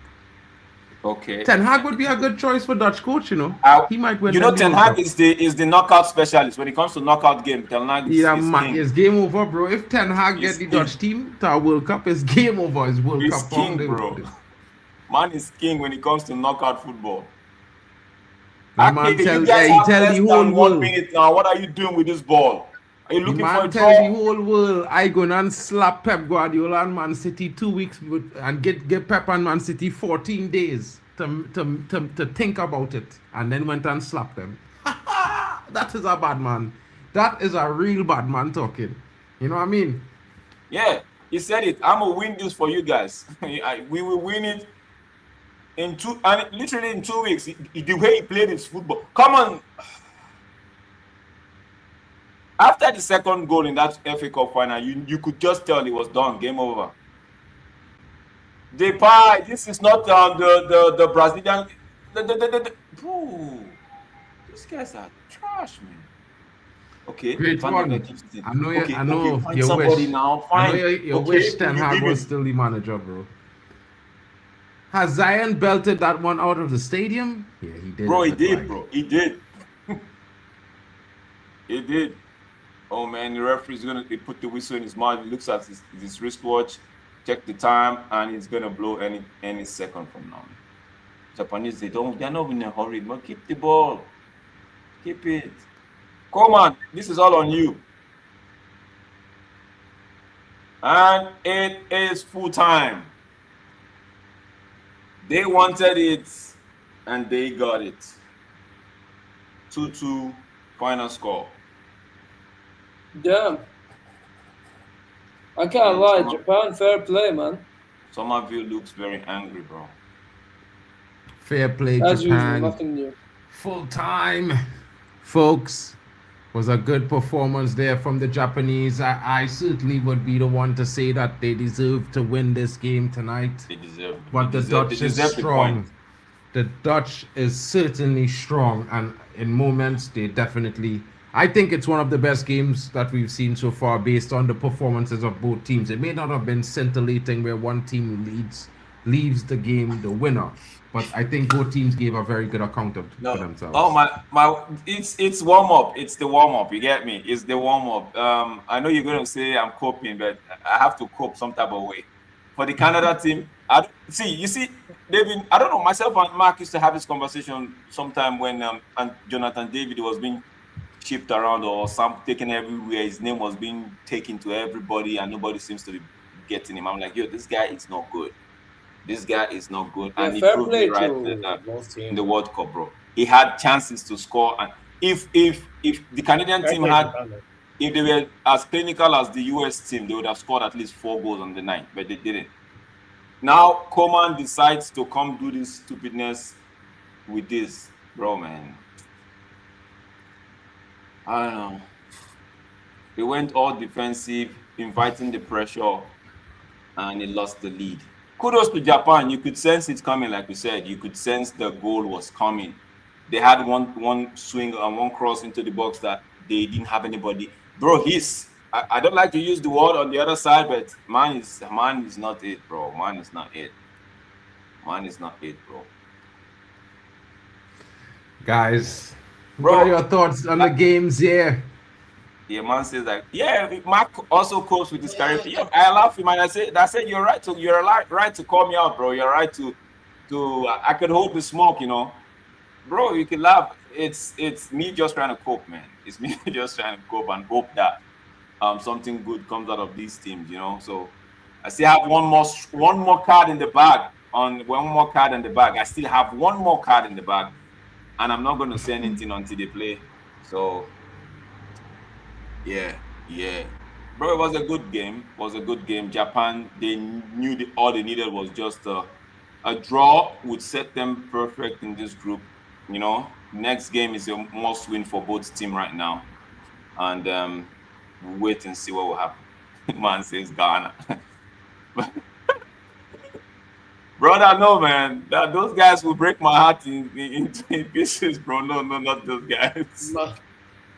Okay. Ten Hag would be a good choice for Dutch coach, you know. He might win. You know, Ten Hag is the knockout specialist. When it comes to knockout game, Ten Hag is king. It's game over, bro. If Ten Hag get the Dutch team to a World Cup, it's game over. It's World Cup king, bro. Man is king when it comes to knockout football. That man he tell the whole world. 1 minute now. What are you doing with this ball? Are you looking for a tell the whole world I gonna and slap Pep Guardiola and Man City 2 weeks and get Pep and Man City 14 days to think about it, and then went and slapped them. That is a bad man. That is a real bad man talking. You know what I mean? Yeah, he said it. I'm gonna win this for you guys. We will win it literally in 2 weeks. The way he played his football. Come on. After the second goal in that FA Cup final, you could just tell it was done. Game over. Depay, this is not the Brazilian. Bro, these guys are trash, man. Okay, great one. I know find you somebody wish. now. Fine. I know you wish Ten Hag was still the manager, bro. Has Zion belted that one out of the stadium? Yeah, he did. Bro, he did, bro. He did. He did. Oh man, the referee's gonna put the whistle in his mouth. He looks at his wristwatch, check the time, and he's gonna blow any second from now. Japanese, they're not in a hurry, but keep the ball. Keep it. Come on, this is all on you. And it is full time. They wanted it, and they got it. 2-2 final score. Damn. I can't lie. Japan, fair play, man. Somerville looks very angry, bro. Fair play, as Japan. Usual, nothing new. Full time, folks. Was a good performance there from the Japanese. I certainly would be the one to say that they deserve to win this game tonight. They deserve. But the Dutch is strong. The Dutch is certainly strong, and in moments they definitely. I think it's one of the best games that we've seen so far based on the performances of both teams. It may not have been scintillating where one team leaves the game the winner, but I think both teams gave a very good account for themselves. Oh my! It's warm up. It's the warm up. You get me? It's the warm up. I know you're gonna say I'm coping, but I have to cope some type of way. For the Canada team, you see, David. I don't know. Myself and Mark used to have this conversation sometime when and Jonathan David was being shipped around or taken everywhere. His name was being taken to everybody, and nobody seems to be getting him. I'm like, yo, this guy is not good. This guy is not good, and he proved me right in the World Cup, bro. He had chances to score, and if the Canadian team had, if they were as clinical as the US team, they would have scored at least 4 goals on the night, but they didn't. Now Coman decides to come do this stupidness with this, bro, man. I don't know. They went all defensive, inviting the pressure, and they lost the lead. Kudos to Japan. You could sense it coming, like we said. You could sense the goal was coming. They had one swing and one cross into the box that they didn't have anybody. Bro, I don't like to use the word on the other side, but man is not it, bro. Man is not it. Man is not it, bro. Guys, Bro, what are your thoughts on the games here? Yeah, man says like, yeah, Mark also copes with this character. Yeah, I laugh him and I said you're right to call me out, bro. You're right to I could hold the smoke, you know. Bro, you can laugh. It's me just trying to cope, man. It's me just trying to cope and hope that something good comes out of these teams, you know. So I still have one more card in the bag. I still have one more card in the bag, and I'm not going to say anything until they play. So yeah, bro, it was a good game. Japan, they knew all they needed was just a draw would set them perfect in this group. You know, next game is a must win for both teams right now, and we'll wait and see what will happen. Man says Ghana. Brother, no, man. Those guys will break my heart in pieces, bro. No, not those guys.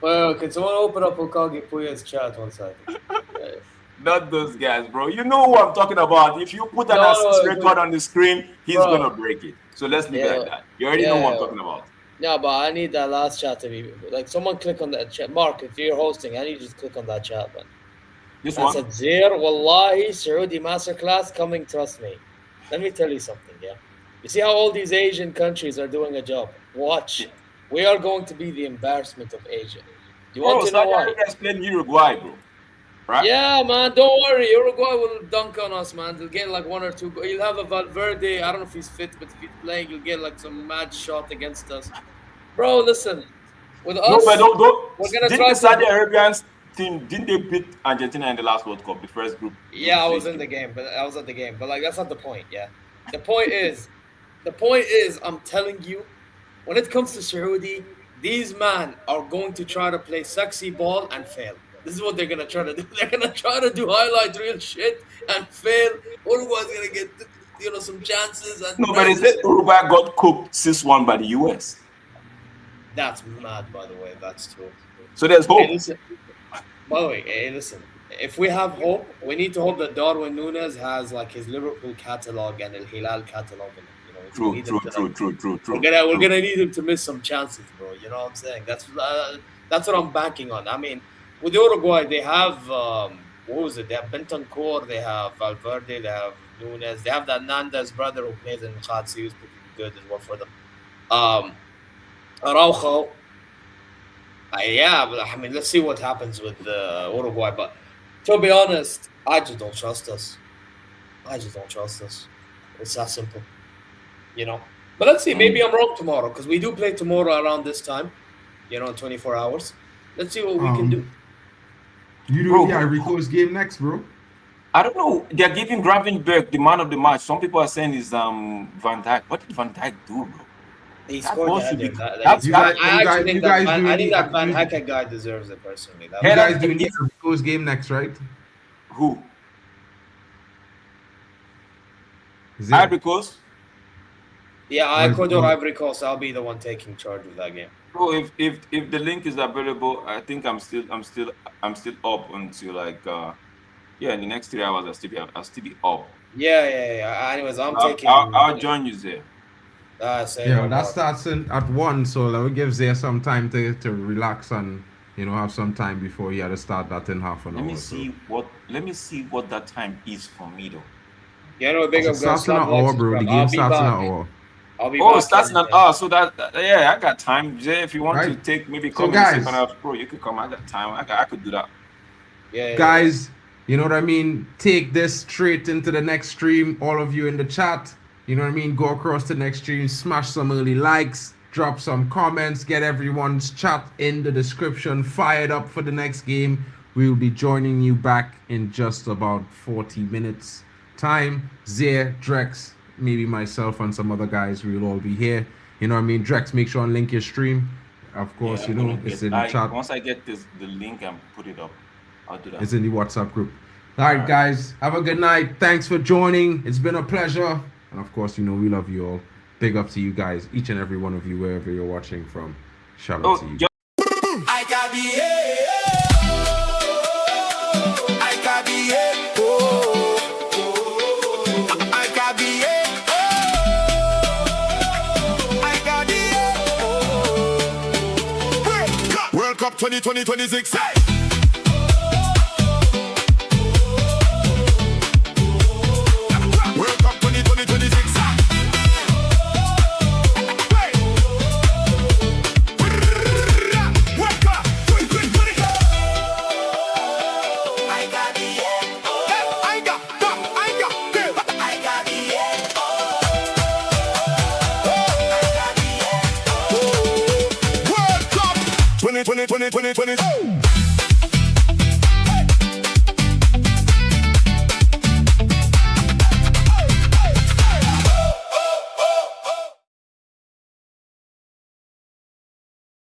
Well, can someone open up Okagi Puya's chat 1 second? Not those guys, bro. You know who I'm talking about. If you put an assist record on the screen, he's gonna break it. So let's leave it like that. You already know what I'm talking about. Yeah, but I need that last chat to be like someone click on that chat. Mark, if you're hosting, I need you to click on that chat, man. This I one. said, Zeer, Wallahi, Saudi masterclass coming. Trust me. Let me tell you something. Yeah, you see how all these Asian countries are doing a job. Watch. We are going to be the embarrassment of Asia. You want to know why? You guys playing Uruguay, bro. Right? Yeah, man. Don't worry. Uruguay will dunk on us, man. They'll get like 1 or 2. You'll have a Valverde. I don't know if he's fit, but if he's playing, you'll get like some mad shot against us. Bro, listen. With us, but don't. We're gonna didn't try the Saudi Arabian team, didn't they beat Argentina in the last World Cup, the first group? Yeah, I was at the game. But like that's not the point. Yeah, the point is, I'm telling you, when it comes to Saudi, these men are going to try to play sexy ball and fail. This is what they're gonna try to do. They're gonna try to do highlight reel shit and fail. Uruguay's gonna get some chances. And no, but is it Uruguay got cooked 6-1 by the US? That's mad, by the way. That's true. So there's hope. Hey, listen. By the way, hey, listen. If we have hope, we need to hope that Darwin Núñez has like his Liverpool catalog and El Hilal catalog. True. We're gonna need him to miss some chances, bro. You know what I'm saying? That's what I'm banking on. I mean, with Uruguay, they have what was it? They have Bentancur, they have Valverde, they have Núñez, they have that Nandez brother who plays in Khatsi, who's pretty good as well for them. Araujo. Yeah, but I mean, let's see what happens with Uruguay. But to be honest, I just don't trust us. It's that simple, you know. But let's see. Maybe I'm wrong tomorrow because we do play tomorrow around this time, in 24 hours. Let's see what we can do. You do, Rico's game next, bro. I don't know. They're giving Gravenberg the man of the match. Some people are saying is Van Dijk. What did Van Dijk do, bro? He scored that. I think that Van Hecke guy deserves it personally. You guys do need Rico's game next, right? Who? Ivory Coast? Yeah, Ivory Coast. I'll be the one taking charge of that game. Bro, if the link is available, I think I'm still up until like in the next 3 hours I'll still be up. Yeah. Anyways, I'll join you there. That starts at 1, so that will give Zay some time to relax and have some time before he had to start that in half an hour. Let me see what that time is for me though. It starts in an hour, bro. The game starts in an hour. It starts in an hour. So I got time. Jay, if you want to take maybe come second half, bro, you could come. I got time. I could do that. Yeah. Guys, you know what I mean? Take this straight into the next stream. All of you in the chat. You know what I mean? Go across to the next stream, smash some early likes, drop some comments, get everyone's chat in the description fired up for the next game. We will be joining you back in just about 40 minutes time. Zeer, Drex, maybe myself and some other guys, we will all be here. You know what I mean? Drex, make sure and link your stream. Of course, Yeah, you know, it's in the chat. Once I get the link and put it up, I'll do that. It's in the WhatsApp group. All right, guys, have a good night. Thanks for joining. It's been a pleasure. And of course, you know, we love you all. Big up to you guys, each and every one of you, wherever you're watching from. Shout out to you. I got the I got the I got the I got the World Cup 2026. World Cup 2026. World Cup 2020.